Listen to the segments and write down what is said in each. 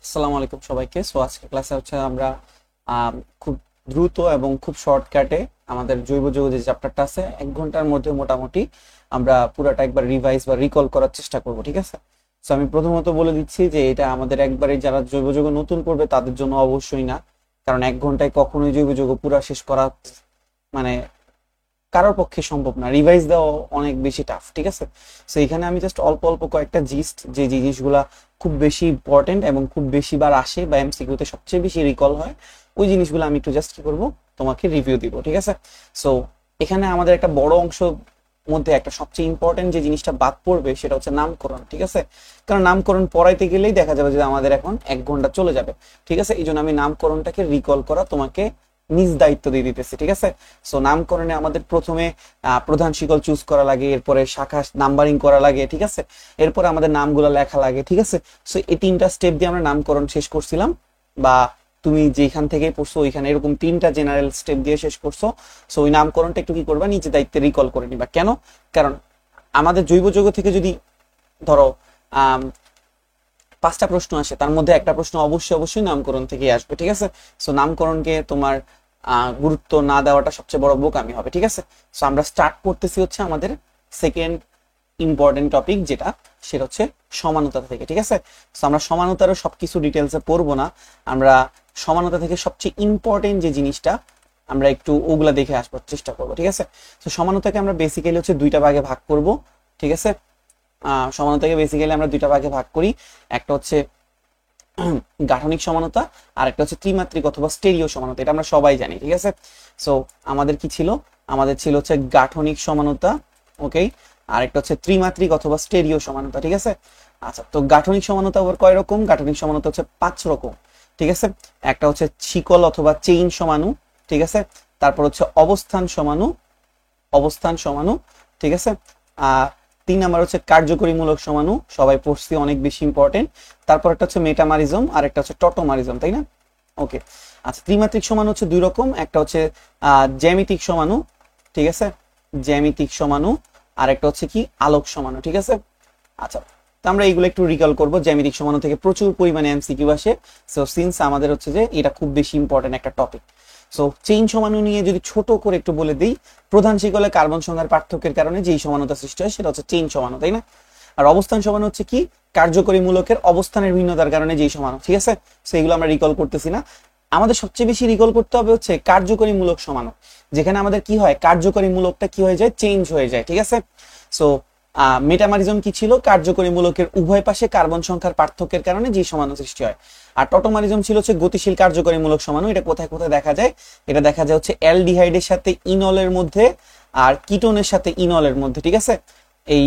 আসসালামু আলাইকুম সবাইকে। সো আজকে ক্লাসে হচ্ছে আমরা খুব দ্রুত এবং খুব শর্টকাটে আমাদের জৈব যৌগ যে চ্যাপ্টারটা আছে 1 ঘন্টার মধ্যে মোটামুটি আমরা পুরাটা একবার রিভাইজ বা রিকল করার চেষ্টা করব, ঠিক আছে? সো আমি প্রথমত বলে দিচ্ছি যে এটা আমাদের একবারে যারা জৈব যৌগ নতুন পড়বে তাদের জন্য অবশ্যই না, কারণ 1 ঘন্টায় কখনোই জৈব যৌগ পুরা শেষ করা মানে কারোর পক্ষে সম্ভব না। রিভাইজ দেওয়া অনেক বেশি টাফ, ঠিক আছে? সো এখানে আমি জাস্ট অল্প অল্প কয়েকটা জিস্ট, যে জিনিসগুলা খুব বেশি ইম্পর্টেন্ট এবং খুব বেশি বার আসে বা এমসিকিউতে সবচেয়ে বেশি রিকল হয়, ওই জিনিসগুলো আমি একটু জাস্ট কি করবো তোমাকে রিভিউ দিব, ঠিক আছে? সো এখানে আমাদের একটা বড় অংশ মধ্যে একটা সবচেয়ে ইম্পর্টেন্ট যে জিনিসটা বাদ পড়বে সেটা হচ্ছে নামকরণ, ঠিক আছে? কারণ নামকরণ পড়াইতে গেলেই দেখা যাবে যে আমাদের এখন 1 ঘন্টা চলে যাবে, ঠিক আছে? এই জন্য আমি নামকরণটাকে রিকল করা তোমাকে নিজ দায়িত্ব দিয়ে দিতেছি, ঠিক আছে? সো নামকরণে আমাদের প্রথমে প্রধান শিকল চুজ করা লাগে, এরপরে শাখা নাম্বারিং করা লাগে, ঠিক আছে? এরপরে আমাদের নামগুলো লেখা লাগে, ঠিক আছে? সো এই 3টা স্টেপ দিয়ে আমরা নামকরণ শেষ করছিলাম, বা তুমি যেখান থেকে পড়ছো ওইখানে এরকম 3টা জেনারেল স্টেপ দিয়ে শেষ করছো। সো ওই নামকরণটা একটু কি করবা, নিজে দায়িত্বে রিকল করে নিবা। কেন? কারণ আমাদের জৈব যৌগ থেকে যদি ধরো আহ 5টা প্রশ্ন আসে, তার মধ্যে একটা প্রশ্ন অবশ্যই অবশ্যই নামকরণ থেকে আসবে, ঠিক আছে? সো নামকরণকে তোমার গুরুত্ব না দেওয়াটা সবচেয়ে বড় বোকামি হবে, ঠিক আছে? সো আমরা স্টার্ট করতেছি হচ্ছে আমাদের সেকেন্ড ইম্পর্টেন্ট টপিক, যেটা সেটা হচ্ছে সমানতা থেকে, ঠিক আছে? সো আমরা সমানতারও সবকিছু ডিটেলসে পড়বো না, আমরা সমানতা থেকে সবচেয়ে ইম্পর্টেন্ট যে জিনিসটা আমরা একটু ওগুলা দেখে আসবার চেষ্টা করবো, ঠিক আছে? তো সমানতাকে আমরা বেসিক্যালি হচ্ছে 2টা ভাগে ভাগ করব, ঠিক আছে? সমানতাকে বেসিক্যালি আমরা 2টা ভাগে ভাগ করি। একটা হচ্ছে গাঠনিক সমানতা, আর একটা হচ্ছে ত্রিমাত্রিক অথবা স্টেরিও সমানতা। এটা আমরা সবাই জানি, ঠিক আছে? সো আমাদের কি ছিল? আমাদের ছিল হচ্ছে গাঠনিক সমানতা, ওকে, আর একটা হচ্ছে ত্রিমাত্রিক অথবা স্টেরিও সমানতা, ঠিক আছে? আচ্ছা, তো গাঠনিক সমানতা আবার কয় রকম? গাঠনিক সমানতা হচ্ছে 5 রকম, ঠিক আছে? একটা হচ্ছে শিকল অথবা চেইন সমানু, ঠিক আছে? তারপর হচ্ছে অবস্থান সমানু, অবস্থান সমানু, ঠিক আছে? আহ 3 নাম্বার হচ্ছে কার্যকরীমূলক সমানু, সবাই পড়ছি, অনেক বেশি ইম্পর্টেন্ট। তারপর একটা হচ্ছে মেটামারিজম আর একটা হচ্ছে টটোমারিজম, তাই না? ওকে। আচ্ছা, ত্রিমাত্রিক সমানু হচ্ছে 2 রকম, একটা হচ্ছে জ্যামিতিক সমানু, ঠিক আছে? জ্যামিতিক সমানু, আর একটা হচ্ছে কি আলোক সমানু, ঠিক আছে? আচ্ছা, তো আমরা এইগুলো একটু রিকল করব। জ্যামিতিক সমানু থেকে প্রচুর পরিমাণে এমসিকিউ আসে, সো সিন্স আমাদের হচ্ছে যে এটা খুব বেশি ইম্পর্টেন্ট একটা টপিক। সো চেইন সমানু নিয়ে যদি ছোট করে একটু বলে দিই, প্রধান শিকলে কার্বন সংখ্যার পার্থক্যের কারণে যেই সমানতা সৃষ্টি হয় সেটা হচ্ছে চেইন সমানু, তাই না? আর অবস্থান সমানু হচ্ছে কি? কার্যকরী মূলকের অবস্থানের ভিন্নতার কারণে যেই সমানু, ঠিক আছে? সো এগুলো আমরা রিকল করতেছি না। আমাদের সবচেয়ে বেশি রিকল করতে হবে হচ্ছে কার্যকরী মূলক সমানু, যেখানে আমাদের কি হয়, কার্যকরী মূলকটা কি হয়ে যায়, চেঞ্জ হয়ে যায়, ঠিক আছে? সো মেটামারিজম কি ছিল? কার্যকরী মূলকের উভয় পাশে কার্বন সংখ্যার পার্থক্যের কারণে যে সমাণু সৃষ্টি হয়। আর টটোমারিজম ছিল হচ্ছে গতিশীল কার্যকরী মূলক সমাণু। এটা কোথায় কোথায় দেখা যায়? এটা দেখা যায় হচ্ছে অ্যালডিহাইডের সাথে ইনলের মধ্যে আর কিটোনের সাথে ইনলের মধ্যে, ঠিক আছে? এই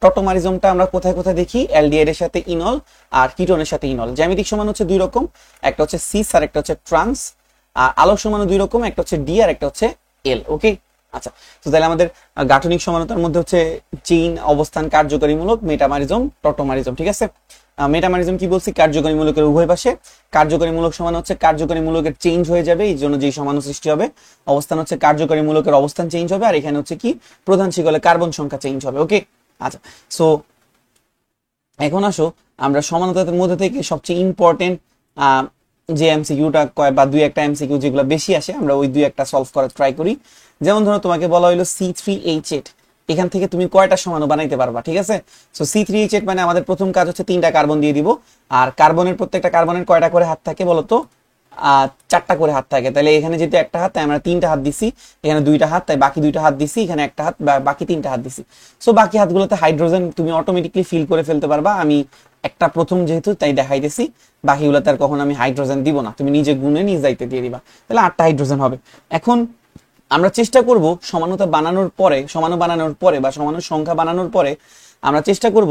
টটোমারিজমটা আমরা কোথায় কোথায় দেখি? অ্যালডিহাইডের সাথে ইনল আর কিটোনের সাথে ইনল। জ্যামিতিক সমাণু হচ্ছে 2 রকম, একটা হচ্ছে সিস আর একটা হচ্ছে ট্রান্স। আর আলোক সমাণু 2 রকম, একটা হচ্ছে ডি আর একটা হচ্ছে এল, ওকে? আচ্ছা, তো তাহলে আমাদের গাঠনিক সমানতার মধ্যে হচ্ছে চেইন, অবস্থান, কার্যকরীমূলক, মেটামারিজম, টটোমারিজম, ঠিক আছে? মেটামারিজম কি বলছি? কার্যকরী মূলকের উভয় পাশে কার্যকরী মূলক সমান হচ্ছে কার্যকরী মূলকের চেঞ্জ হয়ে যাবে, এই জন্য যেই সমাণু সৃষ্টি হবে। অবস্থান হচ্ছে কার্যকরী মূলকের অবস্থান চেঞ্জ হবে, আর এখানে হচ্ছে কি? প্রধান শিকলে কার্বন সংখ্যা চেঞ্জ হবে, ওকে? আচ্ছা, সো এখন আসো আমরা সমানতার মধ্যে থেকে সবচেয়ে ইম্পর্টেন্ট যে এমসিকিউটা কয় বা 2-1টা এমসিকিউ যেগুলো বেশি আসে, আমরা ওই 2-1টা সলভ করার ট্রাই করি। যেমন ধরো তোমাকে বলা হলো C3H8, এখান থেকে তুমি কয়টা সমাণু বানাইতে পারবা, ঠিক আছে? সো C3H8 মানে আমাদের প্রথম কাজ হচ্ছে 3টা কার্বন দিয়ে দিব, আর কার্বনের প্রত্যেকটা কার্বনের কয়টা করে হাত থাকে বলতো? 4টা করে হাত থাকে। তাহলে এখানে যেহেতু একটা হাত, তাই আমরা 3টা হাত দিছি, এখানে 2টা হাত, তাই বাকি 2টা হাত দিছি, এখানে একটা হাত, বাকি 3টা হাত দিছি। সো বাকি হাতগুলোতে হাইড্রোজেন তুমি অটোমেটিকলি ফিল করে ফেলতে পারবা। আমি একটা প্রথম যেহেতু তাই দেখাইতেছি, বাকিগুলোতে আর কখন আমি হাইড্রোজেন দিব না, তুমি নিজে গুণে নিজ দায়িত্বে দিয়ে দিবা, তাহলে 8টা হাইড্রোজেন হবে। এখন আমরা চেষ্টা করব সমানতা বানানোর পরে, সমাণু বানানোর পরে বা সমাণুর সংখ্যা বানানোর পরে আমরা চেষ্টা করব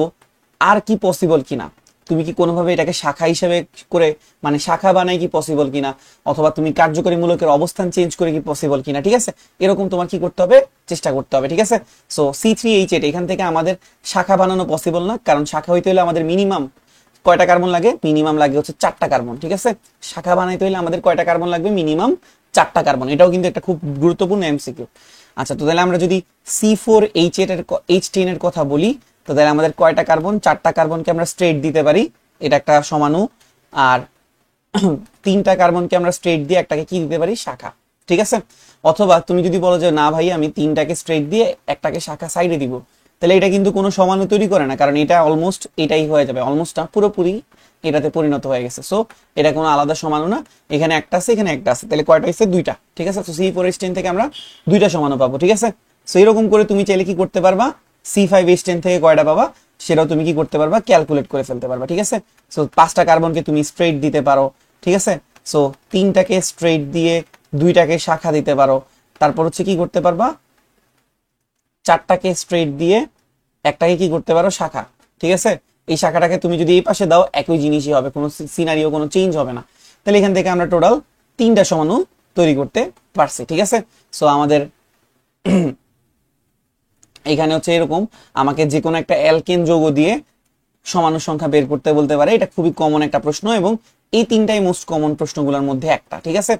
আর কি পসিবল কিনা, তুমি কি কোনোভাবে এটাকে শাখা হিসেবে করে, মানে শাখা বানাই কি পসিবল কিনা, অথবা তুমি কার্যকরী মূলকের অবস্থান চেঞ্জ করে কি পসিবল কিনা, ঠিক আছে? এরকম তোমার কি করতে হবে? চেষ্টা করতে হবে, ঠিক আছে? সো C3H8 এখান থেকে আমাদের শাখা বানানো পসিবল না, কারণ শাখা হইতে হলে আমাদের মিনিমাম কয়টা কার্বন লাগে? মিনিমাম লাগে হচ্ছে 4টা কার্বন, ঠিক আছে? শাখা বানাইতে হলে আমাদের কয়টা কার্বন লাগবে? মিনিমাম 4টা কার্বন। এটাও কিন্তু একটা খুব গুরুত্বপূর্ণ এমসিকিউ। আচ্ছা, তো তাহলে আমরা যদি C4H8 এর H10 এর কথা বলি, তো তাহলে আমাদের কয়টা কার্বন? 4টা কার্বনকে আমরা স্ট্রেট দিতে পারি, এটা একটা সমাণু। আর তিনটা কার্বনকে আমরা স্ট্রেট দিয়ে একটাকে কি দিতে পারি, শাখা। ঠিক আছে, অথবা তুমি যদি বলো যে না ভাই আমি তিনটাকে স্ট্রেট দিয়ে একটাকে শাখা সাইডে দিব, তাহলে এটা কিন্তু কোনো সমানু তৈরি করে না, কারণ এটা অলমোস্ট এটাই হয়ে যাবে, অলমোস্ট না পুরোপুরি এটাতে পরিণত হয়ে গেছে। সো এটা কোনো আলাদা সমানু না, এখানে একটা আছে এখানে একটা আছে, তাহলে কয়টা হয়েছে, দুইটা। ঠিক আছে, তো C4H10 থেকে আমরা দুইটা সমানু পাবো। ঠিক আছে, সো এরকম করে তুমি চাইলে কি করতে পারবা, C5H10 থেকে কয়টা পাবা সেটাও তুমি কি করতে পারবা, ক্যালকুলেট করে ফেলতে পারবা। ঠিক আছে, সো 5টা কার্বনকে তুমি স্ট্রেট দিতে পারো। ঠিক আছে, সো 3টাকে স্ট্রেট দিয়ে 2টাকে শাখা দিতে পারো। তারপর হচ্ছে কি করতে পারবা, 4টাকে স্ট্রেট দিয়ে একটাকে কি করতে পারো, শাখা। ঠিক আছে, এই শাখাটাকে তুমি যদি এই পাশে দাও একই জিনিসই হবে, কোনো সিনারিও কোনো চেঞ্জ হবে না। তাহলে এখান থেকে আমরা টোটাল 3টা সমাণু তৈরি করতে পারছি। ঠিক আছে, সো আমাদের এখানে হচ্ছে এরকম, আমাকে যে কোনো একটা অ্যালকেন যৌগ দিয়ে সমাণু সংখ্যা বের করতে বলতে পারে, এটা খুবই কমন একটা প্রশ্ন এবং এই তিনটাই মোস্ট কমন প্রশ্নগুলোর মধ্যে একটা। ঠিক আছে,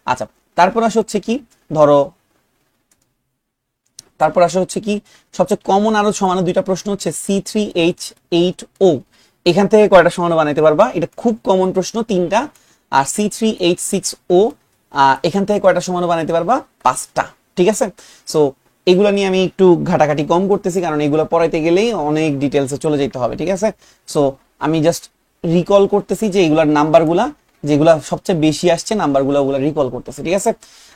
আচ্ছা তারপর আসে হচ্ছে কি, ধরো তারপর আসে হচ্ছে কি সবচেয়ে কমন আরো সমাণু দুইটা প্রশ্ন হচ্ছে C3H8O, এখান থেকে কয়টা সমাণু বানাইতে পারবা, এটা খুব কমন প্রশ্ন, 3টা। আর C3H6O, এখান থেকে কয়টা সমাণু বানাইতে পারবা, 5টা। ঠিক আছে, সো এগুলা নিয়ে আমি একটু ঘাটাঘাটি কম করতেছি, কারণ এগুলো পড়াইতে গেলেই অনেক ডিটেলসে চলে যেতে হবে। ঠিক আছে, সো আমি জাস্ট রিকল করতেছি যে এগুলার নাম্বারগুলা যেগুলা সবচেয়ে বেশি আসছে নাম্বারগুলো ওগুলা রিকল করতেছি। ঠিক আছে,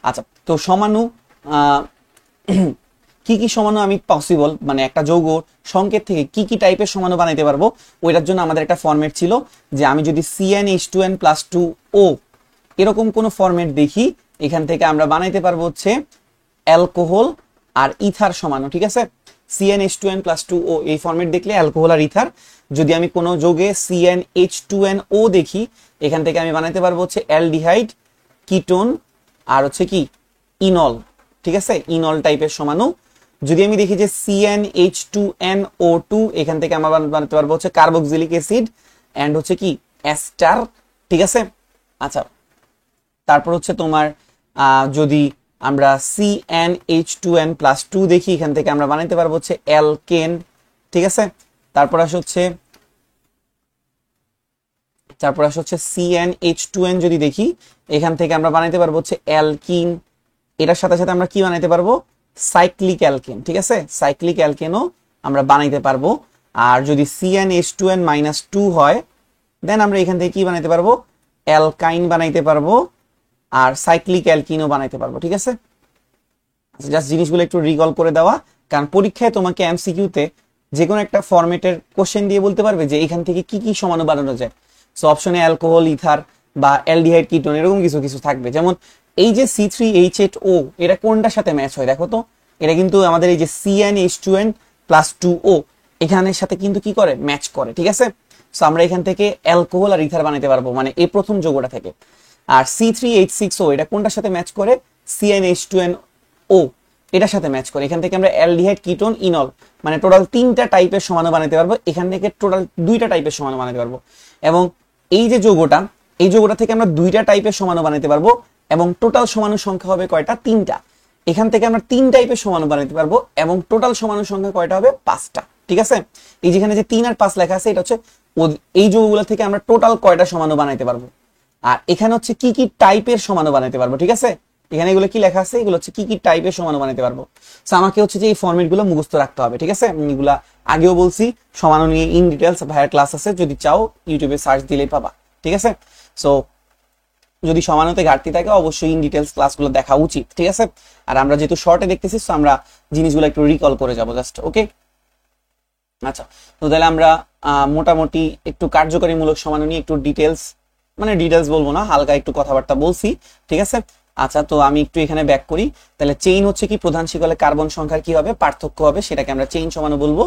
আচ্ছা তো সমাণু কি কি সমাণু আমি পসিবল, মানে একটা যৌগ সংকেত থেকে কি কি টাইপের সমাণু বানাইতে পারবো, ওইটার জন্য আমাদের একটা ফরম্যাট ছিল যে আমি যদি CnH2n+2O এরকম কোন ফরম্যাট দেখি, এখান থেকে আমরা বানাইতে পারবো হচ্ছে অ্যালকোহল আর ইথার সমাণু। ঠিক আছে, CnH2n+2O এই ফরম্যাট দেখলে অ্যালকোহল আর ইথার। যদি আমি কোনো যৌগে CnH2nO দেখি, এখান থেকে আমি বানাইতে পারবো হচ্ছে অ্যালডিহাইড, কিটোন আর হচ্ছে কি ইনল। ঠিক আছে, ইনল টাইপের সমাণু। যদি আমি দেখি যে CnH2nO2, এখান থেকে আমরা বানাতে পারবো হচ্ছে কার্বক্সিলিক অ্যাসিড এন্ড হচ্ছে কি এস্টার। ঠিক আছে, আচ্ছা তারপর হচ্ছে তোমার যদি আমরা CnH2n+2 দেখি, এখান থেকে আমরা বানাইতে পারবো হচ্ছে অ্যালকেন। ঠিক আছে, তারপর আসে হচ্ছে CnH2n যদি দেখি, এখান থেকে আমরা বানাইতে পারবো হচ্ছে অ্যালকিন। এটার সাথে সাথে আমরা কি বানাইতে পারবো, সাইক্লিক অ্যালকেন। ঠিক আছে, সাইক্লিক অ্যালকেনও আমরা বানাইতে পারবো। আর যদি CnH2n-2 হয়, দেন আমরা এখান থেকে কি বানাইতে পারবো, অ্যালকাইন বানাইতে পারবো আর সাইক্লিক অ্যালকিনও বানাইতে পারবো। ঠিক আছে, জাস্ট জিনিসগুলো একটু রিকল করে দেওয়া, কারণ পরীক্ষায় তোমাকে এমসিকিউতে যে কোনো একটা ফরম্যাটের কোশ্চেন দিয়ে বলতে পারবে যে এখান থেকে কি কি সমাণু বানানো যায়। সো অপশনে অ্যালকোহল, ইথার বা অ্যালডিহাইড, কিটোন এরকম কিছু কিছু থাকবে। যেমন এই যে C3H8O, এটা কোনটার সাথে ম্যাচ হয় দেখো তো, এটা কিন্তু আমাদের এই যে CnH2n+2O এখানের সাথে কিন্তু কি করে, ম্যাচ করে। ঠিক আছে, সো আমরা এখান থেকে অ্যালকোহল আর ইথার বানাইতে পারবো, মানে এই প্রথম যৌগটা থেকে। আর C3H6O এটা কোনটার সাথে ম্যাচ করে, CnH2nO এটার সাথে ম্যাচ করে। এখান থেকে আমরা অ্যালডিহাইড, কিটোন, ইনল মানে টোটাল 3টা টাইপের সমাণু বানাইতে পারবো, এখান থেকে টোটাল 2টা টাইপের সমাণু বানাইতে পারবো। এবং এই যে যৌগটা, এই যৌগটা থেকে আমরা 2টা টাইপের সমাণু বানাইতে পারবো এবং টোটাল সমাণু সংখ্যা হবে কয়টা, 3টা। এখান থেকে আমরা 3 টাইপের সমাণু বানাইতে পারবো এবং টোটাল সমাণু সংখ্যা কয়টা হবে, 5টা। ঠিক আছে, এই যেখানে যে 3 আর 5 লেখা আছে, এটা হচ্ছে এই যৌগগুলো থেকে আমরা টোটাল কয়টা সমাণু বানাইতে পারবো। আর এখানে হচ্ছে কি কি টাইপের সমাণু বানাইতে পারবো। ঠিক আছে, এখানে এগুলো কি লেখা আছে, এগুলো হচ্ছে কি কি টাইপের সমাণু বানাইতে পারবো। সো আমাকে হচ্ছে যে এই ফরম্যাট গুলো মুখস্থ রাখতে হবে। ঠিক আছে, এগুলা আগেও বলছি, সমাণু নিয়ে ইন ডিটেলস ভাইয়ের ক্লাস আছে, যদি চাও ইউটিউবে সার্চ দিলেই পাবা। ঠিক আছে, সো যদি সমানুতে ঘাটতি থাকে অবশ্যই ইন ডিটেলস ক্লাসগুলো দেখা উচিত। ঠিক আছে, আর আমরা যেহেতু শর্টে দেখতেছি, সো আমরা জিনিসগুলো একটু রিকল করে যাব জাস্ট। ওকে, আচ্ছা তো তাহলে আমরা মোটামুটি একটু কার্যকরীমূলক সমাণু নিয়ে একটু ডিটেলস, মানে ডিটেলস বলবো না, হালকা একটু কথাবার্তা বলছি। ঠিক আছে, আচ্ছা তো আমি একটু এখানে ব্যাক করি। তাহলে চেইন হচ্ছে কি, প্রধান শিকলে কার্বন সংখ্যার কি হবে, পার্থক্য হবে, সেটাকে আমরা চেইন সমাণু বলবো।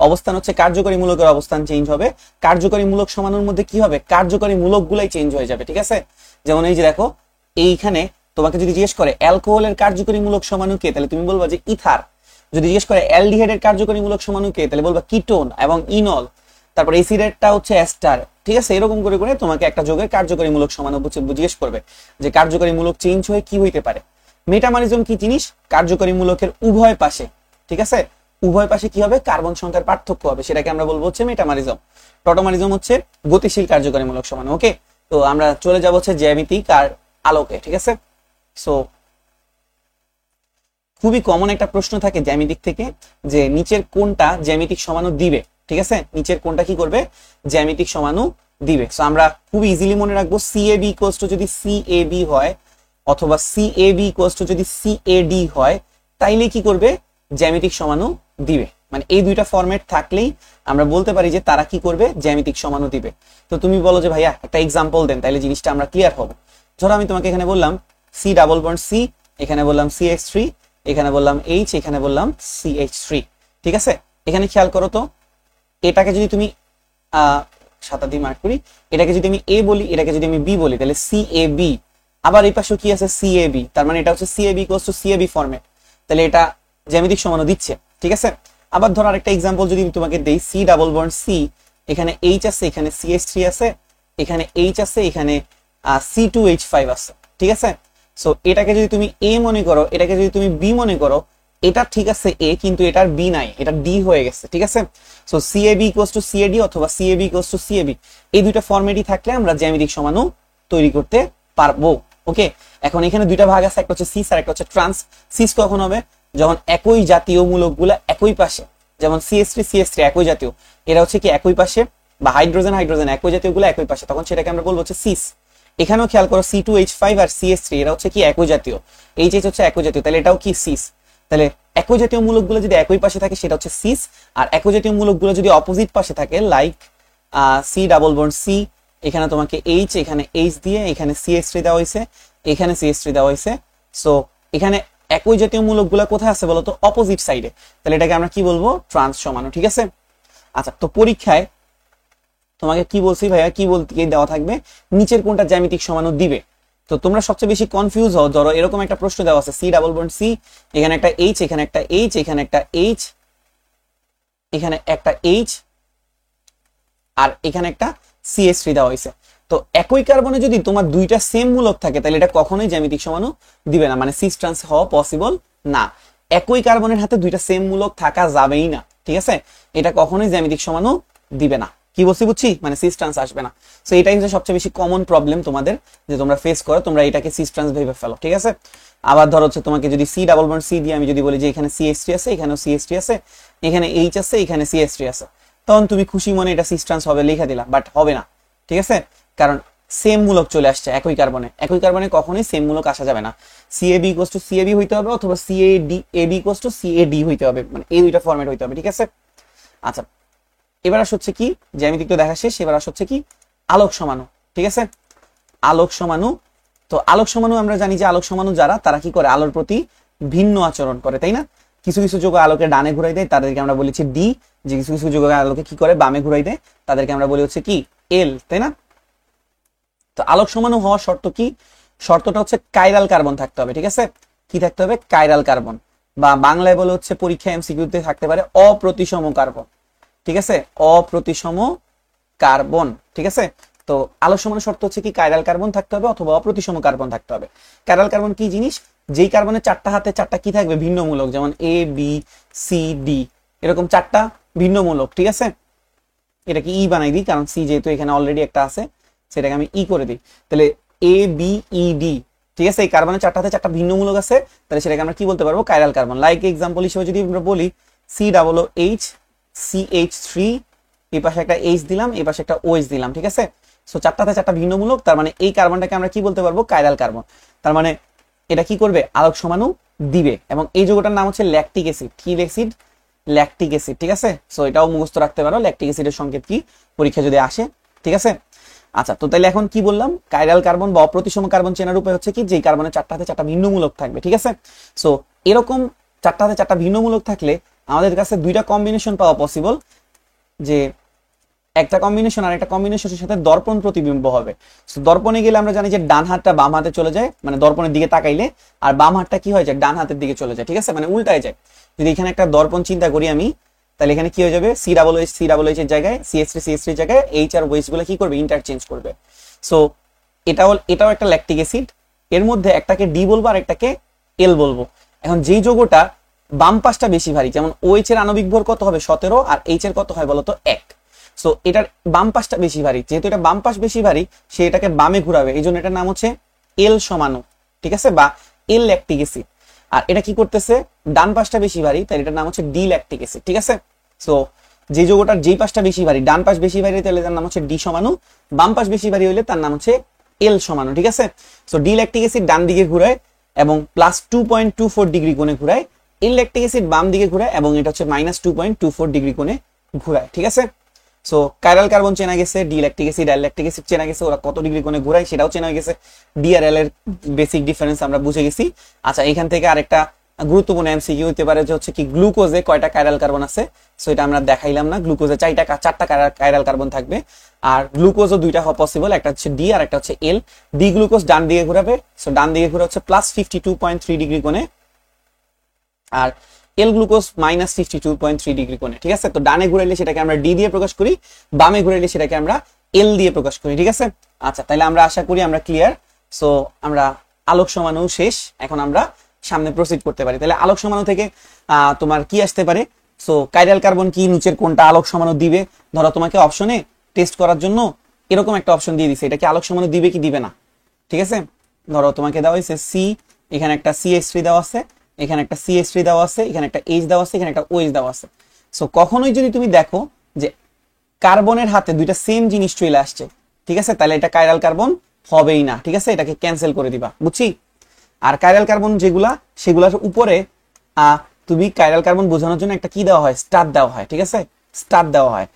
অবস্থান হচ্ছে কার্যকরী মূলকের অবস্থান চেঞ্জ হবে। কার্যকরী মূলক সমাণুর মধ্যে কি হবে, কার্যকরী মূলক গুলাই চেঞ্জ হয়ে যাবে। ঠিক আছে, যেমন এই যে দেখো, এইখানে তোমাকে যদি জিজ্ঞেস করে অ্যালকোহলের কার্যকরী মূলক সমাণু কে, তাহলে তুমি বলবা যে ইথার। যদি জিজ্ঞেস করে অ্যালডিহাইডের কার্যকরী মূলক সমাণু কে, তাহলে বলবা কিটোন এবং ইনল। তারপর এসিডেরটা হচ্ছে এস্টার। ঠিক আছে, এরকম করে করে তোমাকে একটা যৌগের কার্যকরী মূলক সমাণু জিজ্ঞেস করবে যে কার্যকরী মূলক চেঞ্জ হয়ে কি হইতে পারে। মেটামারিজম কি জিনিস, কার্যকরী মূলকের উভয় পাশে, ঠিক আছে, উভয় পাশে কি হবে, কার্বন সংখ্যার পার্থক্য হবে, সেটাকে আমরা বলবো হচ্ছে মেটামারিজম। টটোমারিজম হচ্ছে গতিশীল কার্যকরী মূলক সমাণু। ওকে, তো আমরা চলে যাব হচ্ছে জ্যামিতিক আর আলোকে, ঠিক আছে। সো খুবই কমন একটা প্রশ্ন থাকে জ্যামিতিক থেকে, যে নিচের কোনটা জ্যামিতিক সমাণু দিবে, ঠিক আছে, নিচের কোনটা কি করবে, জ্যামিতিক সমাণু দিবে। সো আমরা খুব ইজিলি মনে রাখবো CAB ইকুয়ালস টু যদি CAB হয় অথবা CAB ইকুয়ালস টু যদি CAD হয়, তাইলে কি করবে, জ্যামিতিক সমাণু দিবে। মানে এই দুইটা ফরম্যাট থাকলেই আমরা বলতে পারি যে তারা কি করবে, জ্যামিতিক সমাণু দিবে। তো তুমি বলো যে ভাইয়া একটা এক্সাম্পল দেন, তাইলে জিনিসটা আমরা ক্লিয়ার হবো। ধরো আমি তোমাকে এখানে বললাম C ডাবল বন্ড C, এখানে বললাম CH3, এখানে বললাম H, এখানে বললাম CH3, ঠিক আছে। এখানে খেয়াল করো তো, এটাকে যদি তুমি 7 দিয়ে মার্ক করি, এটাকে যদি আমি A বলি, এটাকে যদি আমি B বলি, তাহলে CAB। আবার এই পাশে কি আছে, CAB, তার মানে এটা হচ্ছে CAB equals to CAB format, তাহলে এটা জ্যামিতিক সমাণু দিচ্ছে, ঠিক আছে। আবার ধর আরেকটা এক্সাম্পল যদি আমি তোমাকে দেই, C ডাবল বন্ড C, এখানে H আছে, এখানে CH3 আছে, এখানে H আছে, এখানে C2H5 আছে, ঠিক আছে। সো এটাকে যদি তুমি A মনে করো, এটাকে যদি তুমি B মনে করো, এটা ঠিক আছে A, কিন্তু এটার B নাই, এটা D হয়ে গেছে, ঠিক আছে। So CAB equals to CAD অথবা CAB ইকুয়ালস টু CAB, এই দুইটা ফরম্যাটই থাকলে আমরা জ্যামিতিক সমাণু তৈরি করতে পারবো। ওকে, এখন এখানে দুইটা ভাগ আছে, একটা হচ্ছে সিস আর একটা হচ্ছে ট্রান্স। সিস কখন হবে, যখন একই জাতীয় মূলকগুলা একই পাশে, যেমন CH3 একই জাতীয়, এরা হচ্ছে কি একই পাশে, বা হাইড্রোজেন একই জাতীয় গুলো একই পাশে, তখন সেটাকে আমরা বলবো হচ্ছে সিস। এখানেও খেয়াল করো C2H5 আর CH3 এরা হচ্ছে কি একই জাতীয়, HH হচ্ছে একই জাতীয়, তাহলে এটাও কি সিস। তাহলে একই জাতীয় মূলকগুলো যদি একই পাশে থাকে সেটা হচ্ছে সিস, আর একই জাতীয় মূলকগুলো যদি অপোজিট পাশে থাকে, like C double bond C, এখানে তোমাকে H, এখানে H দিয়ে, এখানে CH3 দেওয়া হয়েছে, এখানে CH3 দেওয়া হয়েছে। সো এখানে একই জাতীয় মূলকগুলো কোথায় আছে বলতো, অপোজিট সাইডে, তাহলে এটাকে আমরা কি বলবো, ট্রান্স সমাণু, ঠিক আছে। আচ্ছা, তো পরীক্ষায় তোমাকে কি বলছি ভাইয়া, কি বলতে দেওয়া থাকবে, নিচের কোনটা জ্যামিতিক সমাণু দিবে। তো তোমরা সবচেয়ে বেশি কনফিউজ হও, ধরো এরকম একটা প্রশ্ন দেওয়া আছে, C ডাবল বন্ড C, এখানে একটা H, এখানে একটা H, এখানে একটা H, এখানে একটা H, আর এখানে একটা CH3 দেওয়া হয়েছে। তো একই কার্বনে যদি তোমার দুইটা সেম মূলক থাকে, তাহলে এটা কখনোই জ্যামিতিক সমাণু দিবে না, মানে সিস ট্রান্স হওয়া পসিবল না। একই কার্বনের হাতে দুইটা সেম মূলক থাকা যাবেই না, ঠিক আছে, এটা কখনোই জ্যামিতিক সমাণু দিবে না। কি বলছি বুঝছি, মানে সিস ট্রান্স আসবে না। সো এটাই হচ্ছে সবচেয়ে বেশি কমন প্রবলেম তোমাদের, যে তোমরা ফেস করো, তোমরা এটাকে সিস ট্রান্স ভেবে ফেলো, ঠিক আছে। আবার ধরো হচ্ছে তোমাকে যদি C ডাবল বন্ড C দিয়ে আমি যদি বলি যে এখানে CH3 আছে, এখানেও CH3 আছে, এখানে H আছে, এখানে CH3 আছে, তখন তুমি খুশি মনে এটা সিস ট্রান্স হবে লিখে দিলা, বাট হবে না, ঠিক আছে, কারণ সেম মূলক চলে আসছে একই কার্বনে কখনোই সেম মূলক আসা যাবে না। CAB ইকুয়ালস টু CAB হইতে হবে, অথবা AB ইকুয়ালস টু CAD হইতে হবে, মানে এই দুইটা ফরম্যাট হইতে হবে, ঠিক আছে। আচ্ছা, এবার হচ্ছে কি, জ্যামিতিক তো দেখা শেষ, এবার হচ্ছে কি আলোক সমাণু, ঠিক আছে। আলোক সমাণু, তো আলোক সমাণু আমরা জানি যে আলোক সমাণু যারা, তারা কি করে, আলোর প্রতি ভিন্ন আচরণ করে, তাই না। কিছু কিছু যৌগ আলোকে ডানে ঘুরাই দেয়, তাদেরকে আমরা বলেছি D, যে কিছু কিছু যৌগ আলোকে কি করে, বামে ঘুরাই দেয়, তাদেরকে আমরা বলি হচ্ছে কি L, তাই না। তো আলোক সমাণু হওয়ার শর্ত কি, শর্তটা হচ্ছে কাইরাল কার্বন থাকতে হবে, ঠিক আছে। কি থাকতে হবে, কাইরাল কার্বন, বা বাংলায় বলে হচ্ছে পরীক্ষা MCQ-তে থাকতে পারে অপ্রতিসম কার্বন, ঠিক আছে, অপ্রতিসম কার্বন, ঠিক আছে। তো আলোক সমাণু শর্ত হচ্ছে কি, কাইরাল কার্বন থাকতে হবে অথবা অপ্রতিসম কার্বন থাকতে হবে। কাইরাল কার্বন কি জিনিস, যেই কার্বনের চারটা হাতে চারটা কি থাকবে, ভিন্ন মূলক, যেমন A B C D, এরকম চারটা ভিন্ন মূলক, ঠিক আছে। এটা কি ই বানাই দিই, কারণ সি যেহেতু এখানে অলরেডি একটা আছে, সেটাকে আমি ই করে দিই, তাহলে ABED, ঠিক আছে। এই কার্বনের চারটা হাতে চারটা ভিন্ন মূলক আছে, তাহলে সেটাকে আমরা কি বলতে পারবো, কাইরাল কার্বন। লাইক এক্সাম্পল হিসেবে যদি আমরা বলি COOH CH3, এই পাশে একটা H দিলাম, এই পাশে একটা OH দিলাম, ঠিক আছে। সো চারটাতে চারটা ভিন্ন মূলক, তার মানে এই কার্বনটাকে আমরা কি বলতে পারবো, কাইরাল কার্বন। তার মানে এটা কি করবে, আলোক সমাণু দিবে। এবং এই যৌগটার নাম হচ্ছে ল্যাকটিক অ্যাসিড, কি অ্যাসিড, ল্যাকটিক অ্যাসিড, ঠিক আছে। সো এটাও মুখস্থ রাখতে পারো, ল্যাকটিক অ্যাসিডের সংকেত কি পরীক্ষা যদি আসে, ঠিক আছে। আচ্ছা, তো তাহলে এখন কি বললাম, কাইরাল কার্বন বা অপ্রতিসম কার্বন চেনার উপায় হচ্ছে কি, যে কার্বনের চারটা হাতে চারটা ভিন্ন মূলক থাকবে, ঠিক আছে। সো এরকম চারটা হাতে চারটা ভিন্ন মূলক থাকলে আমাদের কাছে দুইটা কম্বিনেশন পাওয়া পসিবল, যে একটা কম্বিনেশন আর একটা কম্বিনেশনের সাথে দর্পণ প্রতিবিম্ব হবে। সো দর্পণে গেলে আমরা জানি যে ডান হাতটা বাম হাতে চলে যায়, মানে দর্পণের দিকে তাকাইলে, আর বাম হাতটা কি হয়ে যায়, ডান হাতের দিকে চলে যায়, ঠিক আছে, মানে উল্টায় যায়। যদি এখানে একটা দর্পণ চিন্তা করি আমি, তাহলে এখানে কি হয়ে যাবে, COOH এর জায়গায় CH3 এর জায়গায় H আর OH গুলো কি করবে, ইন্টারচেঞ্জ করবে। সো এটাও একটা ল্যাকটিক অ্যাসিড, এর মধ্যে একটাকে D বলবো আর একটাকে L বলবো। এখন যেই যৌগটা বাম পাশটা বেশি ভারী, যেমন OH এর আণবিক ভর কত হবে 17, আর H এর কত হয় বলতো 1। সো এটার বাম পাশটা বেশি ভারী, যেহেতু এটা বাম পাশ বেশি ভারী সে এটাকে বামে ঘুরাবে, এই জন্য এটার নাম হচ্ছে এল সমাণু, ঠিক আছে, বা এল ল্যাকটিক অ্যাসিড। আর এটা কি করতেছে, ডান পাশটা বেশি ভারী, তাই এটার নাম হচ্ছে ডি ল্যাকটিক অ্যাসিড, ঠিক আছে। সো যে যৌগটার যেই পাশটা বেশি ভারী, ডান পাশ বেশি ভারী তাহলে তার নাম হচ্ছে ডি সমাণু, বাম পাশ বেশি ভারী হইলে তার নাম হচ্ছে এল সমাণু, ঠিক আছে। সো ডি ল্যাকটিক অ্যাসিড ডান দিকে ঘুরায় এবং +2.24 ডিগ্রি কোণে ঘুরায়, এল ল্যাকটিক অ্যাসিড বাম দিকে ঘুরায় এবং এটা হচ্ছে -2.24 ডিগ্রি কোণে ঘুরায়, ঠিক আছে। সো কাইরাল কার্বন চেনা গেছে, ডি ল্যাকটিক অ্যাসিড আর ল্যাকটিক অ্যাসিড চেনা গেছে, ওরা কত ডিগ্রি কোণে ঘুরায় সেটাও চেনা গেছে, ডি আর এল এর বেসিক ডিফারেন্স আমরা বুঝে গেছি। আচ্ছা, এখান থেকে আরেকটা গুরুত্বপূর্ণ এমসিকিউ হতে পারে যে হচ্ছে কি গ্লুকোজে কয়টা কাইরাল কার্বন আছে। সো এটা আমরা দেখাইলাম না, গ্লুকোজে চারটা কাইরাল কার্বন থাকবে, আর গ্লুকোজও দুইটা হওয়া পসিবল, একটা হচ্ছে ডি আর একটা হচ্ছে এল। ডি গ্লুকোজ ডান দিকে ঘুরাবে, সো ডান দিকে ঘুরে হচ্ছে +52.3 ডিগ্রি কোণে, আর এল গ্লুকোজ -52.3 ডিগ্রি কোণে, ঠিক আছে। তো ডানে ঘুরাইলে সেটাকে আমরা ডি দিয়ে প্রকাশ করি, বামে ঘুরাইলে সেটাকে আমরা এল দিয়ে প্রকাশ করি, ঠিক আছে। আচ্ছা, তাহলে আমরা আশা করি আমরা ক্লিয়ার। সো আমরা আলোক সমাণু শেষ, এখন আমরা সামনে প্রসিড করতে পারি। তাহলে আলোক সমাণু থেকে তোমার কি আসতে পারে, সো কাইরাল কার্বন কি, নিচের কোনটা আলোক সমাণু দিবে। ধরো তোমাকে অপশনে টেস্ট করার জন্য এরকম একটা অপশন দিয়ে দিছে, এটা কি আলোক সমাণু দিবে কি দিবে না, ঠিক আছে। ধরো তোমাকে দেওয়া হয়েছে সি, এখানে একটা CH3 দেওয়া আছে, এখানে একটা CH3 দেওয়া আছে, এখানে একটা H দেওয়া আছে, এখানে একটা OH দেওয়া আছে। সো কখনোই যদি তুমি দেখো যে কার্বনের হাতে দুইটা সেম জিনিস চলে আসছে, ঠিক আছে, তাহলে এটা কাইরাল কার্বন হবেই না, ঠিক আছে, এটাকে ক্যান্সেল করে দিবা, বুঝছি। আর কাইরাল কার্বন যেগুলা, সেগুলার উপরে তুমি কাইরাল কার্বন বোঝানোর জন্য একটা কি দেওয়া হয়, স্টার দেওয়া হয়, ঠিক আছে, স্টার দেওয়া হয়,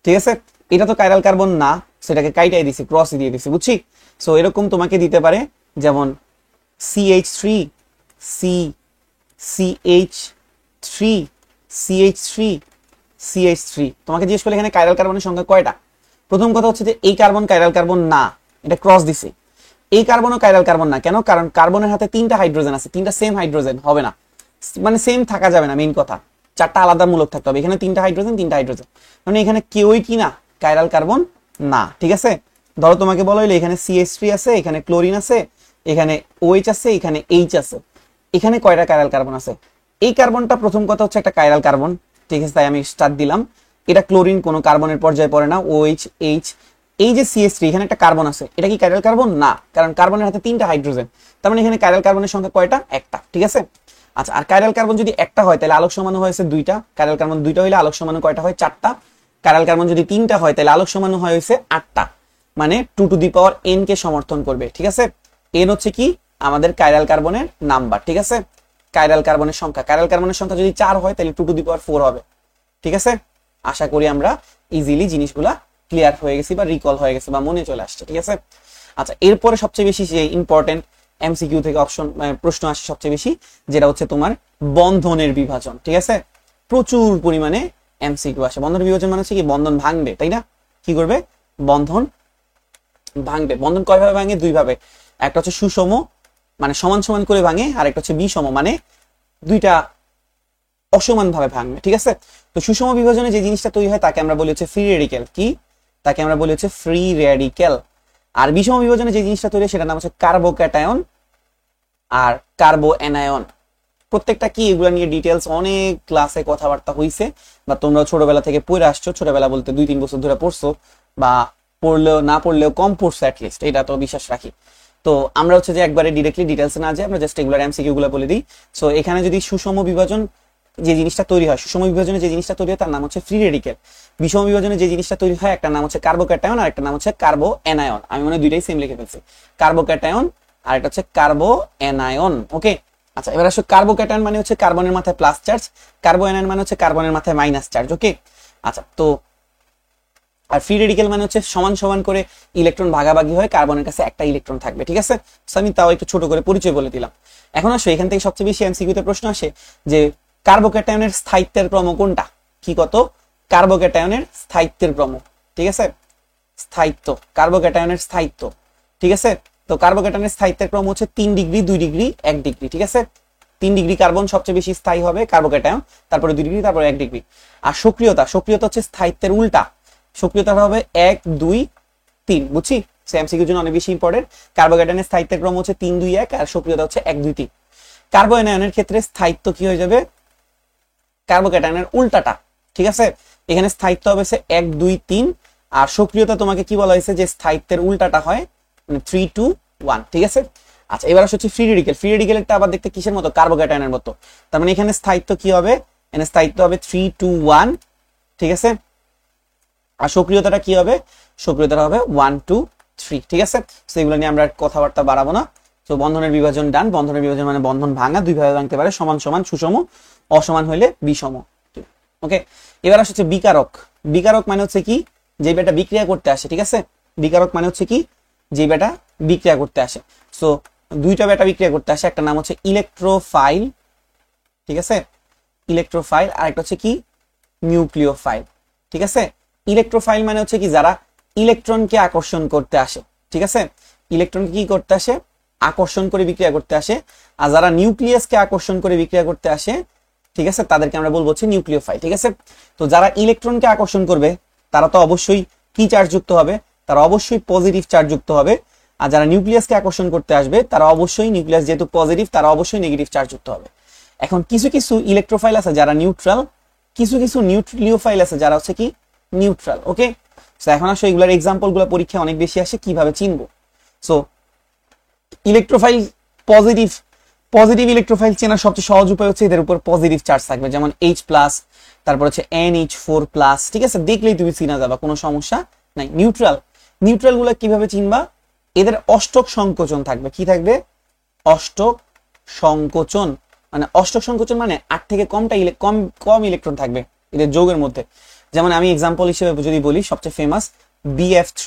ঠিক আছে। এটা তো কাইরাল কার্বন না, সেটাকে কাইটাই দিছি, ক্রস দিয়ে দিছি, বুঝছি। সো এরকম তোমাকে দিতে পারে যেমন CH3 C CH3 CH3 CH3। তোমাকে জিজ্ঞেস করলে এখানে কাইরাল কার্বনের সংখ্যা কয়টা। প্রথম কথা হচ্ছে যে এই কার্বন কাইরাল কার্বন না, এটা ক্রস দিছে। এই কার্বনও কাইরাল কার্বন না, কেন, কারণ কার্বনের হাতে 3টা হাইড্রোজেন আছে, 3টা সেম হাইড্রোজেন হবে না, মানে সেম থাকা যাবে না, মেইন কথা 4টা আলাদা মূলক থাকতে হবে। এখানে 3টা হাইড্রোজেন মানে এখানে কেউই কি না, কাইরাল কার্বন না, ঠিক আছে। ধরো তোমাকে বলা হইলো এখানে CH3 আছে, এখানে ক্লোরিন আছে, এখানে OH আছে, এখানে H আছে, এখানে কয়টা কাইরাল কার্বন আছে। এই কার্বনটা প্রথম কথা হচ্ছে একটা কাইরাল কার্বন, ঠিক আছে, তাই আমি স্টার দিলাম। এটা ক্লোরিন কোনো কার্বনের পর্যায়ে পড়ে না, OH H। এই যে CH3 এখানে একটা কার্বন আছে, এটা কি কাইরাল কার্বন না, কারণ কার্বনের হাতে 3টা হাইড্রোজেন, তার মানে এখানে কাইরাল কার্বনের সংখ্যা কয়টা, একটা, ঠিক আছে। আচ্ছা, আর কাইরাল কার্বন যদি একটা হয় তাহলে আলোক সমাণু হয়েছে 2টা, কাইরাল কার্বন 2টা হইলে আলোক সমাণু কয়টা হয়, 4টা। কাইরাল কার্বন যদি 3টা হয় তাহলে আলোক সমাণু হয়েছে 8টা, মানে 2n কে সমর্থন করবে, ঠিক আছে। n হচ্ছে কি আমাদের কাইরাল কার্বনের নাম্বার, ঠিক আছে, কাইরাল কার্বনের সংখ্যা। কাইরাল কার্বনের সংখ্যা যদি 4 হয় তাহলে 2^4 হবে, ঠিক আছে। আশা করি আমরা ইজিলি জিনিসগুলা ক্লিয়ার হয়ে গেছি বা রিকল হয়ে গেছে বা মনে চলে আসছে, ঠিক আছে। আচ্ছা, এরপরে সবচেয়ে বেশি যে ইম্পর্টেন্ট এমসিকিউ থেকে প্রশ্ন আসে সবচেয়ে বেশি, যেটা হচ্ছে তোমার বন্ধনের বিভাজন, ঠিক আছে। প্রচুর পরিমাণে এমসিকিউ আসে। বন্ধনের বিভাজন মানে হচ্ছে কি, বন্ধন ভাঙবে, তাই না, কি করবে, বন্ধন ভাঙবে। বন্ধন কয় ভাবে ভাঙে, 2 ভাবে, একটা হচ্ছে সুষম মানে সমান সমান করে ভাঙে, আর একটা হচ্ছে বিষম মানে দুইটা অসমান ভাবে ভাঙবে, ঠিক আছে। তো সুষম বিভাজনে যে জিনিসটা তৈরি হয় তাকে আমরা বলি হচ্ছে ফ্রি রেডিক্যাল, কি, তাকে আমরা বলি হচ্ছে ফ্রি রেডিক্যাল। আর বিষম বিভাজনে যে জিনিসটা তৈরি হয় সেটার নাম হচ্ছে কার্বোক্যাটায়ন আর কার্বো অ্যানায়ন। প্রত্যেকটা কি, এগুলো নিয়ে ডিটেলস অনেক ক্লাসে কথাবার্তা হইছে, বা তোমরা ছোটবেলা থেকে পড়ে আসছো, ছোটবেলা বলতে 2-3 বছর ধরে পড়ছো, বা পড়লেও না পড়লেও কম পড়ছো অ্যাটলিস্ট, এটা তো বিশ্বাস রাখি। তো আমরা হচ্ছে যে একবারে ডিরেক্টলি ডিটেলসে না যাই, আমরা জাস্ট এগুলোর এমসিকিউ গুলো বলে দিই। সো এখানে যদি সুষম বিভাজন যে জিনিসটা তৈরি হয়, সুষম বিভাজনে যে জিনিসটা তৈরি হয় তার নাম হচ্ছে ফ্রি রেডিক্যাল। বিষম বিভাজনে যে জিনিসটা তৈরি হয় একটা নাম হচ্ছে কার্বোক্যাটায়ন আর একটা নাম হচ্ছে কার্বো অ্যানায়ন। আমি মনে হয় দুইটাই সেম লিখে ফেলছি, কার্বোক্যাটায়ন আর একটা হচ্ছে কার্বো অ্যানায়ন, ওকে। আচ্ছা, এবার আসলে কার্বোক্যাটায়ন মানে হচ্ছে কার্বনের মাথায় প্লাস চার্জ, কার্বো অ্যানায়ন মানে হচ্ছে কার্বনের মাথায় মাইনাস চার্জ, ওকে। আচ্ছা, তো আর ফ্রি রেডিক্যাল মানে হচ্ছে সমান সমান করে ইলেকট্রন ভাগাভাগি হয়, কার্বনের কাছে একটা ইলেকট্রন থাকবে, ঠিক আছে। আমি তাও একটু ছোট করে পরিচয় বলে দিলাম। এখন আসো এখান থেকে সবচেয়ে বেশি এমসিকিউতে প্রশ্ন আসে যে কার্বোক্যাটায়নের স্থায়িত্বের ক্রম কোনটা, কি, কত, কার্বোক্যাটায়নের স্থায়িত্বের ক্রম, ঠিক আছে, স্থায়িত্ব, কার্বোক্যাটায়নের স্থায়িত্ব, ঠিক আছে। তো কার্বোক্যাটায়নের স্থায়িত্বের ক্রম হচ্ছে 3 ডিগ্রি, 2 ডিগ্রি, 1 ডিগ্রি, ঠিক আছে। 3 ডিগ্রি কার্বন সবচেয়ে বেশি স্থায়ী হবে কার্বোক্যাটায়ন, তারপরে 2 ডিগ্রি, তারপরে 1 ডিগ্রি। আর সক্রিয়তা, সক্রিয়তা হচ্ছে স্থায়িত্বের উল্টা, সক্রিয়তা হবে 1 2 3, বুঝছি। এমসিকিউর জন্য অনেক বেশি ইম্পর্টেন্ট। কার্বোক্যাটায়নের স্থায়িত্বের ক্রম হচ্ছে 3 2 1 আর সক্রিয়তা হচ্ছে 1 2 3। কার্বো অ্যানায়নের ক্ষেত্রে স্থায়িত্ব কি হয়ে যাবে, কার্বোক্যাটায়নের উল্টাটা, ঠিক আছে। এখানে স্থায়িত্ব হবে 1 2 3, আর সক্রিয়তা তোমাকে কি বলা হয়েছে যে স্থায়িত্বের উল্টাটা হয়, মানে 3 2 1, ঠিক আছে। আচ্ছা, এবার হচ্ছে ফ্রি রেডিকেল। ফ্রি রেডিকেলটা আবার দেখতে কিসের মতো? কার্বোক্যাটায়নের মতো। তার মানে এখানে স্থায়িত্ব কি হবে? এখানে স্থায়িত্ব হবে 3 2 1, ঠিক আছে। আর সক্রিয়তাটা কি হবে? সক্রিয়তাটা হবে 1 2 3, ঠিক আছে। তো এগুলো নিয়ে আমরা কথাবার্তা বাড়াবো না। তো বন্ধনের বিভাজন ডান। বন্ধনের বিভাজন মানে বন্ধন ভাঙা, দুই ভাবে ভাঙতে পারে, সমান সমান, সুষম, অসমান হইলে বিষম। ওকে, এবার আসছে বিকারক। বিকারক মানে হচ্ছে কি? যে বেটা বিক্রিয়া করতে আসে, ঠিক আছে। বিকারক মানে হচ্ছে কি? যে বেটা বিক্রিয়া করতে আসে। সো দুইটা বেটা বিক্রিয়া করতে আসে, একটা নাম হচ্ছে ইলেকট্রোফাইল, ঠিক আছে, ইলেকট্রোফাইল, আর একটা হচ্ছে কি? নিউক্লিওফাইল, ঠিক আছে। ইলেকট্রোফাইল মানে হচ্ছে কি? যারা ইলেকট্রনকে আকর্ষণ করতে আসে, ঠিক আছে। ইলেকট্রনকে কি করতে আসে? আকর্ষণ করে বিক্রিয়া করতে আসে। আর যারা নিউক্লিয়াসকে আকর্ষণ করে বিক্রিয়া করতে আসে, ঠিক আছে, তাদেরকে আমরা বলবো হচ্ছে নিউক্লিওফাইল, ঠিক আছে। তো যারা ইলেকট্রনকে আকর্ষণ করবে তারা তো অবশ্যই কি চার্জ যুক্ত হবে? তারা অবশ্যই পজিটিভ চার্জ যুক্ত হবে। আর যারা নিউক্লিয়াসকে আকর্ষণ করতে আসবে তারা অবশ্যই, নিউক্লিয়াস যেহেতু পজিটিভ, তারা অবশ্যই নেগেটিভ চার্জ যুক্ত হবে। এখন কিছু কিছু ইলেকট্রোফাইল আছে যারা নিউট্রাল, কিছু কিছু নিউক্লিওফাইল আছে যারা হচ্ছে কি? নিউট্রাল। ওকে, সো এখন আসলে এগুলোর এক্সাম্পল গুলো পরীক্ষা অনেক বেশি আসে, কিভাবে চিনবো? So electrophile positive, positive electrophile চেনার সবচেয়ে সহজ উপায় হচ্ছে এদের উপর পজিটিভ চার্জ থাকবে, যেমন H+, তারপর হচ্ছে NH4+, ঠিক আছে। দেখলেই তুমি চিনা যাবা, কোনো সমস্যা নাই। নিউট্রাল, নিউট্রাল গুলো কিভাবে চিনবা? এদের অষ্টক সংকোচন থাকবে। কি থাকবে? অষ্টক সংকোচন। মানে অষ্টক সংকোচন মানে 8 থেকে কম ইলেকট্রন থাকবে এদের যৌগের মধ্যে। যেমন আমি এক্সাম্পল হিসেবে যদি বলি, সবচেয়ে ফেমাস BF3,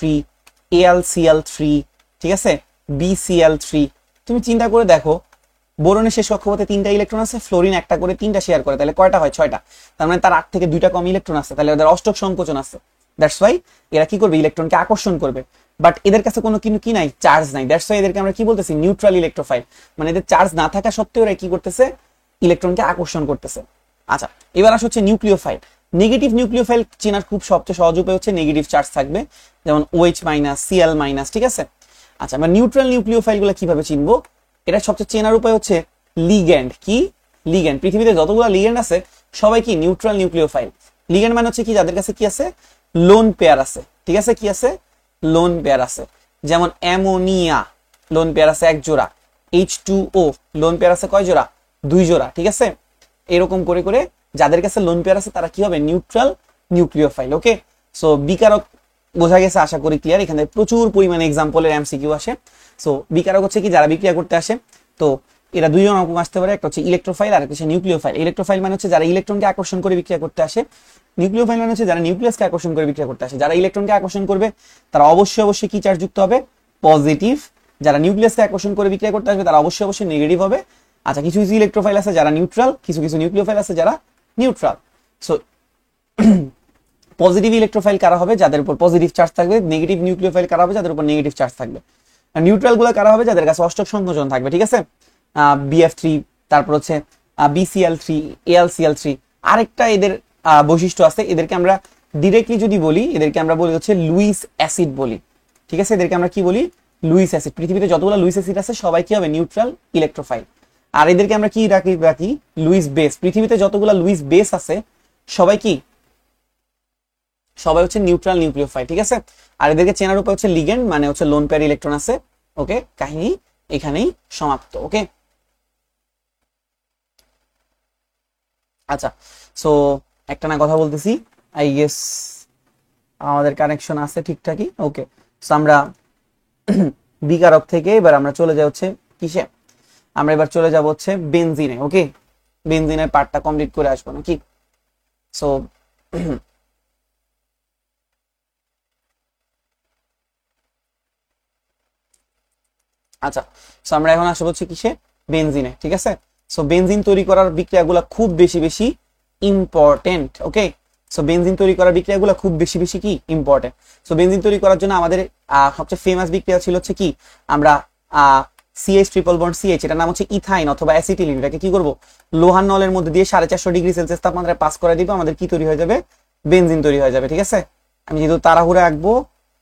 AlCl3, ঠিক আছে, BCl3। তুমি চিন্তা করে দেখো, বোরনের শেষ কক্ষপথে 3টা ইলেকট্রন আছে, ফ্লোরিন একটা করে 3টা শেয়ার করে, তাহলে কয়টা হয়? 6টা। তার মানে তার 8 থেকে 2টা কম ইলেকট্রন আছে, তাহলে ওদের অষ্টক সংকোচন আছে। দ্যাটস ওয়াই এরা কি করবে? ইলেকট্রনকে আকর্ষণ করবে। বাট এদের কাছে কোনো কিন্তু কি নাই? চার্জ নাই। দ্যাটস ওয়াই এদেরকে আমরা কি বলতেছি? Neutral electrophile. মানে এদের চার্জ না থাকা সত্ত্বেও এরা কি করতেছে? ইলেকট্রনকে আকর্ষণ করতেছে। আচ্ছা, এবার আসছে হচ্ছে নিউক্লিওফাইল। নেগেটিভ নিউক্লিওফাইল চেনার খুব সবচেয়ে সহজ উপায় হচ্ছে নেগেটিভ চার্জ থাকবে, যেমন OH-, Cl-, ঠিক আছে। আচ্ছা, আমরা নিউট্রাল নিউক্লিওফাইল গুলো কিভাবে চিনবো? এটা সবচেয়ে চেনার উপায় হচ্ছে লিগ্যান্ড। কি? লিগ্যান্ড। পৃথিবীতে যতগুলো লিগ্যান্ড আছে সবাই কি? Neutral nucleophile. লিগ্যান্ড মানে হচ্ছে কি? যাদের কাছে কি আছে? লোন পেয়ার আছে, ঠিক আছে। কি আছে? লোন পেয়ার আছে। যেমন অ্যামোনিয়া, লোন পেয়ার আছে 1 জোড়া। H2O, লোন পেয়ার আছে কয় জোড়া? 2 জোড়া, ঠিক আছে। এরকম করে করে যাদের কাছে লোন পেয়ার আছে তারা কি হবে? Neutral nucleophile. ওকে, সো বিকারক বোঝা গেছে আশা করি ক্লিয়ার। এখানে প্রচুর পরিমাণে এক্সাম্পলের এমসিকিউ আসে। সো বিকারক হচ্ছে কি? যারা বিক্রিয়া করতে আসে। তো এরা দুইজন রকম আসতে পারে, একটা হচ্ছে ইলেকট্রোফাইল আর একটা হচ্ছে নিউক্লিওফাইল। ইলেকট্রোফাইল মানে হচ্ছে যারা ইলেকট্রনকে আকর্ষণ করে বিক্রিয়া করতে আসে। নিউক্লিওফাইল মানে হচ্ছে যারা নিউক্লিয়াসকে আকর্ষণ করে বিক্রিয়া করতে আসে। যারা ইলেকট্রনকে আকর্ষণ করবে তারা অবশ্যই অবশ্যই কি চার্জ যুক্ত হবে? পজিটিভ। যারা নিউক্লিয়াসকে আকর্ষণ করে বিক্রিয়া করতে আসবে তারা অবশ্যই অবশ্যই নেগেটিভ হবে। আচ্ছা, কিছু কিছু ইলেকট্রোফাইল আছে যারা নিউট্রাল, কিছু কিছু নিউক্লিওফাইল আছে যারা নিউট্রাল। সো পজিটিভ ইলেকট্রোফাইল কারা হবে? যাদের উপর পজিটিভ চার্জ থাকবে। নেগেটিভ নিউক্লিওফাইল কারা হবে? যাদের উপর নেগেটিভ চার্জ থাকবে। আর নিউট্রাল গুলো কারা হবে? যাদের কাছে অষ্টক সংকোচন থাকবে, ঠিক আছে। BF3, তারপর হচ্ছে BCl3, AlCl3। আরেকটা এদের বৈশিষ্ট্য আছে, এদেরকে আমরা ডিরেক্টলি যদি বলি, এদেরকে আমরা বলি হচ্ছে লুইস অ্যাসিড বলি, ঠিক আছে। এদেরকে আমরা কি বলি? Luis acid. পৃথিবীতে যতগুলো লুইস অ্যাসিড আছে সবাই কি হবে? Neutral electrophile. আর এদেরকে আমরা কি রাখি? Luis base. পৃথিবীতে যতগুলো লুইস বেস আছে সবাই কি? সবাই হচ্ছে নিউট্রাল নিউক্লিওফাইল, ঠিক আছে। আর এদেরকে চেনার উপায় হচ্ছে লিগ্যান্ড, মানে হচ্ছে লোন পেয়ার ইলেকট্রন আছে। ওকে, কাহিনী এখানেই সমাপ্ত। ওকে, আচ্ছা, সো একটা না কথা বলতেছি, আই গেস আমাদের কানেকশন আছে ঠিকঠাকই। ওকে, সো আমরা বিকারক থেকে এবার আমরা চলে যাই হচ্ছে কিসে? আমরা এবার চলে যাব হচ্ছে বেনজিনে। ওকে, বেনজিনের পার্টটা কমপ্লিট করে আসবো নাকি? সো আচ্ছা, সো আমরা এখন আসবো হচ্ছে কিসে? বেনজিনে, ঠিক আছে। সো বেনজিন তৈরি করার বিক্রিয়াগুলো খুব বেশি বেশি ইম্পর্টেন্ট। ওকে, সো বেনজিন তৈরি করার বিক্রিয়াগুলো খুব বেশি বেশি কি? ইম্পর্টেন্ট। সো বেনজিন তৈরি করার জন্য আমাদের সবচেয়ে ফেমাস বিক্রিয়া ছিল হচ্ছে কি? আমরা CH∭CH, এটার নাম হচ্ছে ইথাইন অথবা অ্যাসিটিলিন। এটাকে কি করব? লোহার নলের মধ্যে দিয়ে 450 ডিগ্রি সেলসিয়াস তাপমাত্রায় পাস করে দিব, আমাদের কি তৈরি হয়ে যাবে? বেনজিন তৈরি হয়ে যাবে, ঠিক আছে। আমি যেহেতু তাড়াহুড়া আঁকবো,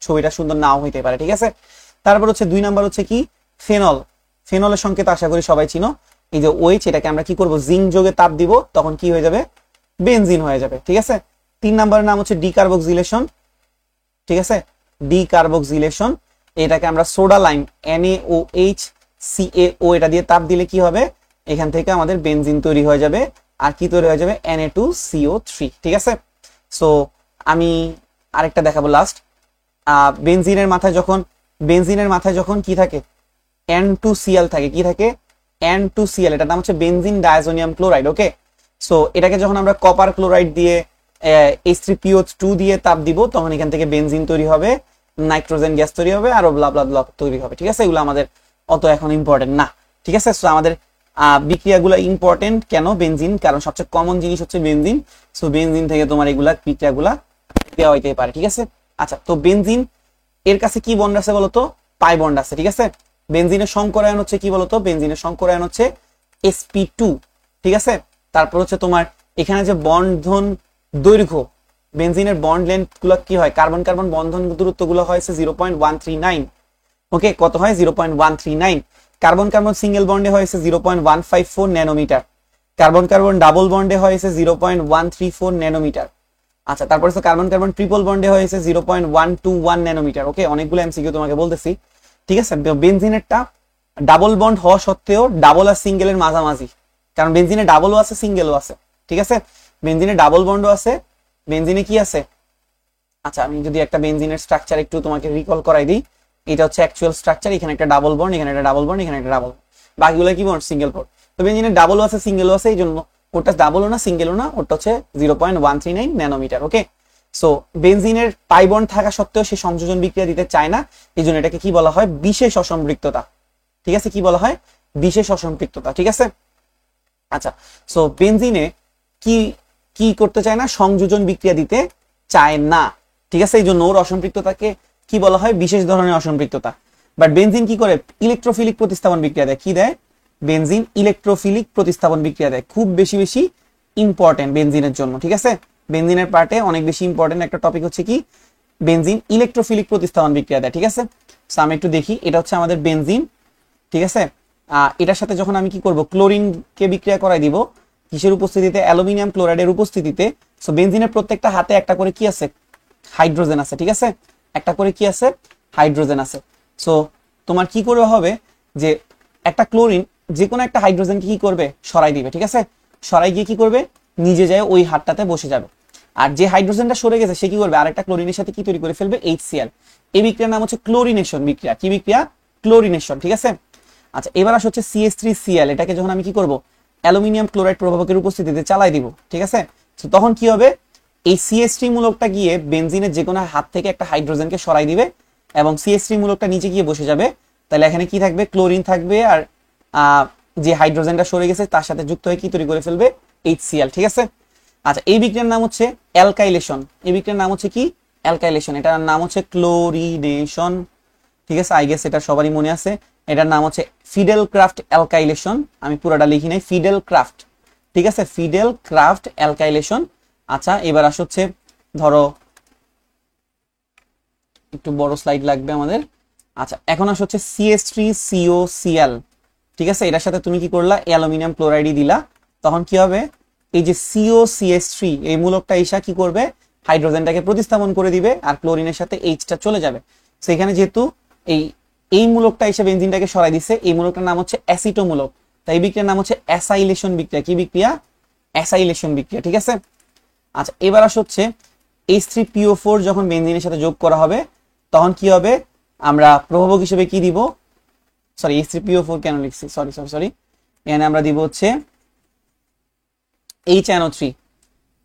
ছবিটা সুন্দর নাও হইতে পারে, ঠিক আছে। তারপর হচ্ছে 2 নাম্বার হচ্ছে কি? ফেনল। ফেনলের সংকেত আশা করি সবাই চিনো। এই যে OH, এটাকে আমরা কি করব? জিঙ্ক যোগে তাপ দিব, তখন কি হয়ে যাবে? বেনজিন হয়ে যাবে, ঠিক আছে। 3 নম্বরের নাম হচ্ছে ডিকার্বক্সিলেশন, ঠিক আছে, ডিকার্বক্সিলেশন। এটাকে আমরা সোডা লাইম NaOH CaO এটা দিয়ে তাপ দিলে কি হবে, এখান থেকে আমাদের বেনজিন তৈরি হয়ে যাবে। আর কি তৈরি হয়ে যাবে, Na2CO3, ঠিক আছে। সো আমি আরেকটা দেখাবো লাস্ট। বেনজিনের মাথায় যখন কি থাকে, N2Cl থাকে, কি থাকে, N2Cl, এটার নাম হচ্ছে বেনজিন ডায়াজোনিয়াম ক্লোরাইড। ওকে, সো এটাকে যখন আমরা কপার ক্লোরাইড দিয়ে H3PO2 দিয়ে তাপ দিব, তখন এখান থেকে বেনজিন তৈরি হবে, নাইট্রোজেন গ্যাস তৈরি হবে, আরো ব্লা ব্লা ব্লা তৈরি হবে, ঠিক আছে। এগুলো আমাদের অত এখন ইম্পর্টেন্ট না, ঠিক আছে। সো আমাদের বিক্রিয়াগুলো ইম্পর্টেন্ট কেন, বেনজিন, কারণ সবচেয়ে কমন জিনিস হচ্ছে বেনজিন। সো বেনজিন থেকে তোমার এগুলা বিক্রিয়াগুলা দেওয়া হইতে পারে, ঠিক আছে। আচ্ছা, তো বেনজিন এর কাছে কি বন্ড আছে বলতো, পাই বন্ড আছে, ঠিক আছে। বেনজিনের সংকরায়ন হচ্ছে কি বলতো, বেনজিনের সংকরায়ন হচ্ছে sp2, ঠিক আছে। তারপর হচ্ছে তোমার এখানে যে বন্ধন দৈর্ঘ্য, বেনজিনের বন্ড লেন্থ গুলো কি হয়, কার্বন কার্বন বন্ধন দূরত্ব গুলো হয়েছে 0.139। ওকে, কত হয়, 0.139। কার্বন কার্বন সিঙ্গেল বন্ডে হয়েছে 0.154 ন্যানোমিটার, কার্বন কার্বন ডাবল বন্ডে হয়েছে 0.134 ন্যানোমিটার। আচ্ছা, তারপর হচ্ছে কার্বন কার্বন ট্রিপল বন্ডে হয়েছে 0.121 ন্যানোমিটার। ওকে, অনেকগুলো এমসিকিউ তোমাকে বলতেছি, ঠিক আছে। বেনজিনেরটা ডাবল বন্ড হওয়া সত্ত্বেও ডাবল আর সিঙ্গেলের মাঝামাঝি, কারণ বেনজিনে ডাবলও আছে সিঙ্গেলও আছে, ঠিক আছে। বেনজিনে ডাবল বন্ডও আছে, বেনজিনে কি আছে, আচ্ছা আমি যদি একটা বেনজিনের স্ট্রাকচার একটু তোমাকে রিকল করাই দিই, এটা হচ্ছে অ্যাকচুয়াল স্ট্রাকচার, এখানে একটা ডাবল বন্ড, এখানে একটা ডাবল বন্ড, এখানে একটা ডাবল, বাকিগুলো কি বন্ড, সিঙ্গেল বন্ড। তো বেনজিনে ডাবলও আছে সিঙ্গেলও আছে, এই জন্য ওটা ডাবলও না সিঙ্গেলও না, ওটা হচ্ছে 0.139 ন্যানোমিটার। ওকে, সো বেনজিনের পাই বন্ড থাকা সত্ত্বেও সে সংযোজন বিক্রিয়া দিতে চায় না, এই জন্য এটাকে কি বলা হয়, বিশেষ অসম্পৃক্ততা, ঠিক আছে। কি বলা হয়, বিশেষ অসম্পৃক্ততা, ঠিক আছে। আচ্ছা, সো বেনজিনে কি কি করতে চায় না, সংযোজন বিক্রিয়া দিতে চায় না, ঠিক আছে। এই জন্য ওর অসম্পৃক্ততাকে কি বলা হয়, বিশেষ ধরনের অসম্পৃক্ততা। বাট বেনজিন কি করে, ইলেকট্রোফিলিক প্রতিস্থাপন বিক্রিয়া দেয়, কি দেয়, বেনজিন ইলেকট্রোফিলিক প্রতিস্থাপন বিক্রিয়া দেয়, খুব বেশি বেশি ইম্পর্টেন্ট বেনজিনের জন্য, ঠিক আছে। বেনজিনের পার্টে অনেক বেশি ইম্পর্টেন্ট একটা টপিক হচ্ছে কি, বেনজিন ইলেকট্রোফিলিক প্রতিস্থাপন বিক্রিয়া দেয়, ঠিক আছে। সো আমি একটু দেখি, এটা হচ্ছে আমাদের বেনজিন, ঠিক আছে। এটার সাথে যখন আমি কি করব, ক্লোরিনকে বিক্রিয়া করাই দিব, কিসের উপস্থিতিতে, অ্যালুমিনিয়াম ক্লোরাইডের উপস্থিতিতে। সো বেনজিনের প্রত্যেকটা হাতে একটা করে কি আছে, হাইড্রোজেন আছে, ঠিক আছে, একটা করে কি আছে, হাইড্রোজেন আছে। সো তোমার কি করবে হবে, যে একটা ক্লোরিন যে কোনো একটা হাইড্রোজেনকে কি করবে, সরাই দিবে, ঠিক আছে। সরাই গিয়ে কি করবে, নিজে যায় ওই হাতটাতে বসে যাবে। আর যে হাইড্রোজেনটা সরে গেছে সে কি করবে, আরেকটা ক্লোরিনের সাথে কি তৈরি করে ফেলবে, HCl। এই বিক্রিয়ার নাম হচ্ছে ক্লোরিনেশন বিক্রিয়া, কি বিক্রিয়া, ক্লোরিনেশন, ঠিক আছে। আচ্ছা, এবার আসে হচ্ছে CH3Cl, এটাকে যখন আমি কি করব, অ্যালুমিনিয়াম ক্লোরাইড প্রভাবকের উপস্থিতিতে চালাই দিব, ঠিক আছে। তো তখন কি হবে, এই CH3 মূলকটা গিয়ে বেনজিনের যে কোনো হাত থেকে একটা হাইড্রোজেনকে সরাই দিবে এবং CH3 মূলকটা নিচে গিয়ে বসে যাবে। তাহলে এখানে কি থাকবে, ক্লোরিন থাকবে, আর যে হাইড্রোজেনটা সরে গেছে তার সাথে যুক্ত হয়ে কি তৈরি করে ফেলবে, HCl, ঠিক আছে। আচ্ছা, এই বিক্রিয়ার নাম হচ্ছে অ্যালকাইলেশন, এই বিক্রিয়ার নাম হচ্ছে কি, অ্যালকাইলেশন, এটার নাম হচ্ছে ক্লোরিনেশন, ঠিক আছে। আই গেস এটা সবারই মনে আছে, এটার নাম হচ্ছে ফিডেল ক্রাফট অ্যালকাইলেশন, আমি পুরোটা লিখি নাই, ফিডেল ক্রাফট, ঠিক আছে, ফিডেল ক্রাফট অ্যালকাইলেশন। আচ্ছা, এবার আসে হচ্ছে, ধরো একটু বড় স্লাইড লাগবে আমাদের। আচ্ছা, এখন আসে হচ্ছে CH3COCl, ঠিক আছে। এটার সাথে তুমি কি করলা, অ্যালুমিনিয়াম ক্লোরাইড দিলা, তখন কি হবে, এই যে COCH3 এই মূলকটা এসে কি করবে, হাইড্রোজেনটাকে প্রতিস্থাপন করে দিবে, আর ক্লোরিনের সাথে H টা চলে যাবে। সেখানে যেহেতু এই মূলকটা এসে বেনজিনটাকে সরাই দিছে, এই মূলকটার নাম হচ্ছে অ্যাসিটোমূলক, তাই এই বিক্রিয়ার নাম হচ্ছে অ্যাসাইলেশন বিক্রিয়া, কি বিক্রিয়া, অ্যাসাইলেশন বিক্রিয়া, ঠিক আছে। আচ্ছা, এবার আসে হচ্ছে H3PO4 যখন বেনজিনের সাথে যোগ করা হবে তখন কি হবে, আমরা প্রভাবক হিসেবে কি দিব, সরি H3PO4 কেন লিখছি, সরি এখানে আমরা দিব হচ্ছে HNO3,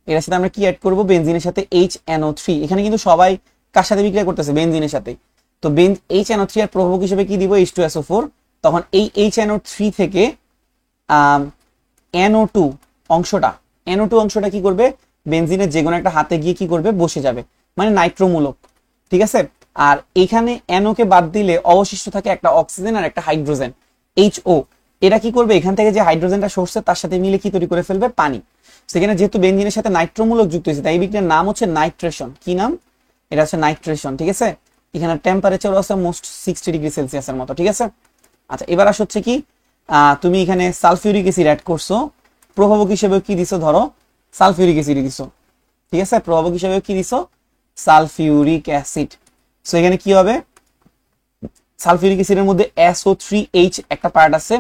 এর সাথে আমরা কি অ্যাড করব, বেনজিনের সাথে HNO3। এখানে কিন্তু সবাই কার সাথে বিক্রিয়া করতেছে, বেনজিনের সাথে। তো HNO3 এর প্রভাবক হিসেবে কি দিব, H2SO4। তখন এই HNO3 থেকে NO2 অংশটা কি করবে, বেনজিনের যে কোনো একটা হাতে গিয়ে কি করবে, বসে যাবে, মানে নাইট্রোমূলক, ঠিক আছে। আর এখানে NO কে বাদ দিলে অবশিষ্ট থাকে একটা অক্সিজেন আর একটা হাইড্রোজেন, HO। এরা কি করবে, এখান থেকে যে হাইড্রোজেনটা সরছে তার সাথে মিলে কি তৈরি করে ফেলবে, পানি। সেখানে যেহেতু বেনজিনের সাথে নাইট্রোমূলক যুক্ত হয়েছে, তাই এই বিক্রিয়ার নাম হচ্ছে নাইট্রেশন, কি নাম, এটা হচ্ছে নাইট্রেশন, ঠিক আছে। এখানে টেম্পারেচার আছে মোস্ট 60 ডিগ্রি সেলসিয়াসের মতো, ঠিক আছে। আচ্ছা, এবার আসে হচ্ছে কি, তুমি এখানে সালফিউরিক অ্যাসিড অ্যাড করছো, প্রভাবক হিসেবে কি দিছো, ধরো সালফিউরিক অ্যাসিড দিছো, ঠিক আছে, প্রভাবক হিসেবে কি দিছো, সালফিউরিক অ্যাসিড। সো এখানে কি হবে, সালফিউরিক অ্যাসিডের মধ্যে SO3H একটা পার্ট আছে,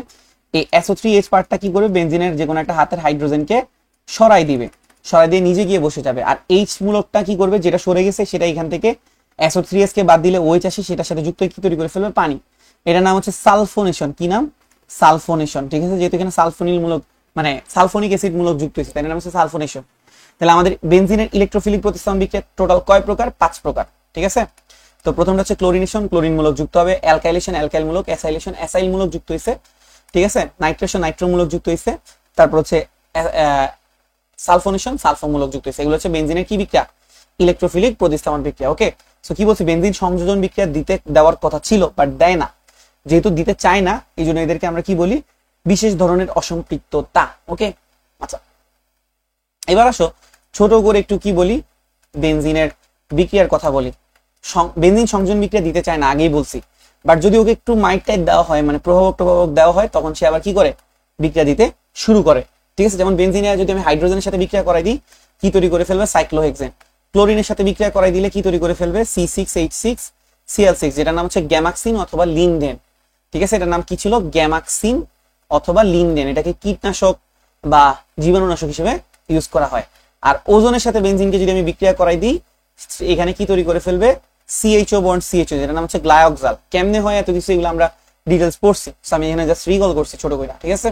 এই SO3H পার্টটা কি করবে, বেনজিনের যে কোনো একটা হাতের হাইড্রোজেনকে সরাই দিবে, সরাই দিয়ে নিজে গিয়ে বসে যাবে। আর H মূলকটা কি করবে, যেটা সরে গেছে সেটা এখান থেকে SO3H কে বাদ দিলে OH আসে, সেটার সাথে যুক্ত কি তৈরি করে ফেলবে, পানি। এটার নাম হচ্ছে সালফোনেশন। কি নাম, সালফোনেশন। ঠিক আছে, যেহেতু এখানে সালফোনিল মূলক মানে সালফোনিক অ্যাসিড মূলক যুক্ত হয়েছে, তাই নাম হচ্ছে সালফোনেশন। তাহলে আমাদের বেনজিনের ইলেকট্রোফিলিক প্রতিস্থাপন বিক্রিয়া টোটাল কয় প্রকার, 5 প্রকার। ঠিক আছে, তো প্রথমটা হচ্ছে ক্লোরিনেশন, ক্লোরিন মূলক যুক্ত হবে, অ্যালকাইলেশন, অ্যালকাইল মূলক, অ্যাসাইলেশন, অ্যাসাইল মূলক যুক্ত হয়েছে। ঠিক আছে, নাইট্রেশন, নাইট্রো মূলক যুক্ত হয়েছে, তারপর হচ্ছে সালফোনেশন, সালফো মূলক যুক্ত হয়েছে। এগুলো হচ্ছে বেনজিনের কি বিক্রিয়া, ইলেকট্রোফিলিক প্রতিস্থাপন বিক্রিয়া। ওকে, সো কি বলছি, বেনজিন সংযোজন বিক্রিয়া দিতে দেওয়ার কথা ছিল বাট দেয় না, যেহেতু দিতে চায় না এই জন্য এদেরকে আমরা কি বলি, বিশেষ ধরনের অসম্পৃক্ততা। ওকে, আচ্ছা এবার আসো ছোট করে একটু কি বলি, বেনজিনের বিক্রিয়ার কথা বলি। বেনজিন সংযোজন বিক্রিয়া দিতে চায় না, আগেই বলছি, বাট যদি ওকে একটু মাইট টাইট দেওয়া হয়, মানে প্রভাবক প্রভাবক দেওয়া হয়, তখন সে আবার কি করে, বিক্রিয়া দিতে শুরু করে। ঠিক আছে, যেমন বেনজিনে যদি আমি হাইড্রোজেনের সাথে বিক্রিয়া করাই দিই, কি তৈরি করে ফেলবে, সাইক্লোহেক্সেন। ক্লোরিনের সাথে বিক্রিয়া করাই দিলে কি তৈরি করে ফেলবে, C6H6Cl6, যেটার নাম হচ্ছে গ্যামাক্সিন অথবা লিনডেন। ঠিক আছে, এটার নাম কি ছিল, গ্যামাক্সিন অথবা লিনডেন। এটাকে কীটনাশক বা জীবাণুনাশক হিসেবে ইউজ করা হয়। আর ওজনের সাথে বেনজিনকে যদি আমি বিক্রিয়া করাই দিই, এখানে কি তৈরি করে ফেলবে, CHO বন্ড CHO, যেটার নাম হচ্ছে গ্লায়োক্সাল। কেমনে হয় এত কিছু, এগুলো আমরা ডিটেলস পড়ছি, আমি এখানে জাস্ট রিকল করছি ছোট করে। ঠিক আছে,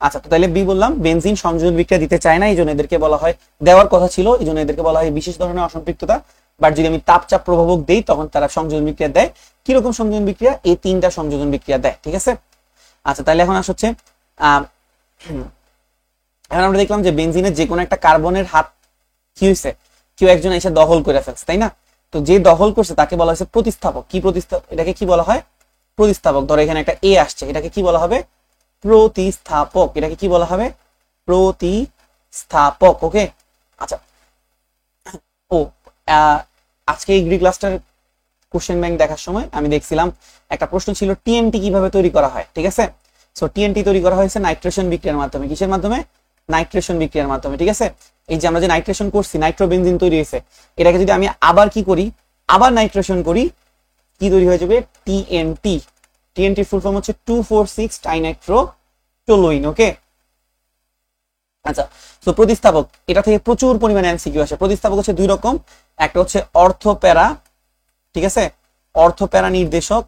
আচ্ছা তো তাহলে বললাম বেনজিন সংযোজন বিক্রিয়া দিতে চায় না, এই জন্য এদেরকে বলা হয়, দেওয়ার কথা ছিল এই জন্য এদেরকে বলা হয় বিশেষ ধরনের অসম্পৃক্ততা। বাট যদি আমি তাপচাপ প্রভাবক দেই, তখন তারা সংযোজন বিক্রিয়া দেয়। কিরকম সংযোজন বিক্রিয়া, এই 3টা সংযোজন বিক্রিয়া দেয়। ঠিক আছে, আচ্ছা তাহলে এখন আসছে এখন আমরা দেখলাম যে বেনজিনের যে কোনো একটা কার্বনের হাত কি হয়েছে, কেউ একজন এসে দখল করে ফেলছে, তাই না? তো যে দখল করছে তাকে বলা হয়েছে প্রতিস্থাপক। কি প্রতিস্থাপক, এটাকে কি বলা হয়, প্রতিস্থাপক। ধরো এখানে একটা এ আসছে, এটাকে কি বলা হবে, প্রতিস্থাপক। এটাকে কি বলা হবে, প্রতিস্থাপক। ওকে, আচ্ছা ও আজকে এই গ্রিক ক্লাসটার কোশ্চেন ব্যাংক দেখার সময় আমি দেখছিলাম একটা প্রশ্ন ছিল, টিএনটি কিভাবে তৈরি করা হয়। ঠিক আছে, সো টিএনটি তৈরি করা হয়েছে নাইট্রেশন বিক্রিয়ার মাধ্যমে। কিসের মাধ্যমে, নাইট্রেশন বিক্রিয়ার মাধ্যমে। ঠিক আছে, এই যে আমরা যে নাইট্রেশন করছি, নাইট্রোবেনজিন তৈরি হয়েছে, এটাকে যদি আমি আবার কি করি, আবার নাইট্রেশন করি, কি তৈরি হয়ে যাবে, টিএনটি। টিএনটির ফুল ফর্ম হচ্ছে 2,4,6 ট্রাইনাইট্রোটোলুইন। ওকে, আচ্ছা তো প্রতিস্থাপক, এটা থেকে প্রচুর পরিমাণে এমসিকিউ আসে। প্রতিস্থাপক হচ্ছে 2 রকম, একটা হচ্ছে অর্থোপ্যারা, ঠিক আছে, অর্থোপ্যারা নির্দেশক,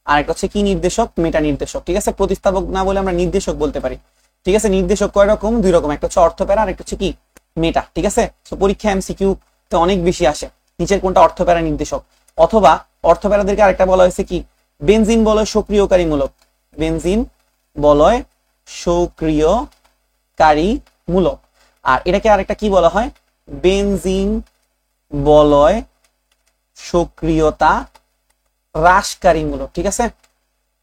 আর একটা হচ্ছে কি নির্দেশক, মেটা নির্দেশক। ঠিক আছে, প্রতিস্থাপক না বলে আমরা নির্দেশক বলতে পারি। ঠিক আছে, নির্দেশক কয় রকম, 2 রকম, একটা হচ্ছে অর্থোপ্যারা আর একটা হচ্ছে কি মেটা। ঠিক আছে, তো পরীক্ষা এমসিকিউ তে অনেক বেশি আসে, নিচের কোনটা অর্থোপ্যারা নির্দেশক। অথবা অর্থোপ্যারাদেরকে আরেকটা বলা হয়েছে কি, বেনজিন বলয় সক্রিয়কারী মূলক। বেনজিন বলয় সক্রিয়কারী মূলক। আর এটাকে আরেকটা কি বলা হয়, বেনজিন বলয় সক্রিয়তা হ্রাসকারী মূলক। ঠিক আছে,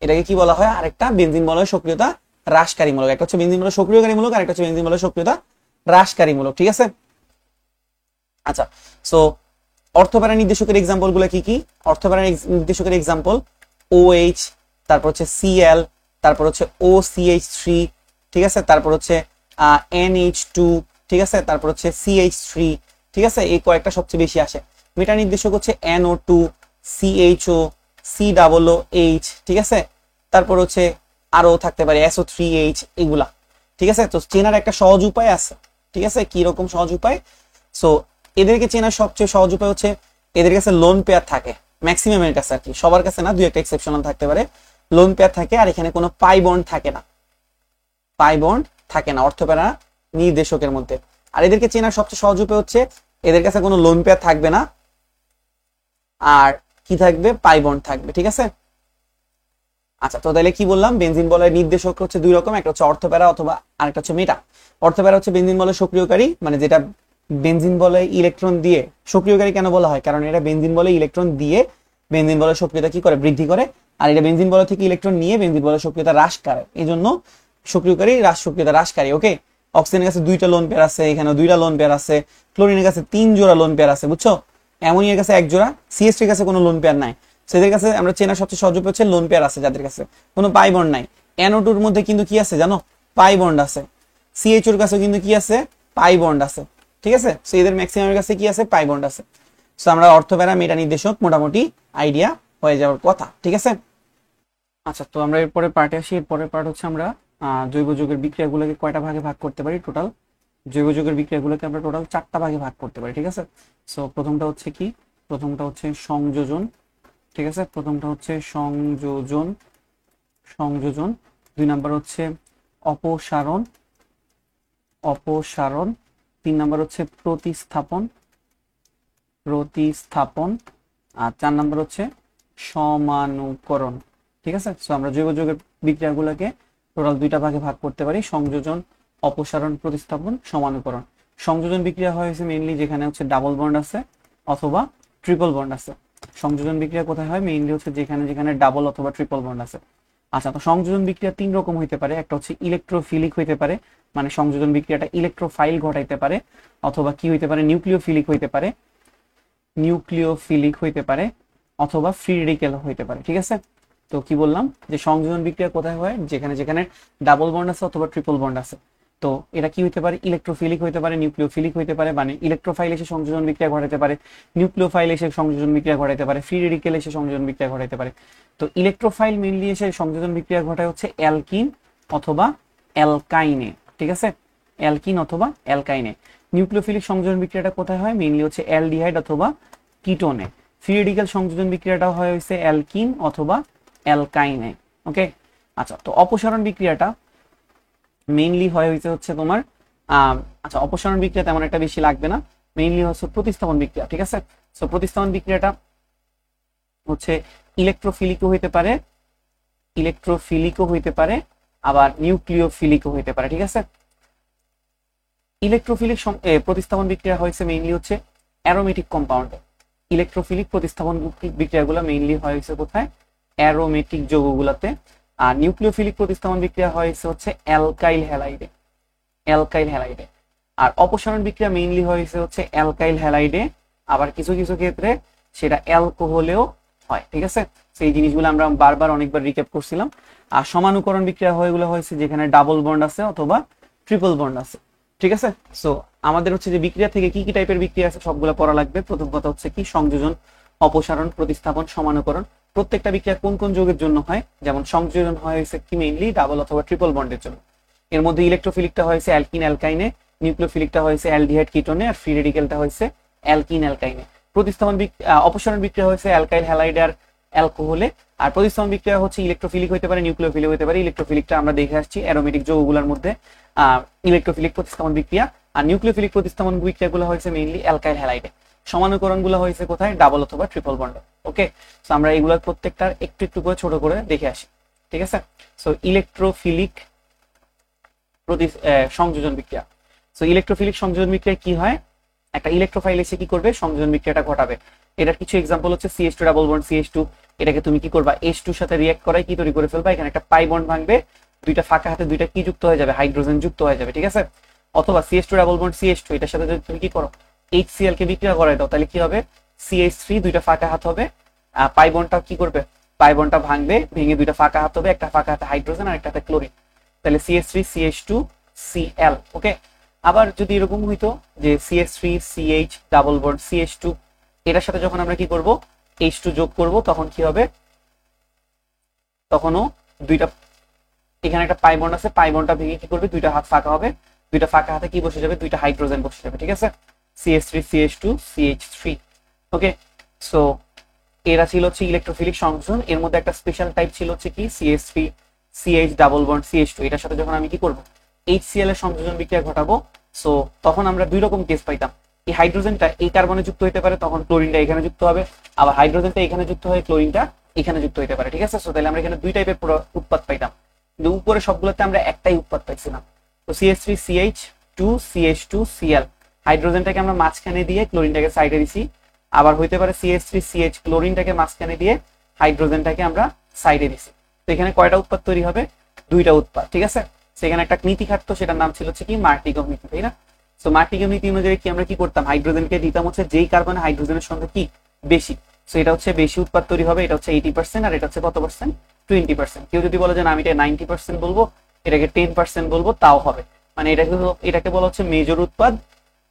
এটাকে কি বলা হয়, আরেকটা বেনজিন বলয় সক্রিয়তা হ্রাসকারী মূলক। একটা হচ্ছে বেনজিন বলয় সক্রিয়কারী মূলক, আর একটা হচ্ছে বেনজিন বলয় সক্রিয়তা হ্রাসকারী মূলক। ঠিক আছে, আচ্ছা সো অর্থোপ্যারা নির্দেশকের এক্সাম্পল গুলো কি কি, অর্থোপ্যারা নির্দেশকের এক্সাম্পল OH, তারপর হচ্ছে Cl, তারপর হচ্ছে OCH3, ঠিক আছে, তারপর হচ্ছে NH2, ঠিক আছে, তারপর হচ্ছে CH3, ঠিক আছে, এই কয়েকটা সবচেয়ে বেশি আসে। মেটা নির্দেশক হচ্ছে NO2, CHO, COOH, ঠিক আছে, তারপর হচ্ছে আরো থাকতে পারে SO3H, এগুলা। ঠিক আছে, তো চেনার একটা সহজ উপায় আছে। ঠিক আছে, কি রকম সহজ উপায়, সো এদেরকে চেনার সবচেয়ে সহজ উপায় হচ্ছে এদের কাছে লোন পেয়ার থাকে, ম্যাক্সিমামের কাছে আর কি, সবার কাছে না, 2-1টা এক্সেপশনাল থাকতে পারে। লোন পেয়ার থাকে, আর এখানে কোনো পাই বন্ড থাকে না, পাই বন্ড থাকে না অর্থোপ্যারা নির্দেশকের মধ্যে। আর এদেরকে চেনার সবচেয়ে সহজ উপায় হচ্ছে এদের কাছে কোনো লোন পেয়ার থাকবে না, আর কি থাকবে, পাই বন্ড থাকবে। ঠিক আছে, আচ্ছা তো তাহলে কি বললাম, বেনজিন বলয়ের নির্দেশক হচ্ছে 2 রকম, একটা হচ্ছে অর্থোপ্যারা অথবা আরেকটা হচ্ছে মেটা। অর্থোপ্যারা হচ্ছে বেনজিন বলয় সক্রিয়কারী, মানে যেটা বেনজিন বলয় ইলেকট্রন দিয়ে, সক্রিয়কারী কেন বলা হয়, কারণ এটা বেনজিন বলয় ইলেকট্রন দিয়ে বেনজিন বলয় সক্রিয়তা কি করে, বৃদ্ধি করে। আর এটা বেনজিন বলয় থেকে ইলেকট্রন নিয়ে বেনজিন বলয় সক্রিয়তা হ্রাস করে, এই জন্য সক্রিয়কারী সক্রিয়তা হ্রাসকারী। ওকে, অক্সিজেনের কাছে 2টা লোন পেয়ার আছে, এখানে 2টা লোন পেয়ার আছে, ক্লোরিনের কাছে 3 জোড়া লোন পেয়ার আছে, বুঝছো, অ্যামোনিয়ার কাছে 1 জোড়া, CH3 এর কাছে কোনো লোন পেয়ার নাই। সেদের কাছে আমরা চেনার সবচেয়ে সহজ উপায় হচ্ছে লোন পেয়ার আছে যাদের কাছে কোনো পাই বন্ড নাই। NO2 এর মধ্যে কিন্তু কি আছে জানো, পাই বন্ড আছে। CHO এর কাছে কিন্তু কি আছে, পাই বন্ড আছে। ঠিক আছে। সো এদের ম্যাক্সিমামের কাছে কি আছে, পাই বন্ড আছে। সো আমরা অর্থপ্যারা মেটা নির্দেশক মোটামুটি আইডিয়া হয়ে যাওয়ার কথা, ঠিক আছে। আচ্ছা, তো আমরা এরপরে পার্টে আসি। এরপরের পার্ট হচ্ছে আমরা জৈব যৌগের বিক্রিয়াগুলোকে কয়টা ভাগে ভাগ করতে পারি। টোটাল জৈব যৌগের বিক্রিয়াগুলোকে আমরা টোটাল 4টা ভাগে ভাগ করতে পারি, ঠিক আছে। সো প্রথমটা হচ্ছে কি, প্রথমটা হচ্ছে সংযোজন, ঠিক আছে। প্রথমটা হচ্ছে সংযোজন, সংযোজন। 2 নাম্বার হচ্ছে অপসারণ, অপসারণ। 3 নাম্বার হচ্ছে প্রতিস্থাপন, প্রতিস্থাপন। আর 4 নাম্বার হচ্ছে সমানুকরণ, ঠিক আছে। সো আমরা জৈব যৌগের বিক্রিয়াগুলোকে টোটাল 2টা ভাগে ভাগ করতে পারি, সংযোজন, অপসারণ, প্রতিস্থাপন, সমানুকরণ। সংযোজন বিক্রিয়া হয়েছে মেইনলি যেখানে হচ্ছে ডাবল বন্ড আছে অথবা ট্রিপল বন্ড আছে। সংযোজন বিক্রিয়া কোথায় হয়, মেইনলি হচ্ছে যেখানে যেখানে ডাবল অথবা ট্রিপল বন্ড আছে। আচ্ছা, তো সংযোজন বিক্রিয়া 3 রকম হইতে পারে। একটা হচ্ছে ইলেকট্রোফিলিক হইতে পারে, মানে সংযোজন বিক্রিয়াটা ইলেকট্রোফাইল ঘটাইতে পারে, অথবা কি হইতে পারে, নিউক্লিওফিলিক হইতে পারে, নিউক্লিওফিলিক হইতে পারে, অথবা ফ্রি রেডিক্যাল হইতে পারে, ঠিক আছে। তো কি বললাম যে সংযোজন বিক্রিয়া কোথায় হয়, যেখানে যেখানে ডাবল বন্ড আছে অথবা ট্রিপল বন্ড আছে। তো এটা কি হইতে পারে, ইলেকট্রোফিলিক হইতে পারে, নিউক্লিওফিলিক হইতে পারে, মানে ইলেকট্রোফাইল এসে সংযোজন বিক্রিয়া ঘটাতে পারে, নিউক্লিওফাইল এসে সংযোজন বিক্রিয়া ঘটাতে পারে, ফ্রি রেডিক্যাল এসে সংযোজন বিক্রিয়া ঘটাতে পারে। তো ইলেকট্রোফাইল মেইনলি এসে সংযোজন বিক্রিয়া ঘটায় হচ্ছে অ্যালকিন অথবা অ্যালকাইনে, ঠিক আছে, অ্যালকিন অথবা অ্যালকাইনে। নিউক্লিওফিলিক সংযোজন বিক্রিয়াটা কোথায় হয়, মেইনলি হচ্ছে অ্যালডিহাইড অথবা কিটোনে। ফ্রি রেডিক্যাল সংযোজন বিক্রিয়াটা হয় হচ্ছে অ্যালকিন অথবা অ্যালকাইনে, ওকে। আচ্ছা, তো অপসারণ বিক্রিয়াটা মেইনলি হয় হচ্ছে তোমার আচ্ছা, অপসারণ বিক্রিয়া তেমন একটা বেশি লাগবে না, মেইনলি হচ্ছে প্রতিস্থাপন বিক্রিয়া, ঠিক আছে। সো প্রতিস্থাপন বিক্রিয়াটা হচ্ছে ইলেকট্রোফিলিকও হইতে পারে, ইলেকট্রোফিলিকও হইতে পারে, আবার নিউক্লিওফিলিকও হইতে পারে, ঠিক আছে। ইলেকট্রোফিলিক প্রতিস্থাপন বিক্রিয়া হয়েছে মেইনলি হচ্ছে অ্যারোমেটিক কম্পাউন্ড। ইলেকট্রোফিলিক প্রতিস্থাপন বিক্রিয়াগুলো মেইনলি হয়েছে কোথায়, অ্যারোমেটিক যৌগগুলোতে। আর নিউক্লিওফিলিক প্রতিস্থাপন বিক্রিয়া হয়েছে হচ্ছে অ্যালকাইল হ্যালাইডে, অ্যালকাইল হ্যালাইডে। আর অপসারণ বিক্রিয়া মেইনলি হয়েছে হচ্ছে অ্যালকাইল হ্যালাইডে, আবার কিছু কিছু ক্ষেত্রে সেটা অ্যালকোহলেও হয়, ঠিক আছে। সেই জিনিসগুলো আমরা বারবার অনেকবার রিক্যাপ করছিলাম। আর সমানুকরণ বিক্রিয়া হয়েগুলো হয়েছে যেখানে ডাবল বন্ড আছে অথবা ট্রিপল বন্ড আছে, ঠিক আছে। সো আমাদের হচ্ছে যে বিক্রিয়া থেকে কি কি টাইপের বিক্রিয়া আছে সবগুলো পড়া লাগবে। প্রথম কথা হচ্ছে কি, সংযোজন, অপসারণ, প্রতিস্থাপন, সমানুকরণ। প্রত্যেকটা বিক্রিয়া কোন কোন যৌগের জন্য হয়, যেমন সংযোজন হয়েছে কি মেইনলি ডাবল অথবা ট্রিপল বন্ডের জন্য। এর মধ্যে ইলেকট্রোফিলিকটা হয়েছে অ্যালকিন অ্যালকাইনে, নিউক্লিওফিলিকটা হয়েছে অ্যালডিহাইড কিটোনে, আর ফ্রি রেডিক্যালটা হয়েছে অ্যালকিন অ্যালকাইনে। প্রতিস্থাপন অপসারণ বিক্রিয়া হয়েছে অ্যালকাইল হ্যালাইডে আর অ্যালকোহলে। আর প্রতিস্থাপন বিক্রিয়া হচ্ছে ইলেকট্রোফিলিক হতে পারে, নিউক্লিওফিলিক হতে পারে। ইলেকট্রোফিলিকটা আমরা দেখে আসছি অ্যারোমেটিক যৌগগুলোর মধ্যে ইলেকট্রোফিলিক প্রতিস্থাপন বিক্রিয়া। আর নিউক্লিওফিলিক প্রতিস্থাপন বিক্রিয়াগুলো হয়েছে মেইনলি অ্যালকাইল হ্যালাইডে। সমানুকরণ গুলো হয়েছে কোথায়, ডাবল অথবা ট্রিপল বন্ডে, ওকে। সো আমরা এগুলোর প্রত্যেকটার একটু একটু করে ছোট করে দেখে আসি, ঠিক আছে। সো ইলেকট্রোফিলিক সংযোজন বিক্রিয়া। সো ইলেকট্রোফিলিক সংযোজন বিক্রিয়া কি হয়, একটা ইলেকট্রোফাইল এসে কি করবে, সংযোজন বিক্রিয়াটা ঘটাবে। এটার কিছু এক্সাম্পল হচ্ছে CH2 ডাবল বন্ড CH2, এটাকে তুমি কি করবা, H2 সাথে রিঅ্যাক্ট করাই কি তৈরি করে ফেলবা, এখানে একটা পাই বন্ড ভাঙবে, দুইটা ফাঁকা হাতে দুইটা কি যুক্ত হয়ে যাবে, হাইড্রোজেন যুক্ত হয়ে যাবে, ঠিক আছে। অথবা CH2 ডাবল বন্ড CH2, এটার সাথে যদি তুমি কি করো, HCl কে বিক্রিয়া করাই দাও, তাহলে কি হবে, CH3, দুইটা ফাঁকা হাত হবে, পাই বন্ডটা কি করবে, পাই বন্ডটা ভাঙবে, ভেঙে দুইটা ফাঁকা হাত হবে, একটা ফাঁকা হাতে হাইড্রোজেন আর একটা হাতে ক্লোরিন, তাহলে CH3 CH2 Cl, ওকে। আবার যদি এরকম হইতো যে CH3 CH double bond CH2, এটার সাথে যখন আমরা কি করব, H2 যোগ করব, তখন কি হবে, তখনও দুইটা, এখানে একটা পাই বন্ড আছে, পাই বন্ডটা ভেঙে কি করবে, দুইটা হাত ফাঁকা হবে, দুইটা ফাঁকা হাতে কি বসে যাবে, দুইটা হাইড্রোজেন বসে যাবে, ঠিক আছে। CH3 CH2 CH3, ওকে। সো এরা ছিল হচ্ছে ইলেকট্রোফিলিক সংযোজন। এর মধ্যে একটা স্পেশাল টাইপ ছিল হচ্ছে কি CH3 CH double bond CH2, এটার সাথে যখন আমি কি করব, HCl এর সংযোজন বিক্রিয়া ঘটাবো, সো তখন আমরা দুই রকম কেস পাইতাম। এই হাইড্রোজেনটা এই কার্বনে যুক্ত হতে পারে, তখন ক্লোরিনটা এখানে যুক্ত হবে, আবার হাইড্রোজেনটা এখানে যুক্ত হয়ে ক্লোরিনটা এখানে যুক্ত হতে পারে, ঠিক আছে। সো তাহলে আমরা এখানে দুই টাইপের উৎপাদ পাইতাম, কিন্তু উপরে সবগুলোতে আমরা একটাই উৎপাদ পাইছিলাম। তো CH3 CH2 CH2 Cl, হাইড্রোজেনটাকে আমরা মাঝখানে দিয়ে ক্লোরিনটাকে সাইডে দিছি, আবার হইতে পারে CH3 CH, ক্লোরিনটাকে মাঝখানে দিয়ে হাইড্রোজেনটাকে আমরা সাইডে দিছি। তো এখানে কয়টা উৎপাদ তৈরি হবে, দুইটা উৎপাদ, ঠিক আছে। সেখানে একটা নীতি খাটতো, সেটার নাম ছিল হচ্ছে কি মার্টিগভ নীতি, তাই না। সো মার্টিগভ নীতি অনুযায়ী কি আমরা কি করতাম, হাইড্রোজেনকে দিতাম হচ্ছে যেই কার্বনে হাইড্রোজেনের সংখ্যা কি বেশি, সো এটা হচ্ছে বেশি উৎপাদ তৈরি হবে, এটা হচ্ছে 80%, আর এটা হচ্ছে কত পার্সেন্ট, 20%। কেউ যদি বলে যে না আমি এটা 90% বলবো, এটাকে 10% বলবো, তাও হবে, মানে এটাকে বলা হচ্ছে মেজর উৎপাদ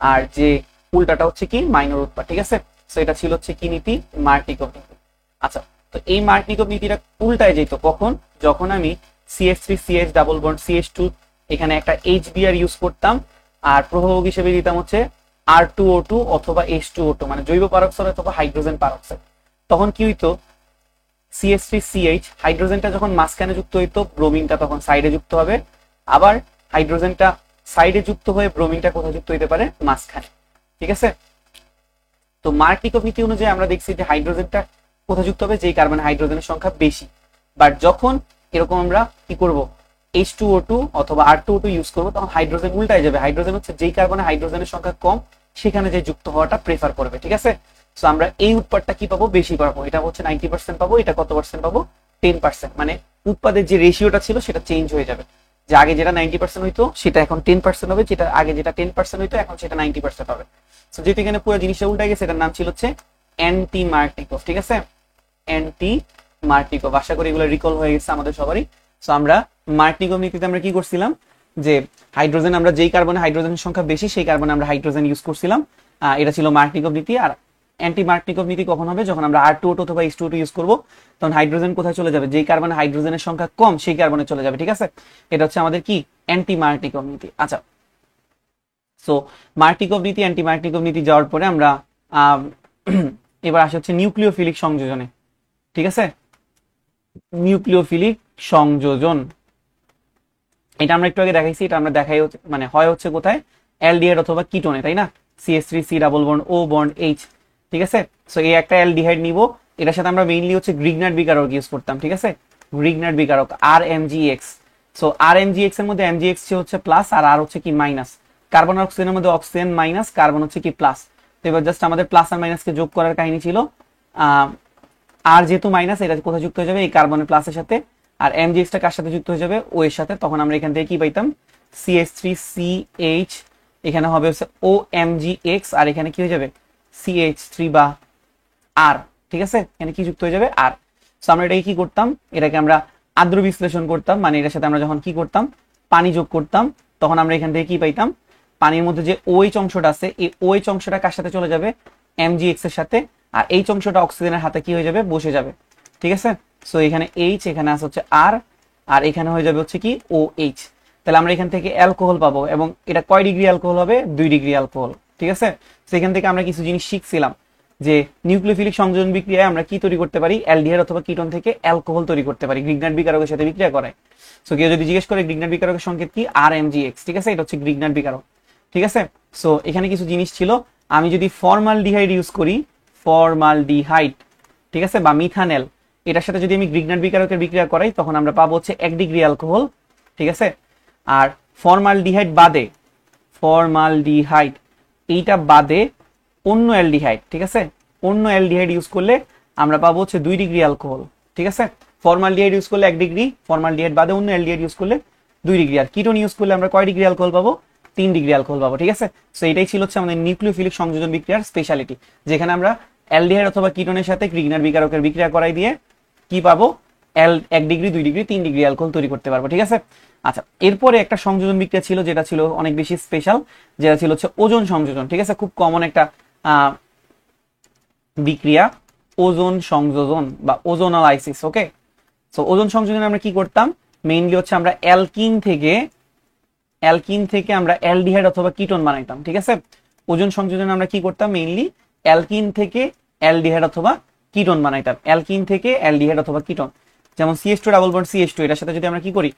আর যে উল্টাটা হচ্ছে কি মাইনর উৎপাদ, ঠিক আছে। তো এটা ছিল হচ্ছে কি নীতি, মার্কনিকভ নীতি। আচ্ছা, তো এই মার্কনিকভ নীতিটা উল্টায় যেত কখন, যখন আমি CH3CH ডাবল বন্ড CH2 এখানে একটা HBr ইউজ করতাম আর প্রভাবক হিসেবে দিতাম হচ্ছে R2O2 অথবা H2O2, মানে জৈব পারক্সাইড অথবা হাইড্রোজেন পারক্সাইড। তখন কি হইতো, CH3CH হাইড্রোজেনটা যখন মাঝখানে যুক্ত হইতো, ব্রোমিনটা তখন সাইডে যুক্ত হবে, আবার হাইড্রোজেনটা সাইডে যুক্ত হয়ে ব্রোমিনটা কোথায় যুক্ত হইতে পারে, মাঝখানে, ঠিক আছে। তো মার্কনিকভ নীতি অনুযায়ী আমরা দেখছি যে হাইড্রোজেনটা কোথায় যুক্ত হবে, যেই কার্বন হাইড্রোজেনের সংখ্যা বেশি। বাট যখন এরকম আমরা কি করব, H2O2 অথবা R2O2 ইউজ করবো, তখন হাইড্রোজেন উল্টায় যাবে। হাইড্রোজেন হচ্ছে যেই কার্বনে হাইড্রোজেনের সংখ্যা কম, সেখানে যে যুক্ত হওয়াটা প্রেফার করবে, ঠিক আছে। সো আমরা এই উৎপাদটা কি পাবো, বেশি পাবো। এটা হচ্ছে 90% পাবো, এটা কত পার্সেন্ট পাবো, 10%। মানে উৎপাদের যে রেশিওটা ছিল সেটা চেঞ্জ হয়ে যাবে, যে আগে যেটা 90% হইতো সেটা এখন 10% হবে, যেটা আগে যেটা 10% হইতো এখন সেটা 90% হবে। সো যেহেতু এখানে পুরো জিনিসটা উল্টে গেছে, এটার নাম ছিল হচ্ছে অ্যান্টি মার্কনিকভ, ঠিক আছে, অ্যান্টি মার্কনিকভ। আশা করি এগুলো রিকল হয়ে গেছে আমাদের সবারই। সো আমরা মার্কনিকভ নীতিতে আমরা কি করছিলাম, যে হাইড্রোজেন আমরা যেই কার্বনে হাইড্রোজেনের সংখ্যা বেশি সেই কার্বনে আমরা হাইড্রোজেন ইউজ করছিলাম, এটা ছিল মার্কনিকভ নীতি। আর অ্যান্টি মার্কনিকভ নীতি কখন হবে, যখন আমরা R2O2 অথবা H2O2 ইউজ করবো, তখন হাইড্রোজেন কোথায় চলে যাবে, যেই কার্বনে হাইড্রোজেনের সংখ্যা কম সেই কার্বনে চলে যাবে, ঠিক আছে। এটা হচ্ছে আমাদের কি, অ্যান্টি মার্কনিকভ নীতি। আচ্ছা, সো মার্কনিকভ নীতি, অ্যান্টি মার্কনিকভ নীতি যাওয়ার পরে আমরা এবার আসে হচ্ছে নিউক্লিওফিলিক সংযোজনে, ঠিক আছে। নিউক্লিওফিলিক সংযোজন, এটা আমরা একটু আগে দেখাইছি। এটা আমরা দেখাই মানে হয় হচ্ছে কোথায়, অ্যালডিহাইড অথবা কিটোনে, তাই না। CH3C double bond O bond H, ঠিক আছে। সো এই একটা অ্যালডিহাইড নিব, এটার সাথে আমরা মেইনলি হচ্ছে গ্রিগনার্ড বিকারক ইউজ করতাম, ঠিক আছে। Grignard বিকারক RMgX। সো RMgX এর মধ্যে MgX হচ্ছে প্লাস আর আর হচ্ছে কি মাইনাস। কার্বন আর অক্সিজেনের মধ্যে অক্সিজেন মাইনাস, কার্বন হচ্ছে কি প্লাস। তো এবার জাস্ট আমাদের প্লাস আর মাইনাসকে যোগ করার কাহিনী ছিল। আর যেহেতু মাইনাস, এটা কোথায় যুক্ত হয়ে যাবে, এই কার্বনের প্লাসের সাথে। আর MgX টা কার সাথে যুক্ত হয়ে যাবে, ও এর সাথে। তখন আমরা এখান থেকে কি পাইতাম, CH3CH, এখানে হবে হচ্ছে OMgX, আর এখানে কি হয়ে যাবে, CH3 বা আর, ঠিক আছে। এখানে কি যুক্ত হয়ে যাবে, আর। সো আমরা এটাকে কি করতাম, এটাকে আমরা আদ্র বিশ্লেষণ করতাম, মানে এটার সাথে আমরা যখন কি করতাম, পানি যোগ করতাম, তখন আমরা এখান থেকে কি পাইতাম, পানির মধ্যে যে OH অংশটা আছে, এই OH অংশটা কার সাথে চলে যাবে, MgX এর সাথে। আর এইচ অংশটা অক্সিজেনের হাতে কি হয়ে যাবে, বসে যাবে, ঠিক আছে। সো এখানে H, এখানে আছে হচ্ছে আর, আর এখানে হয়ে যাবে হচ্ছে কি OH। তাহলে আমরা এখান থেকে অ্যালকোহল পাবো, এবং এটা কয় ডিগ্রি অ্যালকোহল হবে, 2 ডিগ্রি অ্যালকোহল, ঠিক আছে। তো এখান থেকে আমরা কিছু জিনিস শিখছিলাম, যে নিউক্লিওফিলিক সংযোজন বিক্রিয়ায় আমরা কি তৈরি করতে পারি, অ্যালডিহাইড অথবা কিটোন থেকে অ্যালকোহল তৈরি করতে পারি, গ্রিগনার্ড বিকারকের সাথে বিক্রিয়া করায়। সো কেউ যদি জিজ্ঞেস করে গ্রিগনার্ড বিকারকের সংকেত কি, RMgX, ঠিক আছে। এটা হচ্ছে গ্রিগনার্ড বিকারক, ঠিক আছে। সো এখানে কিছু জিনিস ছিল, আমি যদি ফর্মালডিহাইড ইউজ করি, ফর্মালডিহাইড, ঠিক আছে, বা মিথানেল, এটার সাথে যদি আমি গ্রিগনার্ড বিকারকের বিক্রিয়া করাই, তখন আমরা পাবো হচ্ছে 1 ডিগ্রি অ্যালকোহল, ঠিক আছে। আর ফর্মালডিহাইড বাদে, ফর্মালডিহাইড এইটা বাদে অন্য অ্যালডিহাইড, ঠিক আছে, অন্য অ্যালডিহাইড ইউজ করলে আমরা পাবো হচ্ছে 2 ডিগ্রি অ্যালকোহল, ঠিক আছে। ফর্মালডিহাইড ইউজ করলে 1 ডিগ্রি, ফর্মালডিহাইড বাদে অন্য অ্যালডিহাইড ইউজ করলে 2 ডিগ্রি। আর কিটোন ইউজ করলে আমরা কয় ডিগ্রি অ্যালকোহল পাবো, 3 ডিগ্রি অ্যালকোহল পাবো, ঠিক আছে। সো এটাই ছিল হচ্ছে আমাদের নিউক্লিওফিলিক সংযোজন বিক্রিয়ার স্পেশালিটি, যেখানে আমরা অ্যালডিহাইড অথবা কিটোনের সাথে গ্রিগনার্ড বিকারকের বিক্রিয়া করাই দিয়ে কি পাবো, 1 ডিগ্রি, 2 ডিগ্রি, 3 ডিগ্রি অ্যালকোহল তৈরি করতে পারবো, ঠিক আছে। আচ্ছা, এরপরে একটা সংযোজন বিক্রিয়া ছিল, যেটা ছিল অনেক বেশি স্পেশাল, যেটা ছিল হচ্ছে ওজোন সংযোজন, ঠিক আছে। খুব কমন একটা বিক্রিয়া, ওজোন সংযোজন বা ওজোনালাইসিস, ওকে। সো ওজোন সংযোজনে আমরা কি করতাম, মেইনলি হচ্ছে আমরা অ্যালকিন থেকে আমরা অ্যালডিহাইড অথবা কিটোন বানাইতাম, ঠিক আছে। ওজোন সংযোজনে আমরা কি করতাম, মেইনলি অ্যালকিন থেকে অ্যালডিহাইড অথবা কিটোন বানাইতাম, অ্যালকিন থেকে অ্যালডিহাইড অথবা কিটোন। যেমন CH2 ডাবল বন্ড CH2, এটার সাথে যদি আমরা কি করি,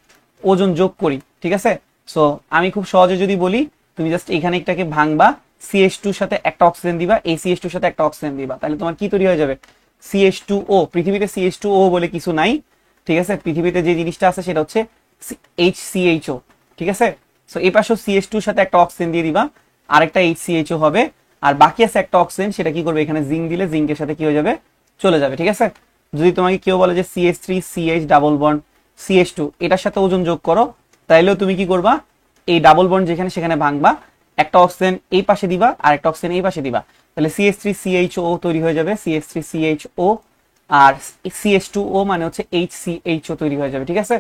ওজোন যোগ করি, ঠিক আছে। সো আমি খুব সহজে যদি বলি, তুমি জাস্ট এখানে একটাকে ভাঙবা, CH2 সাথে একটা অক্সিজেন দিবা, এই CH2 সাথে একটা অক্সিজেন দিবা, তাহলে তোমার কি তৈরি হয়ে যাবে, CH2O। পৃথিবীতে CH2O বলে কিছু নাই, ঠিক আছে। পৃথিবীতে যে জিনিসটা আছে সেটা হচ্ছে HCHO, ঠিক আছে। সো এই পাশেও CH2 সাথে একটা অক্সিজেন দিয়ে দিবা, আরেকটা HCHO হবে, আর বাকি আছে একটা অক্সিজেন, সেটা কি করবে, এখানে জিঙ্ক দিলে জিঙ্কের সাথে কি হয়ে যাবে, চলে যাবে, ঠিক আছে। যদি তোমাকে কেউ বলে যে CH3CH ডাবল বন্ড CH2, এটার সাথে ওজন যোগ করো, তাইলেও তুমি কি করবা, এই ডাবল বন্ড যেখানে সেখানে ভাঙবা, একটা অক্সিজেন এই পাশে দিবা আর একটা অক্সিজেন এই পাশে দিবা, তাহলে CH3CHO তৈরি হয়ে যাবে, CH3CHO, আর CH2O মানে হচ্ছে HCHO তৈরি হয়ে যাবে, ঠিক আছে।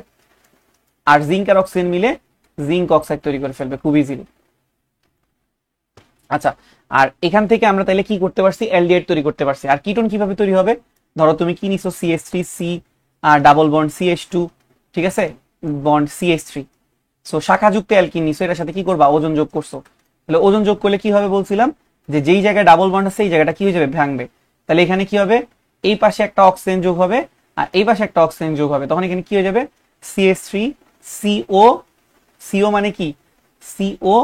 আর জিঙ্ক আর অক্সিজেন মিলে জিঙ্ক অক্সাইড তৈরি করে ফেলবে খুব ইজিলি। আচ্ছা, আর এখান থেকে আমরা তাহলে কি করতে পারছি, অ্যালডিহাইড তৈরি করতে পারছি। আর কিটোন কিভাবে তৈরি হবে, ধরো তুমি কি নিছো CH3 আর ডাবল বন্ড CH2, ঠিক আছে, বন্ড CH3, সো শাখাযুক্ত অ্যালকিন নিছো, এটার সাথে কি করবা, ওজন যোগ করছো। তাহলে ওজন যোগ করলে কি হবে বলছিলাম, যে যেই জায়গায় ডাবল বন্ড আছে এই জায়গাটা কি হয়ে যাবে, ভাঙবে। তাহলে এখানে কি হবে, এই পাশে একটা অক্সিজেন যোগ হবে আর এই পাশে একটা অক্সিজেন যোগ হবে, তখন এখানে কি হয়ে যাবে, CH3 CO, CO মানে কি, CO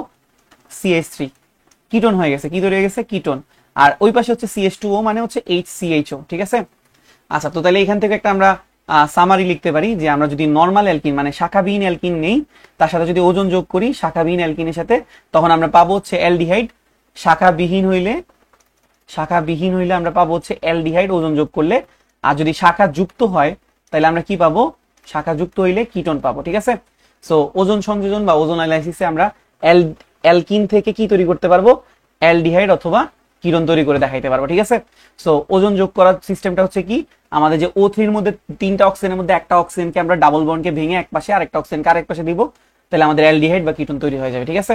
CH3, কিটোন হয়ে গেছে। কি তৈরি হয়ে গেছে, কিটোন। আর ওই পাশে হচ্ছে CH2O মানে হচ্ছে HCHO, ঠিক আছে। আচ্ছা, তো তাহলে এখান থেকে একটা আমরা সামারি লিখতে পারি যে আমরা যদি নর্মাল অ্যালকিন মানে শাখাবিহীন অ্যালকিন নেই, তার সাথে যদি ওজন যোগ করি শাখাবিহীন অ্যালকিনের সাথে, তখন আমরা পাবো হচ্ছে অ্যালডিহাইড। শাখাবিহীন হইলে আমরা পাবো হচ্ছে অ্যালডিহাইড ওজন যোগ করলে। আর যদি শাখা যুক্ত হয় তাহলে আমরা কি পাবো, শাখা যুক্ত হইলে কিটোন পাবো, ঠিক আছে। সো ওজন সংযোজন বা ওজন অ্যানালাইসিসে আমরা অ্যালকিন থেকে কি তৈরি করতে পারবো, অ্যালডিহাইড অথবা কিটোন তৈরি করে দেখাইতে পারবো, ঠিক আছে। সো ওজন যোগ করার সিস্টেমটা হচ্ছে কি, আমাদের যে O3 এর মধ্যে 3টা অক্সিজেনের মধ্যে একটা অক্সিজেনকে আমরা ডাবল বন্ডকে ভেঙে এক পাশে আরেকটা অক্সিজেনকে আরেক পাশে দিব, তাহলে আমাদের অ্যালডিহাইড বা কিটোন তৈরি হয়ে যাবে, ঠিক আছে।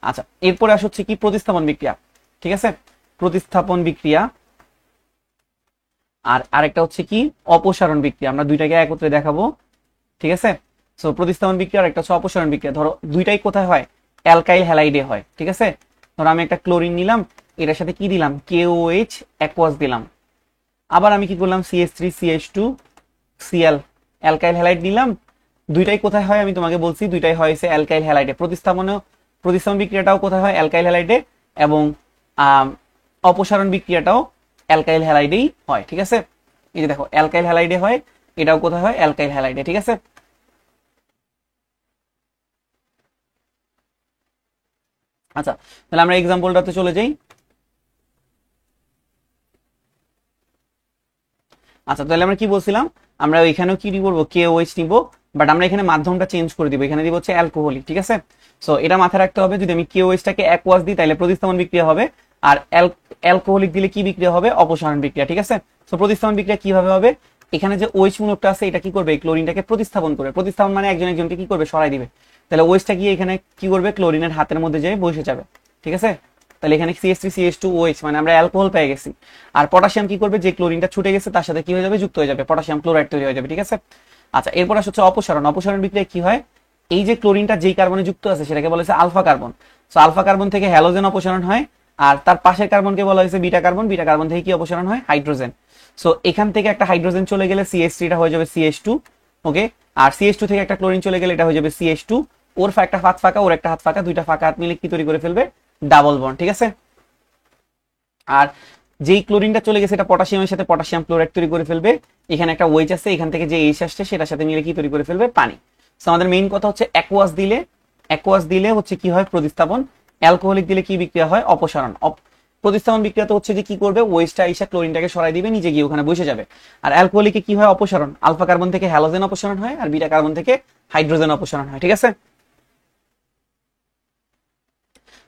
আচ্ছা, এরপরে আসছে কি, প্রতিস্থাপন বিক্রিয়া, ঠিক আছে, প্রতিস্থাপন বিক্রিয়া। আর আরেকটা হচ্ছে কি, অপসারণ বিক্রিয়া। আমরা দুইটাকে একত্রে দেখাবো, ঠিক আছে। সো প্রতিস্থাপন বিক্রিয়া আর একটা হচ্ছে অপসারণ বিক্রিয়া। ধরো দুইটাই কোথায় হয়, অ্যালকাইল হ্যালাইডে হয়, ঠিক আছে। ধরো আমি একটা ক্লোরিন নিলাম, এটার সাথে কি দিলাম, KOH অ্যাকোয়াস দিলাম। আবার আমি কি করলাম, CH3CH2Cl অ্যালকাইল হ্যালাইড নিলাম। দুইটাই কোথায় হয়, আমি তোমাকে বলছি দুইটাই হয়েছে অ্যালকাইল হ্যালাইডে। প্রতিস্থাপন বিক্রিয়াটাও কোথায় হয়, অ্যালকাইল হ্যালাইডে, এবং অপসারণ বিক্রিয়াটাও অ্যালকাইল হ্যালাইডেই হয়, ঠিক আছে। এই যে দেখো অ্যালকাইল হ্যালাইডে হয়, এটাও কোথায় হয়, অ্যালকাইল হ্যালাইডে, ঠিক আছে। আচ্ছা, তাহলে আমরা এক্সাম্পলটাতে চলে যাই। আচ্ছা, তাহলে আমরা কি বলছিলাম, আমরা এখানেও কি করবো, KOH নিব, বাট আমরা এখানে মাধ্যমটা চেঞ্জ করে দিব, এখানে দিব হচ্ছে অ্যালকোহলিক, ঠিক আছে। সো এটা মাথায় রাখতে হবে, যদি আমি KOH টাকে অ্যাকোয়াস দিই তাহলে প্রতিস্থাপন বিক্রিয়া হবে, আর অ্যালকোহলিক দিলে কি বিক্রিয়া হবে, অপসারণ বিক্রিয়া, ঠিক আছে। সো প্রতিস্থাপন বিক্রিয়া কিভাবে হবে, এখানে যে OH মূলকটা আছে এটা কি করবে, ক্লোরিনটাকে প্রতিস্থাপন করবে। প্রতিস্থাপন মানে একজন একজনকে কি করবে, সরাই দিবে। তাহলে OH গিয়ে এখানে কি করবে, ক্লোরিনের হাতের মধ্যে যেয়ে বসে যাবে, ঠিক আছে। তাহলে এখানে CH3CH2OH মানে আমরা অ্যালকোহল পেয়ে গেছি। আর পটাশিয়াম কি করবে, যে ক্লোরিনটা ছুটে গেছে তার সাথে কি হয়ে যাবে, যুক্ত হয়ে যাবে, পটাশিয়াম ক্লোরাইড তৈরি হয়ে যাবে, ঠিক আছে। আচ্ছা, এরপর হচ্ছে অপসারণ। অপসারণ বিক্রিয়া কি হয়, এই যে ক্লোরিনটা যেই কার্বনে যুক্ত আছে সেটাকে বলা হয়েছে alpha carbon. So alpha carbon থেকে হ্যালোজেন অপসারণ হয়, আর তার পাশের কার্বনকে বলা হয়েছে বিটা কার্বন। বিটা কার্বন থেকে কি অপসারণ হয়, হাইড্রোজেন। সো এখান থেকে একটা হাইড্রোজেন চলে গেলে CH3টা হয়ে যাবে CH2, ওকে। আর CH2 থেকে একটা ক্লোরিন চলে গেলে এটা হয়ে যাবে CH2, ওর একটা হাত ফাঁকা, ওর একটা হাত ফাঁকা, দুইটা ফাঁকা হাত মিলে কি তৈরি করে ফেলবে, ডাবল বন্ড, ঠিক আছে। আর যেই ক্লোরিনটা চলে গেছে এটা পটাশিয়ামের সাথে পটাশিয়াম ক্লোরাইড তৈরি করে ফেলবে। এখানে একটা ওয়েচ আছে, এখান থেকে যে এইচ আসছে সেটার সাথে মিলে কি তৈরি করে ফেলবে, পানি। সো আমাদের মেইন কথা হচ্ছে অ্যাকোয়াস দিলে হচ্ছে কি হয়, প্রতিস্থাপন। অ্যালকোহলিক দিলে কি বিক্রিয়া হয়, অপসারণ। প্রতিস্থাপন বিক্রিয়া তো হচ্ছে যে কি করবে, ওয়েচটা আইসা ক্লোরিনটাকে সরাই দিবে, নিজে গিয়ে ওখানে বসে যাবে। আর অ্যালকোহলিকে কি হয়, অপসারণ। আলফা কার্বন থেকে হ্যালোজেন অপসারণ হয়, আর বিটা কার্বন থেকে হাইড্রোজেন অপসারণ হয়, ঠিক আছে।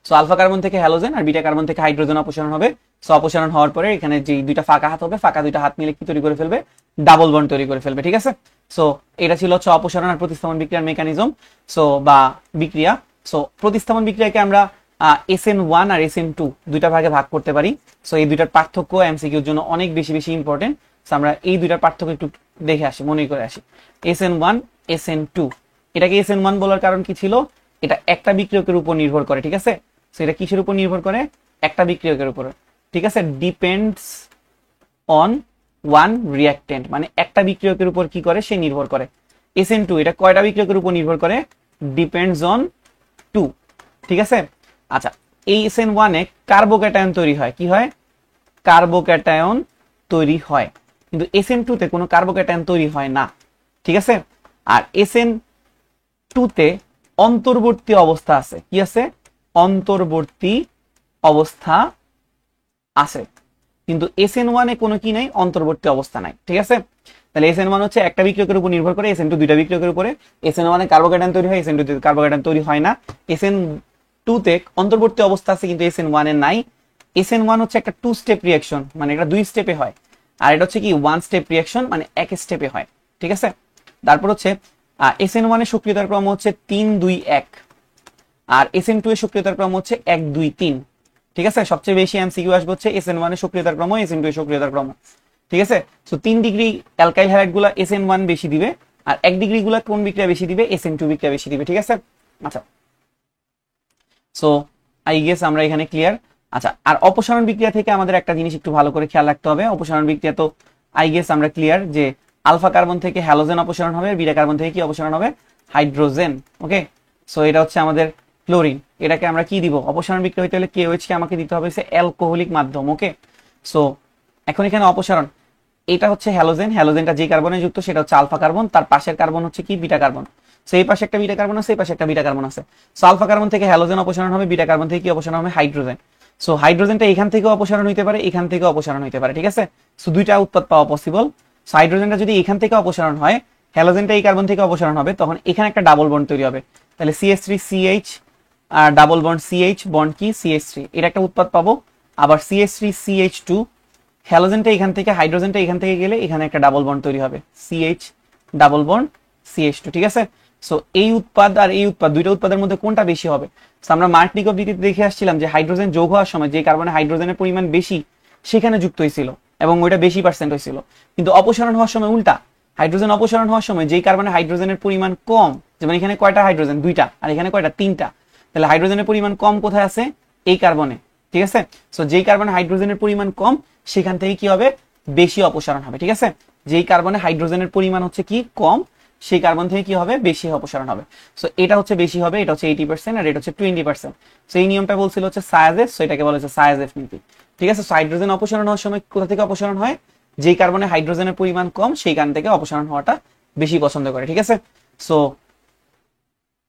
সো আলফা কার্বন থেকে হ্যালোজেন আর বিটা কার্বন থেকে হাইড্রোজেন অপসারণ হবে। সো অপসারণ হওয়ার পরে এখানে যে দুইটা ফাঁকা হাত হবে, ফাঁকা দুইটা হাত মিলে কি তৈরি করে ফেলবে, ডাবল বন্ড তৈরি করে ফেলবে, ঠিক আছে। সো এটা ছিল হচ্ছে অপসারণ আর প্রতিস্থাপন বিক্রিয়ার মেকানিজম, সো বা বিক্রিয়া। সো প্রতিস্থাপন বিক্রিয়াকে আমরা SN1 আর SN2 দুইটা ভাগে ভাগ করতে পারি। সো এই দুইটার পার্থক্য এমসিকিউর জন্য অনেক বেশি বেশি ইম্পর্টেন্ট। সো আমরা এই দুইটার পার্থক্য একটু দেখে আসি, মনে করে আসি। SN1 SN2, এটাকে SN1 বলার কারণ কি ছিল, এটা একটা বিক্রিয়কের উপর নির্ভর করে, ঠিক আছে। সো এটা কিসের উপর নির্ভর করে, একটা বিক্রিয়কের উপর, ঠিক আছে। ডিপেন্ডস অন ওয়ান রিঅ্যাক্টেন্ট, মানে একটা বিক্রিয়কের উপর কি করে, সে নির্ভর করে। SN2 এটা কয়টা বিক্রিয়কের উপর নির্ভর করে, ডিপেন্ডস অন 2, ঠিক আছে। আচ্ছা, এই SN1 এ কার্বোক্যাটায়ন তৈরি হয়, কি হয়, কার্বোক্যাটায়ন তৈরি হয়, কিন্তু SN2 তে কোনো কার্বোক্যাটায়ন তৈরি হয় না, ঠিক আছে। আর SN2 তে অন্তর্বর্তী অবস্থা আছে, কি আছে, অন্তর্বর্তী অবস্থা আছে, কিন্তু SN1 এ কোনো কি নাই, অন্তর্বর্তী অবস্থা নাই, ঠিক আছে। তাহলে SN1 হচ্ছে একটা বিক্রিয়কের উপর নির্ভর করে, SN2 দুইটা বিক্রিয়কের উপরে। SN1 এ কার্বোক্যাটায়ন তৈরি হয়, SN2 তে কার্বোক্যাটায়ন তৈরি হয় না। SN2 তে অন্তর্বর্তী অবস্থা আছে কিন্তু SN1 এ নাই। SN1 হচ্ছে একটা 2 স্টেপ রিঅ্যাকশন, মানে এটা 2 স্টেপে হয়, আর এটা হচ্ছে কি 1 স্টেপ রিঅ্যাকশন, মানে এক স্টেপে হয়, ঠিক আছে। তারপর হচ্ছে SN1 এর সক্রিয়তার ক্রম হচ্ছে 3 2 1, আর SN2 এর সক্রিয়তার ক্রম হচ্ছে 1 2 3, ঠিক আছে, সবচেয়ে বেশি এমসিকিউ আসবে হচ্ছে SN1 এর সক্রিয়তার ক্রম, SN2 এর সক্রিয়তার ক্রম। ঠিক আছে, সো 3 ডিগ্রি অ্যালকাইল হ্যালাইড গুলা SN1 বেশি দিবে, আর 1 ডিগ্রি গুলা কোন বিক্রিয়া বেশি দিবে? SN2 বিক্রিয়া বেশি দিবে। ঠিক আছে, আচ্ছা সো আই গেস আমরা এখানে ক্লিয়ার। আচ্ছা, আর অপসারণ বিক্রিয়া থেকে আমাদের একটা জিনিস একটু ভালো করে খেয়াল রাখতে হবে। অপসারণ বিক্রিয়া তো আই গেস আমরা ক্লিয়ার যে আলফা কার্বন থেকে হ্যালোজেন অপসারণ হবে, বিটা কার্বন থেকে কি অপসারণ হবে? হাইড্রোজেন। ওকে, সো এটা হচ্ছে আমাদের ক্লোরিন। এটাকে আমরা কি দিব? অপসারণ বিক্রিয়া হইতে হলে KOH কে আমাকে দিতে হবে অ্যালকোহলিক মাধ্যম। ওকে, সো এখন এখানে অপসারণ, এটা হচ্ছে হ্যালোজেন, হ্যালোজেনটা যে কার্বনে যুক্ত সেটা হচ্ছে আলফা কার্বন, তার পাশের কার্বন হচ্ছে কি? Beta carbon. সো এই পাশে একটা বিটা কার্বন আছে, এই পাশে একটা বিটা কার্বন আছে। সো আলফা কার্বন থেকে হ্যালোজেন অপসারণ হবে, বিটা কার্বন থেকে কি অপসারণ হবে? হাইড্রোজেন। সো হাইড্রোজেনটা এখান থেকেও অপসারণ হইতে পারে, এখান থেকেও অপসারণ হইতে পারে। ঠিক আছে, সো দুইটা উৎপাদ পাওয়া পসিবল। সো হাইড্রোজেনটা যদি এখান থেকে অপসারণ হয়, হ্যালোজেনটা এই কার্বন থেকে অপসারণ হবে, তখন এখানে একটা ডাবল বন্ড তৈরি হবে। তাহলে CH3CH আর ডাবল বন্ড CH বন্ড কি? CH3, এটা একটা উৎপাদ পাবো। আবার CH3CH2, হ্যালোজেনটা এখান থেকে, হাইড্রোজেনটা এখান থেকে গেলে এখানে একটা ডাবল বন্ড তৈরি হবে, CH ডাবল বন্ড CH2। ঠিক আছে, সো এই উৎপাদ আর এই উৎপাদ, দুইটা উৎপাদের মধ্যে কোনটা বেশি হবে? সো আমরা মার্কনিকভ নীতিতে দেখে আসছিলাম যে হাইড্রোজেন যোগ হওয়ার সময় যে কার্বনে হাইড্রোজেনের পরিমাণ বেশি সেখানে যুক্ত হয়েছিল এবং ওইটা বেশি পার্সেন্ট হয়েছিল, কিন্তু অপসারণ হওয়ার সময় উল্টা। হাইড্রোজেন অপসারণ হওয়ার সময় যেই কার্বনে হাইড্রোজেনের পরিমাণ কম, যেমন এখানে কয়টা হাইড্রোজেন? দুইটা, আর এখানে কয়টা? তিনটা। তাহলে হাইড্রোজেনের পরিমাণ কম কোথায় আছে? এই কার্বনে। ঠিক আছে, সো যেই কার্বনে হাইড্রোজেনের পরিমাণ কম সেখান থেকে কি হবে? বেশি অপসারণ হবে। ঠিক আছে, যেই কার্বনে হাইড্রোজেনের পরিমাণ হচ্ছে কি? কম, সেই কার্বন থেকে কি হবে? বেশি অপসারণ হবে। সো এটা হচ্ছে বেশি হবে, এটা হচ্ছে 80% আর এটা হচ্ছে 20%। সো এই নিয়মটা বলছিল হচ্ছে সায়াজেফ, সো এটাকে বলা হচ্ছে সায়াজেফ নীতি। ঠিক আছে, হাইড্রোজেন অপসারণ হওয়ার সময় কোথা থেকে অপসারণ হয়? যেই কার্বনে হাইড্রোজেনের পরিমাণ কম সেই কারণ থেকে অপসারণ হওয়াটা বেশি পছন্দ করে। ঠিক আছে, সো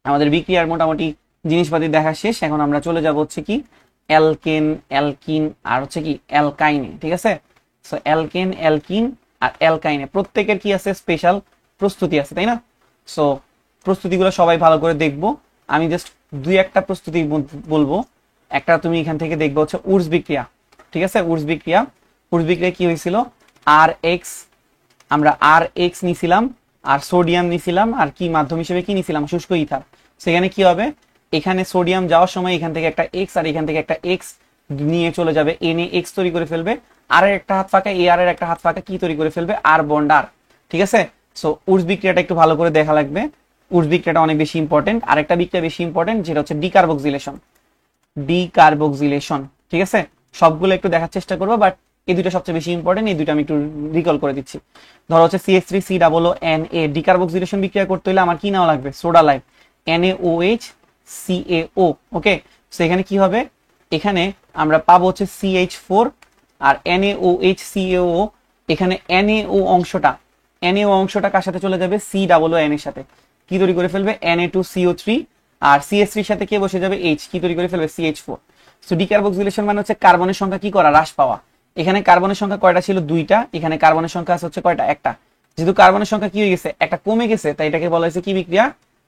আমাদের বিক্রিয়ার মোটামুটি জিনিসপাতি দেখা শেষ। এখন আমরা চলে যাব হচ্ছে কি? অ্যালকেন, অ্যালকিন আর হচ্ছে কি? অ্যালকাইনে। ঠিক আছে, সো অ্যালকেন, অ্যালকিন আর অ্যালকাইনে প্রত্যেকের কি আছে? স্পেশাল প্রস্তুতি আছে, তাই না? সো প্রস্তুতিগুলো সবাই ভালো করে দেখবো। আমি জাস্ট দুই একটা প্রস্তুতি বলবো। একটা তুমি এখান থেকে দেখবো হচ্ছে উর্স বিক্রিয়া। ঠিক আছে, উর্স বিক্রিয়া, উর্স বিক্রিয়া কি হয়েছিল? আমরা RX নিছিলাম আর সোডিয়াম নিছিলাম, আর কি মাধ্যম হিসেবে কি নিছিলাম? শুষ্ক ইথার। সেখানে কি হবে? এখানে সোডিয়াম যাওয়ার সময় এখান থেকে একটা X আর এখান থেকে একটা X নিয়ে চলে যাবে, NaX তৈরি করে ফেলবে, আর একটা হাত ফাঁকা, AR এর একটা হাত ফাঁকা কি তৈরি করে ফেলবে? R bond R। ঠিক আছে, সো উর্স বিক্রিয়াটা একটু ভালো করে দেখা লাগবে। উর্স বিক্রিয়াটা অনেক বেশি ইম্পর্টেন্ট। আর একটা বিক্রিয়া বেশি ইম্পর্টেন্ট, যেটা হচ্ছে ডিকার্বক্সিলেশন। ডিকার্বক্সিলেশন, ঠিক আছে, সবগুলো একটু দেখার চেষ্টা করবো, বাট এই দুটো সবচেয়ে বেশি ইম্পর্টেন্ট। এই দুটো আমি একটু রিকল করে দিচ্ছি। ধরো হচ্ছে CH3COO ডিকার্বক্সিলেশন বিক্রিয়া করতে হলে আমার কি নেওয়া লাগবে? Soda lime, NaOH CaO। ওকে, সো এখানে কি হবে? এখানে আমরা পাবো হচ্ছে CH4 আর NaOH CaO। এখানে NaO অংশটা কার সাথে চলে যাবে? COON এর সাথে, কি তৈরি করে ফেলবে? Na2CO3, আর CH3 এর সাথে কে বসে যাবে? H, কি তৈরি করে ফেলবে? CH4। সো ডিকার্বক্সিলেশন মানে হচ্ছে কার্বনের সংখ্যা কি করা? হ্রাস পাওয়া। এখানে কার্বনের সংখ্যা কয়টা ছিল? দুইটা। এখানে কার্বনের সংখ্যা আছে হচ্ছে কয়টা? একটা। যেহেতু কার্বনের সংখ্যা কি হয়ে গেছে? একটা কমে গেছে, তাই এটাকে বলা হয়েছে কি বিক্রিয়া?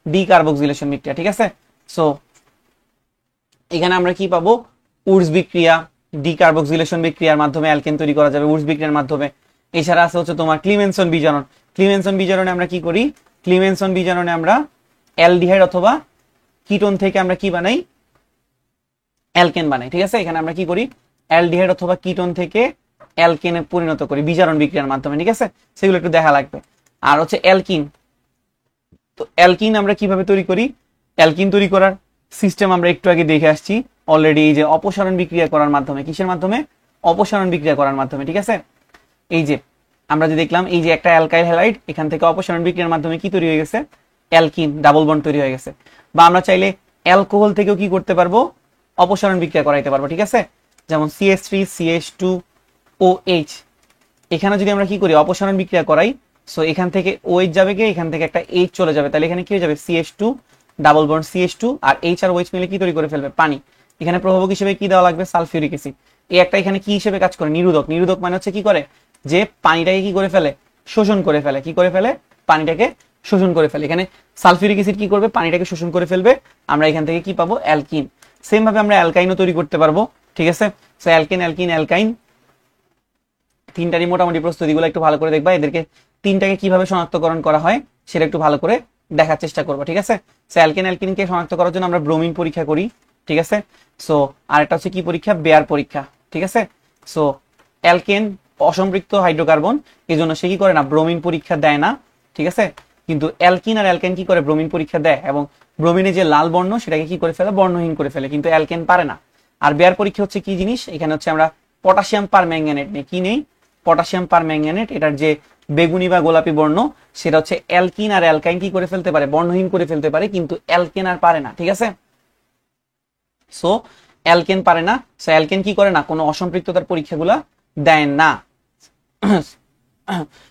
ডিকার্বক্সিলেশন বিক্রিয়া। ঠিক আছে, সো এখানে আমরা কি পাবো? উর্স বিক্রিয়া, ডিকার্বক্সিলেশন বিক্রিয়ার মাধ্যমে অ্যালকেন তৈরি করা যাবে উর্স বিক্রিয়ার মাধ্যমে। এছাড়া আছে হচ্ছে তোমার ক্লিমেনসন বিজারণ। ক্লিমেনসন বিজারণে আমরা কি করি? ক্লিমেনসন বিজারণে আমরা অ্যালডিহাইড অথবা কিটোন থেকে আমরা কি বানাই? অ্যালকেন বানাই। ঠিক আছে, এখানে আমরা কি করি? অ্যালডিহাইড অথবা কিটোন থেকে অ্যালকেনে পরিণত করি বিজারণ বিক্রিয়ার মাধ্যমে। ঠিক আছে, সেগুলো একটু দেখা লাগবে। আর হচ্ছে অ্যালকিন, তো অ্যালকিন আমরা কিভাবে তৈরি করি? অ্যালকিন তৈরি করার সিস্টেম আমরা একটু আগে দেখে আসছি অলরেডি, এই যে অপসারণ বিক্রিয়া করার মাধ্যমে। কিসের মাধ্যমে? অপসারণ বিক্রিয়া করার মাধ্যমে। ঠিক আছে, এই যে আমরা যে দেখলাম, এই যে একটা অ্যালকাইল হ্যালাইড, এখান থেকে অপসারণ বিক্রিয়ার মাধ্যমে কি তৈরি হয়ে গেছে? অ্যালকিন, ডাবল বন্ড তৈরি হয়ে গেছে। বা আমরা চাইলে অ্যালকোহল থেকেও কি করতে পারবো? অপসারণ বিক্রিয়া করাইতে পারবো। ঠিক আছে, যেমন CH3CH2OH, এখানে যদি আমরা কি করি? অপসারণ বিক্রিয়া করাই, সো এখান থেকে OH যাবে কি? এখান থেকে একটা H চলে যাবে, তাহলে এখানে কি হয়ে যাবে? CH2 ডাবল বন্ড CH2, আর H আর OH মিলে কি তৈরি করে ফেলবে? পানি। এখানে প্রভাবক হিসেবে কি দেওয়া লাগবে? Sulphuric acid. এই একটা এখানে কি হিসেবে কাজ করে? নিরোধক। নিরোধক মানে হচ্ছে কি করে? যে পানিটাকে কি করে ফেলে? শোষণ করে ফেলে। কি করে ফেলে? পানিটাকে শোষণ করে ফেলে। এখানে সালফিউরিক অ্যাসিড কি করবে? পানিটাকে শোষণ করে ফেলবে। আমরা এখান থেকে কি পাবো? অ্যালকিন। সেম ভাবে আমরা অ্যালকাইনও তৈরি করতে পারবো। ঠিক আছে, সো অ্যালকেন, অ্যালকিন, অ্যালকাইন তিনটারই মোটামুটি প্রস্তুতিগুলো একটু ভালো করে দেখবা। এদেরকে তিনটাকে কিভাবে শনাক্তকরণ করা হয় সেটা একটু ভালো করে দেখার চেষ্টা করবো। ঠিক আছে, সো অ্যালকেন, অ্যালকিনকে শনাক্ত করার জন্য আমরা ব্রোমিন পরীক্ষা করি। ঠিক আছে। সো আরেকটা হচ্ছে কি পরীক্ষা, বেয়ার পরীক্ষা, ঠিক আছে। সো অ্যালকেন অসম্পৃক্ত হাইড্রোকার্বন, এই জন্য সে কি করে না, ব্রোমিন পরীক্ষা দেয় না, ঠিক আছে। কিন্তু অ্যালকিন আর অ্যালকেন কি করে, ব্রোমিন পরীক্ষা দেয়, এবং ব্রোমিনে যে লাল বর্ণ সেটাকে কি করে ফেলে, বর্ণহীন করে ফেলে, কিন্তু অ্যালকেন পারে না। আর বেয়ার পরীক্ষা হচ্ছে কি জিনিস, এখানে হচ্ছে আমরা পটাশিয়াম পার ম্যাঙ্গানেট নেই, কি নেই, পটাশিয়াম পার ম্যাঙ্গানেট, এটার যে বেগুনি বা গোলাপি বর্ণ সেটা হচ্ছে অ্যালকিন আর অ্যালকাইন কি করে ফেলতে পারে, বর্ণহীন করে ফেলতে পারে, কিন্তু অ্যালকেন আর পারে না, ঠিক আছে। সো অ্যালকেন পারে না, সো অ্যালকেন কি করে না, কোনো অসম্পৃক্ততার পরীক্ষাগুলা দেয় না,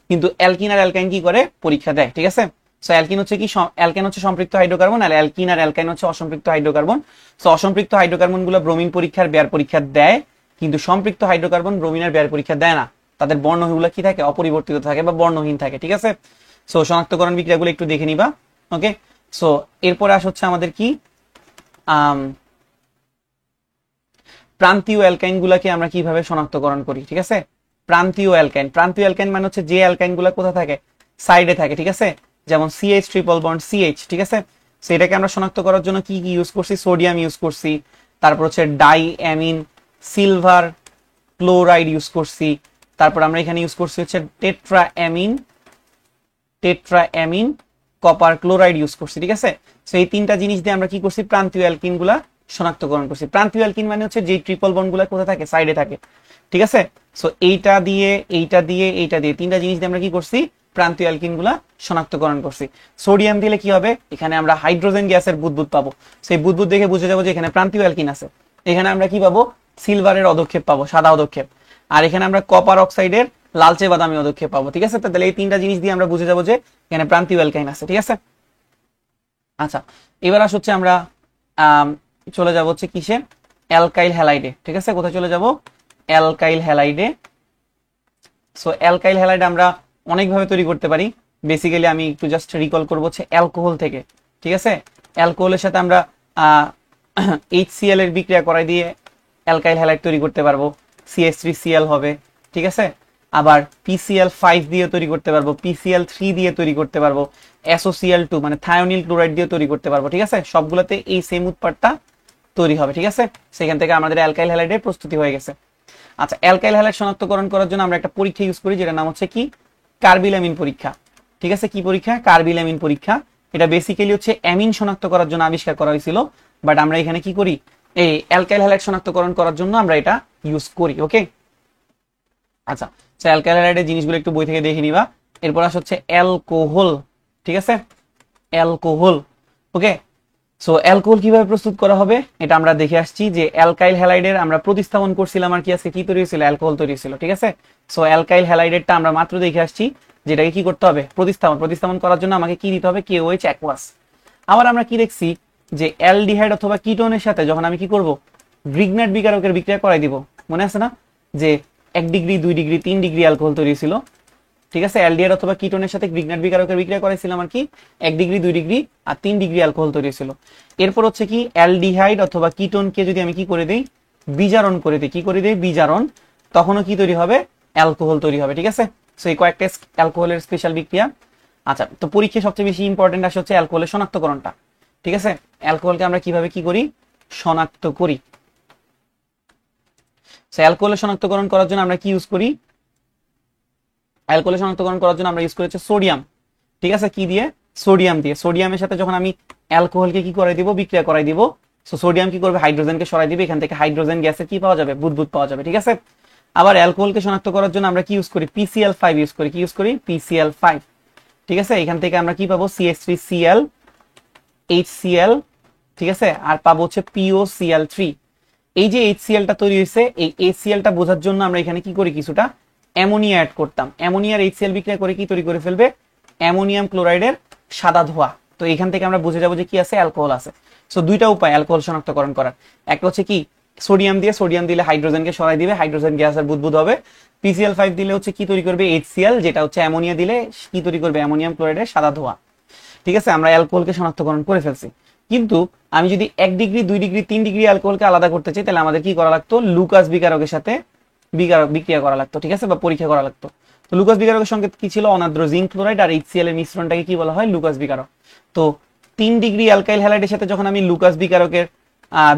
কিন্তু অ্যালকিন আর অ্যালকাইন কি করে, পরীক্ষা দেয়, ঠিক আছে। সো অ্যালকিন হচ্ছে কি, অ্যালকেন হচ্ছে সম্পৃক্ত হাইড্রোকার্বন, আর অ্যালকিন আর অ্যালকাইন হচ্ছে অসম্পৃক্ত হাইড্রোকার্বন। সো অসম্পৃক্ত হাইড্রোকার্বন গুলো ব্রোমিন পরীক্ষার বেয়ার পরীক্ষা দেয়, কিন্তু সম্পৃক্ত হাইড্রোকার্বন ব্রোমিন আর বেয়ার পরীক্ষা দেয় না, তাদের বর্ণগুলো কি থাকে, অপরিবর্তিত থাকে বা বর্ণহীন থাকে, ঠিক আছে। সো শনাক্তকরণ বিক্রিয়াগুলো একটু দেখে নিবা, ওকে। সো এরপরে হচ্ছে আমাদের কি, প্রান্তীয় অ্যালকাইন গুলাকে আমরা কিভাবে শনাক্তকরণ করি, ঠিক আছে। প্রান্তীয় অ্যালকাইন, প্রান্তীয় অ্যালকাইন মানে হচ্ছে যে অ্যালকাইন গুলা কোথা থাকে, সাইডে থাকে, ঠিক আছে, যেমন সিএইচ ট্রিপল বন্ড সিএইচ, ঠিক আছে। সো এটাকে আমরা শনাক্ত করার জন্য কি কি ইউজ করছি, সোডিয়াম ইউজ করছি, তারপর হচ্ছে die amine silver chloride use করছি, তারপর আমরা এখানে ইউজ করছি হচ্ছে tetra amine copper chloride use করছি, ঠিক আছে। সো এই তিনটা জিনিস দিয়ে আমরা কি করছি, প্রান্তীয় অ্যালকিন গুলা শনাক্তকরণ করছি। প্রান্তীয় অ্যালকিন মানে হচ্ছে যে ট্রিপল বন্ড গুলা কোথায় থাকে, সাইডে থাকে, ঠিক আছে। সো এইটা দিয়ে এইটা দিয়ে এইটা দিয়ে তিনটা জিনিস দিয়ে আমরা কি করছি, প্রান্তীয় অ্যালকিন গুলা শনাক্তকরণ করছি। সোডিয়াম দিলে কি হবে, এখানে আমরা হাইড্রোজেন গ্যাসের বুদবুদ পাবো, সেই বুদবুদ দেখে বুঝে যাবো যে এখানে প্রান্তীয় অ্যালকিন আছে। এখানে আমরা কি পাবো, সিলভারের অদক্ষেপ পাবো, সাদা অদক্ষেপ, আর এখানে আমরা কপার অক্সাইডের লালচে বাদামি অদক্ষেপ পাবো, ঠিক আছে। তাহলে এই তিনটা জিনিস দিয়ে আমরা বুঝে যাবো যে এখানে প্রান্তীয় অ্যালকাইন আছে, ঠিক আছে। আচ্ছা, এবার হচ্ছে আমরা চলে যাব হচ্ছে কিসে, অ্যালকাইল হ্যালাইডে, ঠিক আছে। কোথায় চলে যাব, অ্যালকাইল হ্যালাইডে। সো অ্যালকাইল হ্যালাইড আমরা অনেকভাবে তৈরি করতে পারি, বেসিক্যালি আমি একটু জাস্ট রিকল করবো হচ্ছে অ্যালকোহল থেকে, ঠিক আছে। অ্যালকোহলের সাথে আমরা HCl এর বিক্রিয়া করাই দিয়ে অ্যালকাইল হ্যালাইড তৈরি করতে পারবো, CH3Cl হবে, ঠিক আছে। আবার PCl5 দিয়ে তৈরি করতে পারবো, PCl3 দিয়ে তৈরি করতে পারবো, SOCl2 মানে থায়োনিল ক্লোরাইড দিয়ে তৈরি করতে পারবো, ঠিক আছে। সবগুলোতে এই সেম উৎপাদটা তৈরি হবে, ঠিক আছে। সেখান থেকে আমাদের অ্যালকাইল হ্যালাইডের প্রস্তুতি হয়ে গেছে। আচ্ছা, অ্যালকাইল হ্যালাইড শনাক্তকরণ করার জন্য আমরা একটা পরীক্ষা ইউজ করি, যেটার নাম হচ্ছে কি, কার্বিলামিন পরীক্ষা, ঠিক আছে। কি পরীক্ষা, কার্বিলামিন পরীক্ষা। এটা বেসিক্যালি হচ্ছে অ্যামিন শনাক্ত করার জন্য আবিষ্কার করা হয়েছিল, বাট আমরা এখানে কি করি, এই অ্যালকাইল হ্যালাইড শনাক্তকরণ করার জন্য আমরা এটা ইউজ করি, ওকে। আচ্ছা, অ্যালকাইল হ্যালাইডের জিনিসগুলো একটু বই থেকে দেখে নিবা। এরপর হচ্ছে অ্যালকোহল, ঠিক আছে, অ্যালকোহল, ওকে। সো অ্যালকোহল কিভাবে প্রস্তুত করা হবে এটা আমরা দেখে আসছি, যে অ্যালকাইল হ্যালাইডের আমরা প্রতিস্থাপন করছিলাম, আর কি আজকে কি তৈরি হয়েছিল, অ্যালকোহল তৈরি হয়েছিল, ঠিক আছে। সো অ্যালকাইল হ্যালাইডেরটা আমরা মাত্র দেখে আসছি, যেটাকে কি করতে হবে, প্রতিস্থাপন করার জন্য আমাকে কি দিতে হবে, KOH অ্যাকুয়াস। আবার আমরা কি দেখছি, যে অ্যালডিহাইড অথবা কিটোনের সাথে যখন আমি কি করব, গ্রিগনাট বিকারকের বিক্রিয়া করাই দিব, মনে আছে না, যে 1 ডিগ্রি 2 ডিগ্রি 3 ডিগ্রি অ্যালকোহল তৈরি ছিল, ঠিক আছে। অ্যালডিহাইড অথবা কিটোনের সাথে গ্রিগনাট বিকারকের বিক্রিয়া করাইছিলাম আর কি 1 ডিগ্রি 2 ডিগ্রি আর 3 ডিগ্রি অ্যালকোহল তৈরি ছিল। এরপর হচ্ছে কি, অ্যালডিহাইড অথবা কিটোনকে যদি আমি কি করে দেই, বিজারণ করে দিই, কি করে দেই, বিজারণ, তখনও কি তৈরি হবে, অ্যালকোহল তৈরি হবে, ঠিক আছে। সো এই কয়েকটা অ্যালকোহলের স্পেশাল বিক্রিয়া। আচ্ছা, তো পরীক্ষায় সবচেয়ে বেশি ইম্পর্টেন্ট আসে হচ্ছে অ্যালকোহলের শনাক্তকরণটা, ঠিক আছে। অ্যালকোহলকে আমরা কিভাবে কি করি, শনাক্ত করি। সো অ্যালকোহলের শনাক্তকরণ করার জন্য আমরা কি ইউজ করি, অ্যালকোহল শনাক্তকরণ করার জন্য আমরা ইউজ করেছি সোডিয়াম, ঠিক আছে। কি দিয়ে, সোডিয়াম দিয়ে। সোডিয়ামের সাথে যখন আমি অ্যালকোহলকে কি করাই দিব, বিক্রিয়া করাই দিব, সো সোডিয়াম কি করবে, হাইড্রোজেনকে সরাই দিবে, এখান থেকে হাইড্রোজেন গ্যাসের কি পাওয়া যাবে, বুদবুদ পাওয়া যাবে, ঠিক আছে। আবার অ্যালকোহলকে শনাক্ত করার জন্য আমরা কি ইউজ করি, PCl5 ইউজ করি, কি ইউজ করি, PCl5, ঠিক আছে। এখান থেকে আমরা কি পাবো, CH3Cl HCl, ঠিক আছে, আর পাবো হচ্ছে POCl3। এই যে HCl টা তৈরি হয়েছে, এই HCl টা বোঝার জন্য আমরা এখানে কি করি, কিছুটা অ্যামোনিয়া অ্যাড করতাম। অ্যামোনিয়ার HCl বিক্রিয়া করে কি তৈরি করে ফেলবে, অ্যামোনিয়াম ক্লোরাইডের সাদা ধোঁয়া। তো এখান থেকে আমরা বুঝে যাবো যে কি আছে, অ্যালকোহল আছে। সো দুইটা উপায় অ্যালকোহল শনাক্তকরণ করার, একটা হচ্ছে কি, সোডিয়াম দিলে হাইড্রোজেনকে সরাই দিবে, হাইড্রোজেন গ্যাসের বুদবুদ হবে। PCl5 দিলে হচ্ছে কি তৈরি করবে, HCl, যেটা হচ্ছে অ্যামোনিয়া দিলে কি তৈরি করবে, অ্যামোনিয়াম ক্লোরাইডের সাদা ধোঁয়া, ঠিক আছে। আমরা অ্যালকোহলকে শনাক্তকরণ করে ফেলছি, কিন্তু আমি যদি 1 ডিগ্রি 2 ডিগ্রি 3 ডিগ্রি অ্যালকোহলকে আলাদা করতে চাই, তাহলে আমাদের কি করা লাগতো, লুকাস বিকারকের সাথে বিক্রিয়া করা লাগতো, ঠিক আছে, বা পরীক্ষা করা লাগতো। তো লুকাস বিকারকের সংকেত কি ছিল, অনাদ্র জিঙ্ক ক্লোরাইড আর HCl এর মিশ্রণটাকে কি বলা হয়, লুকাস বিকারক। তো 3 ডিগ্রি অ্যালকাইল হ্যালাইডের সাথে যখন আমি লুকাস বিকারকের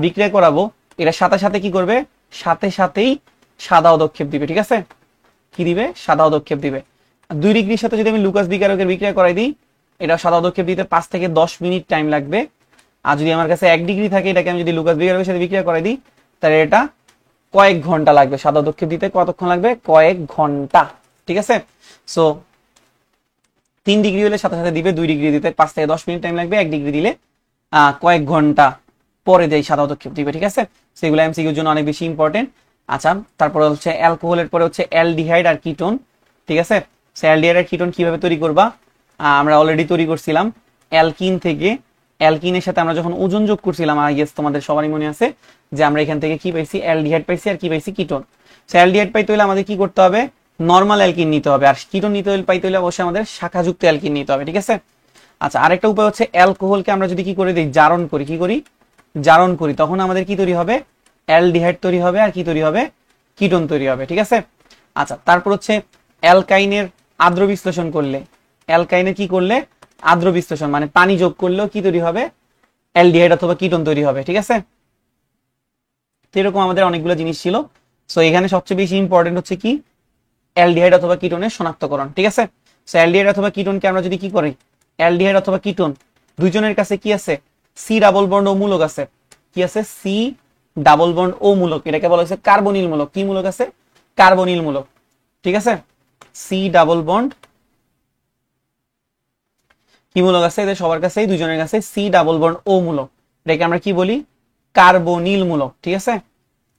বিক্রিয়া করাবো, এটা সাথে সাথে কি করবে, সাথে সাথেই সাদা পদক্ষেপ দিবে। ঠিক আছে, কি দিবে, সাদা পদক্ষেপ দিবে। 2 ডিগ্রির সাথে যদি আমি লুকাস বিকারকের বিক্রিয়া করাই দিই, এটা সাদা পদক্ষেপ দিতে 5 থেকে 10 মিনিট টাইম লাগবে। আর যদি আমার কাছে 1 ডিগ্রি থাকে, এটাকে আমি যদি লুকাস বিকারকের সাথে বিক্রিয়া করাই দিই, তাহলে এটা কয়েক ঘন্টা লাগবে। সাদা পদক্ষেপ দিতে কতক্ষণ লাগবে, কয়েক ঘন্টা। ঠিক আছে, সো 3 ডিগ্রি হলে সাথে সাথে দিবে, 2 ডিগ্রি দিতে 5 থেকে 10 মিনিট টাইম লাগবে, 1 ডিগ্রি দিলে কয়েক ঘন্টা পরে দেয় সাদা পদক্ষেপ দিবে। ঠিক আছে, সেগুলো এমসিকিউর জন্য অনেক বেশি ইম্পর্টেন্ট। আচ্ছা, তারপরে হচ্ছে অ্যালকোহলের পরে হচ্ছে অ্যালডিহাইড আর কিটোন। ঠিক আছে, অ্যালডিহাইড আর কিটোন কিভাবে তৈরি করবা, আমরা অলরেডি তৈরি করছিলাম অ্যালকিন থেকে। অ্যালকিনের সাথে আমরা যখন ওজন যোগ করছিলাম, আই গেস তোমাদের সবারই মনে আছে যে আমরা এখান থেকে কি পাইছি, অ্যালডিহাইড পাইছি আর কি পাইছি, কিটোন। অ্যালডিহাইড পাইতে হলে আমাদের কি করতে হবে, নর্মাল অ্যালকিন নিতে হবে, আর কিটোন নিতে হলে পাইতে হলে অবশ্যই আমাদের শাখাযুক্ত অ্যালকিন নিতে হবে। ঠিক আছে, আচ্ছা, আরেকটা উপায় হচ্ছে অ্যালকোহলকে আমরা যদি কি করে দিই, জারণ করি, কি করি, জারণ করি, তখন আমাদের কি তৈরি হবে, অ্যালডিহাইড তৈরি হবে, আর কি তৈরি হবে, কিটোন তৈরি হবে। ঠিক আছে, আচ্ছা, তারপর হচ্ছে অ্যালকাইনের আদ্র বিশ্লেষণ করলে, অ্যালকাইনের কি করলে, আদ্র বিশ্লেষণ মানে পানি যোগ করলেও কি তৈরি হবে, অ্যালডিহাইড অথবা কিটোন তৈরি হবে। ঠিক আছে, তো এরকম আমাদের অনেকগুলো জিনিস ছিল। সো এখানে সবচেয়ে বেশি ইম্পর্টেন্ট হচ্ছে কি, অ্যালডিহাইড অথবা কিটোনের শনাক্তকরণ। ঠিক আছে, সো অ্যালডিহাইড অথবা কিটোনকে আমরা যদি কি করি, অ্যালডিহাইড অথবা কিটোন দুইজনের কাছে কি আছে, সি ডাবল বন্ড ও মূলক আছে। কি আছে, সি ডাবল বন্ড ও মূলক, এটাকে বলা হচ্ছে কার্বনিল মূলক। কি মূলক আছে, কার্বনিল মূলক। ঠিক আছে, সি ডাবল বন্ড কি মূলক আছে, এদের সবার কাছেই, দুজনের কাছে সি ডাবল বন্ড ও মূলক, এটাকে আমরা কি বলি, কার্বনিল মূলক। ঠিক আছে,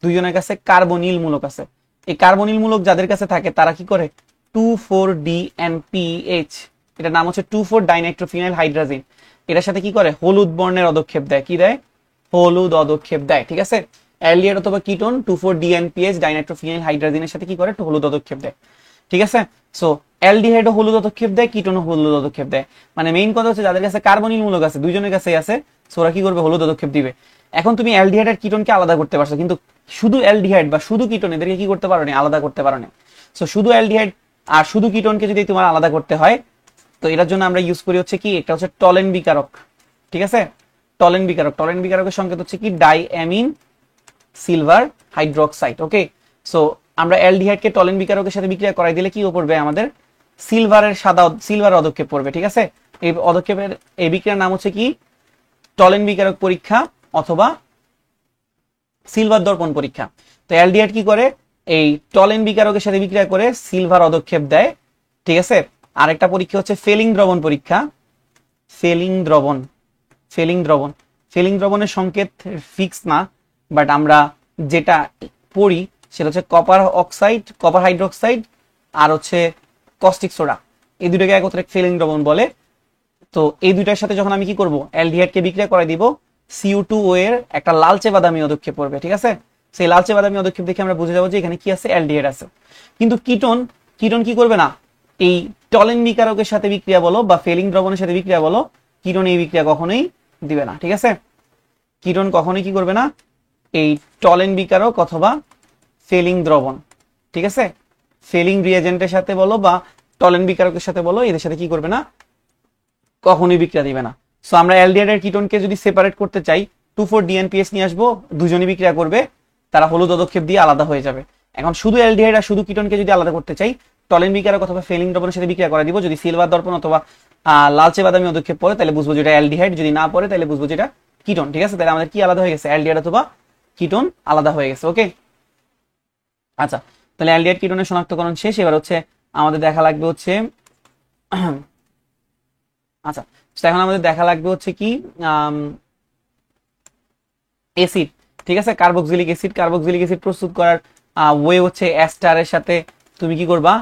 দুইজনের কাছে কার্বনিল মূলক আছে। এই কার্বনিল মূলক যাদের কাছে থাকে তারা কি করে, 2,4-DNPH, এটার নাম হচ্ছে 2,4-ডাইনাইট্রোফিনাইল হাইড্রাজিন, এটার সাথে কি করে, হলুদ বর্ণের পদক্ষেপ দেয়। কি দেয়, হলুদ পদক্ষেপ দেয়। ঠিক আছে, অ্যালডিহাইড অথবা কিটোন 2,4-DNPH ডাইনাইট্রোফিনাইল হাইড্রাজিনের সাথে কি করে, হলুদ পদক্ষেপ দেয়। ঠিক আছে, সো অ্যালডিহাইড ও হলুদ পদক্ষেপ দেয়, কিটোন ও হলুদ পদক্ষেপ দেয়। মানে মেইন কথা হচ্ছে যাদের কাছে কার্বনিল মূলক আছে, দুইজনের কাছেই আছে, সো ওরা কি করবে, হলুদ পদক্ষেপ দিবে। এখন তুমি অ্যালডিহাইড আর কিটোনকে আলাদা করতে পারছো, কিন্তু শুধু অ্যালডিহাইড বা শুধু কিটোন এদেরকে কি করতে পারো না, আলাদা করতে পারো না। সো শুধু অ্যালডিহাইড আর শুধু কিটোনকে যদি তোমার আলাদা করতে হয়, তো এটার জন্য আমরা ইউজ করি হচ্ছে কি, একটা হচ্ছে টলেন বিকারক। ঠিক আছে, টলেন বিকারক, টলেন বিকারকের সংকেত হচ্ছে কি, ডাইঅ্যামিন সিলভার হাইড্রোক্সাইড। ওকে, সো আমরা অ্যালডিহাইডকে টলেন বিকারকের সাথে বিক্রিয়া করাই দিলে কি পড়বে, আমাদের সিলভারের সিলভার পদক্ষেপ পড়বে। ঠিক আছে, এই পদক্ষেপের এই বিক্রিয়ার নাম হচ্ছে কি, টলেন বিকারক পরীক্ষা অথবা সিলভার দর্পণ পরীক্ষা। তো অ্যালডিহাইড কি করে, এই টলেন বিকারকের সাথে বিক্রিয়া করে সিলভার পদক্ষেপ দেয়। ঠিক আছে, আরেকটা পরীক্ষা হচ্ছে ফেলিং দ্রবণ পরীক্ষা। ফেলিং দ্রবণ, ফেলিং দ্রবণ, ফেলিং দ্রবণের সংকেত ফিক্স না, বাট আমরা যেটা পড়ি সেটা হচ্ছে কপার অক্সাইড, কপার হাইড্রোক্সাইড আর হচ্ছে কস্টিক সোডা, এই দুটোকে একত্রে ফেলিং দ্রবণ বলে। তো এই দুইটার সাথে যখন আমি কি করব, অ্যালডিহাইডকে বিক্রিয়া করে দিব, CO2 এর একটা লালচে বাদামি পদক্ষেপ পড়বে। ঠিক আছে, সেই লালচে বাদামি পদক্ষেপ দেখে আমরা বুঝে যাবো যে এখানে কি আছে, অ্যালডিহাইড আছে। কিন্তু কিটোন, কিটোন কি করবে না, এই টলেন বিকারকের সাথে বিক্রিয়া বলো বা ফেলিং দ্রবণের সাথে বিক্রিয়া বলো, কিটোন এই বিক্রিয়া কখনোই দিবে না। ঠিক আছে, কিটোন কখনোই কি করবে না, এই টলেন বিকারক অথবা ফেলিং দ্রবণ, ঠিক আছে, ফেলিং রিয়েজেন্টের সাথে বলো বা টলেন বিকারকের সাথে বলো, এদের সাথে কি করবে না, কখনোই বিক্রিয়া দিবে না। সো আমরা অ্যালডিহাইড আর কিটোনকে যদি সেপারেট করতে চাই, 2,4-DNPH নিয়ে আসবো, দুজনই বিক্রিয়া করবে, তারা হলুদ পদক্ষেপ দিয়ে আলাদা হয়ে যাবে। এখন শুধু অ্যালডিহাইড আর শুধু কিটোনকে যদি আলাদা করতে চাই, টলেন বিকারক অথবা ফেলিং দ্রবণের সাথে বিক্রিয়া করে দিব, যদি সিলভার দর্পণ অথবা লালচে বাদামি পদক্ষেপ পড়ে তাহলে বুঝবো যেটা অ্যালডিহাইড, যদি না পড়ে তাহলে বুঝবো যেটা কিটোন। ঠিক আছে, তাহলে আমাদের কি আলাদা হয়ে গেছে, অ্যালডিহাইড অথবা কিটোন আলাদা হয়ে গেছে। ওকে, আচ্ছা, তাহলে অ্যালডিহাইড কিটোনের শনাক্তকরণ শেষ। এবার হচ্ছে আমাদের দেখা লাগবে হচ্ছে আচ্ছা, এখন আমাদের দেখা লাগবে হচ্ছে কি, অ্যাসিড। ঠিক আছে, কার্বক্সিলিক অ্যাসিড। কার্বক্সিলিক অ্যাসিড প্রস্তুত করার ওয়ে হচ্ছে অ্যাস্টারের সাথে তুমি কি করবা,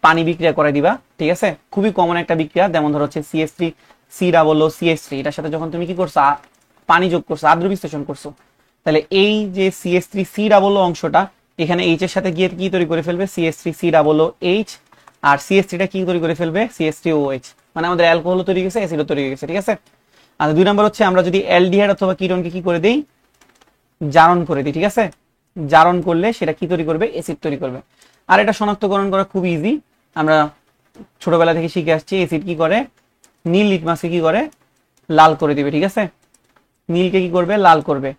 পানি বিক্রিয়া করে দিবা। ঠিক আছে, খুবই কমন একটা বিক্রিয়া, যেমন ধরো হচ্ছে CH3 COO CH3, এটার সাথে যখন তুমি কি করছো, পানি যোগ করছো, আদ্র বিশ্লেষণ করছো, তাহলে এই যে CH3 COO অংশটা এখানে H এর সাথে গিয়ে কি তৈরি করে ফেলবে, CH3 COOH, আর CH3 টা কি তৈরি করে ফেলবে, CH3OH, মানে আমাদের অ্যালকোহল তৈরি গেছে, অ্যাসিডও তৈরি গেছে। ঠিক আছে, আর 2 নম্বর হচ্ছে আমরা যদি অ্যালডিহাইড অথবা কিটোনকে কি করে দেই, জারণ করে দিই। ঠিক আছে, জারণ করলে সেটা কি তৈরি করবে, অ্যাসিড তৈরি করবে। আর এটা শনাক্তকরণ করা খুব ইজি, আমরা ছোটবেলা থেকে শিখে আসছি। অ্যাসিড কি করে, নীল লিটমাসকে কি করে, লাল করে দিবে। ঠিক আছে, নীলকে কি করবে, লাল করবে।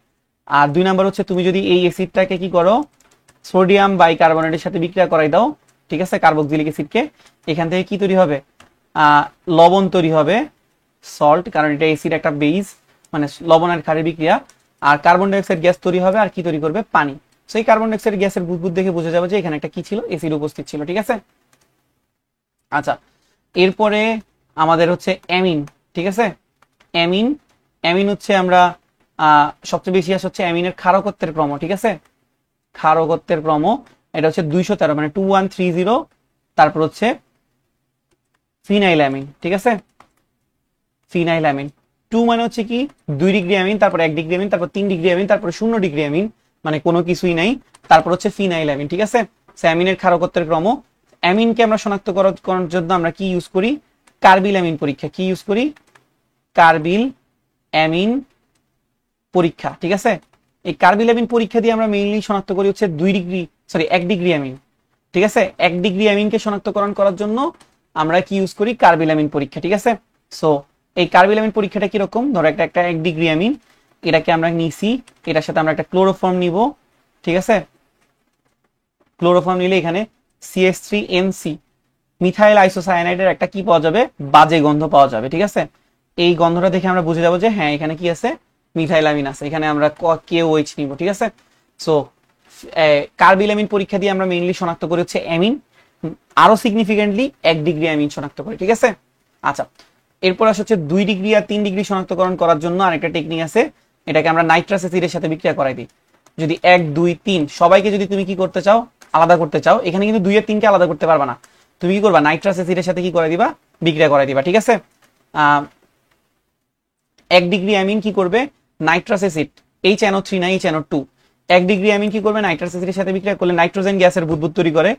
আর 2 নাম্বার হচ্ছে তুমি যদি এই অ্যাসিডটাকে কি করো, সোডিয়াম বাইকার্বনেটের সাথে বিক্রিয়া করাই দাও, ঠিক আছে, কার্বক্সিলিক অ্যাসিডকে, এখান থেকে কি তৈরি হবে, লবণ তৈরি হবে, সল্ট, কারণ এটা অ্যাসিড একটা বেস, মানে লবণ আর ক্ষারের বিক্রিয়া। আর কার্বন ডাইঅক্সাইড গ্যাস তৈরি হবে, আর কি তৈরি করবে, পানি। সো এই কার্বন ডাইঅক্সাইড গ্যাসের বুদবুদ দেখে বোঝা যাবে যে এখানে একটা কি ছিল, অ্যাসিড উপস্থিত ছিল, ঠিক আছে। আচ্ছা, এরপরে আমাদের হচ্ছে অ্যামিন, ঠিক আছে। অ্যামিন, অ্যামিন হচ্ছে আমরা সবচেয়ে বেশি আসে হচ্ছে অ্যামিনের ক্ষারকত্বের ক্রম, ঠিক আছে, ক্ষারকত্বের ক্রম, এটা হচ্ছে 213, মানে 2130। তারপর হচ্ছে ফিনাইল অ্যামিন, ঠিক আছে, ফিনাইল অ্যামিন। 2 মানে হচ্ছে কি 2 ডিগ্রি অ্যামিন, তারপর 1 ডিগ্রি অ্যামিন, তারপর 3 ডিগ্রি অ্যামিন, তারপর 0 ডিগ্রি অ্যামিন, মানে কোনো কিছুই নাই, তারপর হচ্ছে ফিনাইল অ্যামিন, ঠিক আছে। অ্যামিনের ক্ষারকত্বের ক্রম। অ্যামিনকে আমরা শনাক্ত করার জন্য আমরা কি ইউজ করি, কার্বিল অ্যামিন পরীক্ষা। কি ইউজ করি, কার্বিল অ্যামিন পরীক্ষা, ঠিক আছে। এই কার্বিল অ্যামিন পরীক্ষা দিয়ে আমরা মেইনলি শনাক্ত করি হচ্ছে 1 ডিগ্রি অ্যামিন, ঠিক আছে। 1 ডিগ্রি অ্যামিনকে শনাক্তকরণ করার জন্য আমরা কি ইউজ করি, কার্বিল অ্যামিন পরীক্ষা, ঠিক আছে। সো এই কার্বিল অ্যামিন পরীক্ষাটা কিরকম, ধরো একটা 1 ডিগ্রি অ্যামিন, এটাকে আমরা নিছি, এটার সাথে আমরা একটা ক্লোরোফর্ম নিব, ঠিক আছে। ক্লোরোফর্ম নিলে এখানে CH3NC, মিথাইল আইসোসায়ানাইডের একটা কি পাওয়া যাবে, বাজে গন্ধ পাওয়া যাবে, ঠিক আছে। এই গন্ধটা দেখে আমরা বুঝে যাবো যে হ্যাঁ এখানে কি আছে, মিথাইল অ্যামিন আছে, এখানে আমরা KOH নিব, ঠিক আছে। সো কার্বিল অ্যামিন পরীক্ষা দিয়ে আমরা মেইনলি শনাক্ত করি হচ্ছে অ্যামিন, আরো সিগনিফিকেন্টলি 1 ডিগ্রি অ্যামিন শনাক্ত করি, ঠিক আছে। আচ্ছা, এরপর আসছে হচ্ছে 2 ডিগ্রি আর 3 ডিগ্রি শনাক্তকরণ করার জন্য আরেকটা টেকনিক আছে, এটাকে আমরা নাইট্রাস অ্যাসিডের সাথে বিক্রিয়া করাই দিই। যদি 1 2 3 সবাইকে যদি তুমি কি করতে চাও, আলাদা করতে চাও, এখানে কিন্তু 2 আর 3 কে আলাদা করতে পারবা না, তুমি কি করবা, নাইট্রাস অ্যাসিডের সাথে কি করে দিবা, বিক্রিয়া করাই দিবা, ঠিক আছে। 1 ডিগ্রি অ্যামিন কি করবে, নাইট্রাস অ্যাসিড HNO3 না HNO2, 1 ডিগ্রি অ্যামিন কি করবে, নাইট্রাস অ্যাসিডের সাথে বিক্রিয়া করলে নাইট্রোজেন গ্যাসের বুদবুদ তৈরি করে।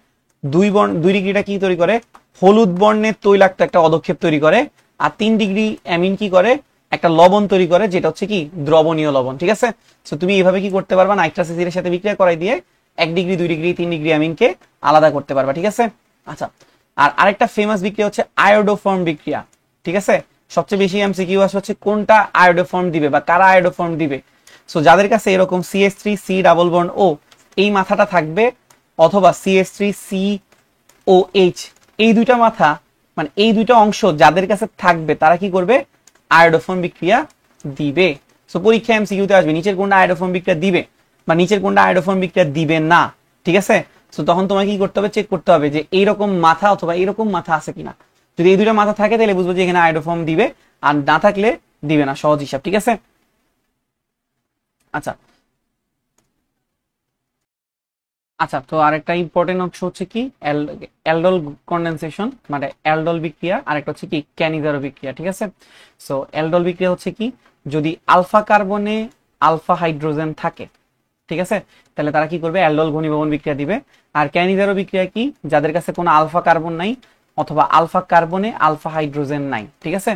2 ডিগ্রিটা কি তৈরি করে, হলুদ বর্ণের তৈলাক্ত একটা অদক্ষেপ তৈরি করে। আর 3 ডিগ্রি অ্যামিন কি করে, একটা লবণ তৈরি করে, যেটা হচ্ছে কি দ্রবণীয় লবণ, ঠিক আছে। সো তুমি এইভাবে কি করতে পারবা, নাইট্রাস অ্যাসিডের সাথে বিক্রিয়া করাই দিয়ে 1 ডিগ্রি 2 ডিগ্রি 3 ডিগ্রি অ্যামিনকে আলাদা করতে পারবা, ঠিক আছে। আচ্ছা, আর আরেকটা ফেমাস বিক্রিয়া হচ্ছে আয়োডোফর্ম বিক্রিয়া, ঠিক আছে। সবচেয়ে বেশি এমসিকিউ আসে হচ্ছে কোনটা আয়োডোফর্ম দিবে বা কারা আয়োডোফর্ম দিবে। সো যাদের কাছে এরকম CH3C ডাবল বন্ড O এই মাথাটা থাকবে, অথবা CH3COH এই দুইটা মাথা, মানে এই দুইটা অংশ যাদের কাছে থাকবে, তারা কি করবে, আয়োডোফর্ম বিক্রিয়া দিবে। সো পরীক্ষা এমসিকিউতে আসবে নিচের কোনটা আয়োডোফর্ম বিক্রিয়া দিবে বা নিচের কোনটা আয়োডোফর্ম বিক্রিয়া দিবে না, ঠিক আছে। সো তখন তোমাকে কি করতে হবে, চেক করতে হবে যে এইরকম মাথা অথবা এইরকম মাথা আছে কিনা। যদি এই দুইটা মাথা থাকে তাহলে বুঝবো যে এখানে আয়োডোফর্ম দিবে, আর না থাকলে দিবে না, সহজ হিসাব, ঠিক আছে। আচ্ছা আচ্ছা, তো আরেকটা ইম্পর্টেন্ট অংশ হচ্ছে কি অ্যালডোল কন্ডেনসেশন, মানে অ্যালডোল বিক্রিয়া, আরেকটা হচ্ছে কি ক্যানিজারো বিক্রিয়া, ঠিক আছে। সো অ্যালডোল বিক্রিয়া হচ্ছে কি, যদি আলফা কার্বনে আলফা হাইড্রোজেন থাকে, ঠিক আছে, তাহলে তারা কি করবে, অ্যালডোল ঘনীভবন বিক্রিয়া দিবে। আর ক্যানিজারো বিক্রিয়া কি, যাদের কাছে কোনো আলফা কার্বন নাই অথবা আলফা কার্বনে আলফা হাইড্রোজেন নাই, ঠিক আছে।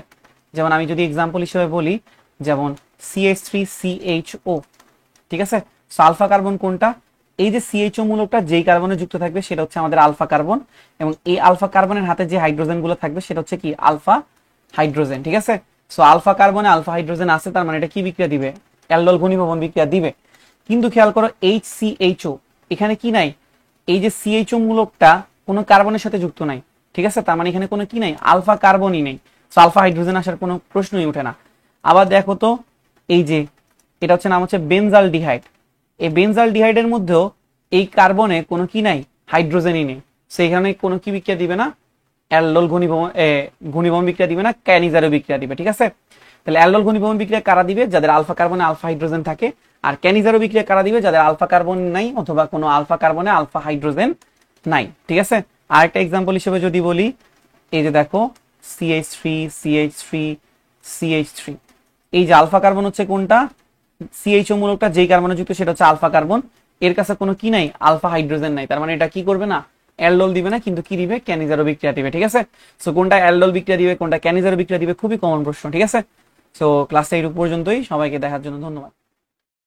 যেমন আমি যদি এক্সাম্পল হিসেবে বলি, যেমন CH3CHO, ঠিক আছে। সো আলফা কার্বন কোনটা, এই যে CHO মূলকটা যেই কার্বনে যুক্ত থাকবে সেটা হচ্ছে আমাদের আলফা কার্বন, এবং এই আলফা কার্বনের হাতে যে হাইড্রোজেন গুলো থাকবে সেটা হচ্ছে কি আলফা হাইড্রোজেন, ঠিক আছে। সো আলফা কার্বনে আলফা হাইড্রোজেন আছে, তার মানে এটা কি বিক্রিয়া দিবে, অ্যালডোল ঘনীভবন বিক্রিয়া দিবে। কিন্তু খেয়াল করো HCHO, এখানে কি নাই, এই যে CHO মূলকটা কোনো কার্বনের সাথে যুক্ত নাই, ঠিক আছে, তার মানে এখানে কোনো কি নাই, আলফা কার্বনই নেই। সো আলফা হাইড্রোজেন আসার কোনো প্রশ্নই ওঠে না। আবার দেখো তো, এই যে এটা হচ্ছে নাম হচ্ছে বেনজাল ডিহাইড, এই বেনজাল ডিহাইডের মধ্যেও এই কার্বনে কোনো কি নাই, হাইড্রোজেনই নেই। সেখানে কোনো কি বিক্রিয়া দিবে না, অ্যালডোল ঘনীভবন বিক্রিয়া দিবে না, ক্যানিজারো বিক্রিয়া দিবে, ঠিক আছে। তাহলে অ্যালডোল ঘনীভবন বিক্রিয়া কারা দিবে, যাদের আলফা কার্বনে আলফা হাইড্রোজেন থাকে। আর ক্যানিজারো বিক্রিয়া কারা দিবে, যাদের আলফা কার্বন নাই অথবা কোনো আলফা কার্বনে আলফা হাইড্রোজেন নাই, ঠিক আছে। আরেকটা এক্সাম্পল হিসেবে যদি বলি, এই যে দেখো CH3 CH3 CH3, এই যে আলফা কার্বন হচ্ছে কোনটা, CHO মূলকটা যেই কার্বনে যুক্ত সেটা হচ্ছে আলফা কার্বন, এর কাছে কোনো কি নাই, আলফা হাইড্রোজেন নাই, তার মানে এটা কি করবে না, অ্যালডোল দিবে না, কিন্তু কি দিবে, ক্যানিজারো বিক্রিয়া দিবে, ঠিক আছে। সো কোনটা অ্যালডোল বিক্রিয়া দিবে, কোনটা ক্যানিজারো বিক্রিয়া দিবে, খুবই কমন প্রশ্ন, ঠিক আছে। সো ক্লাসটা এই পর্যন্তই, সবাইকে দেখার জন্য ধন্যবাদ।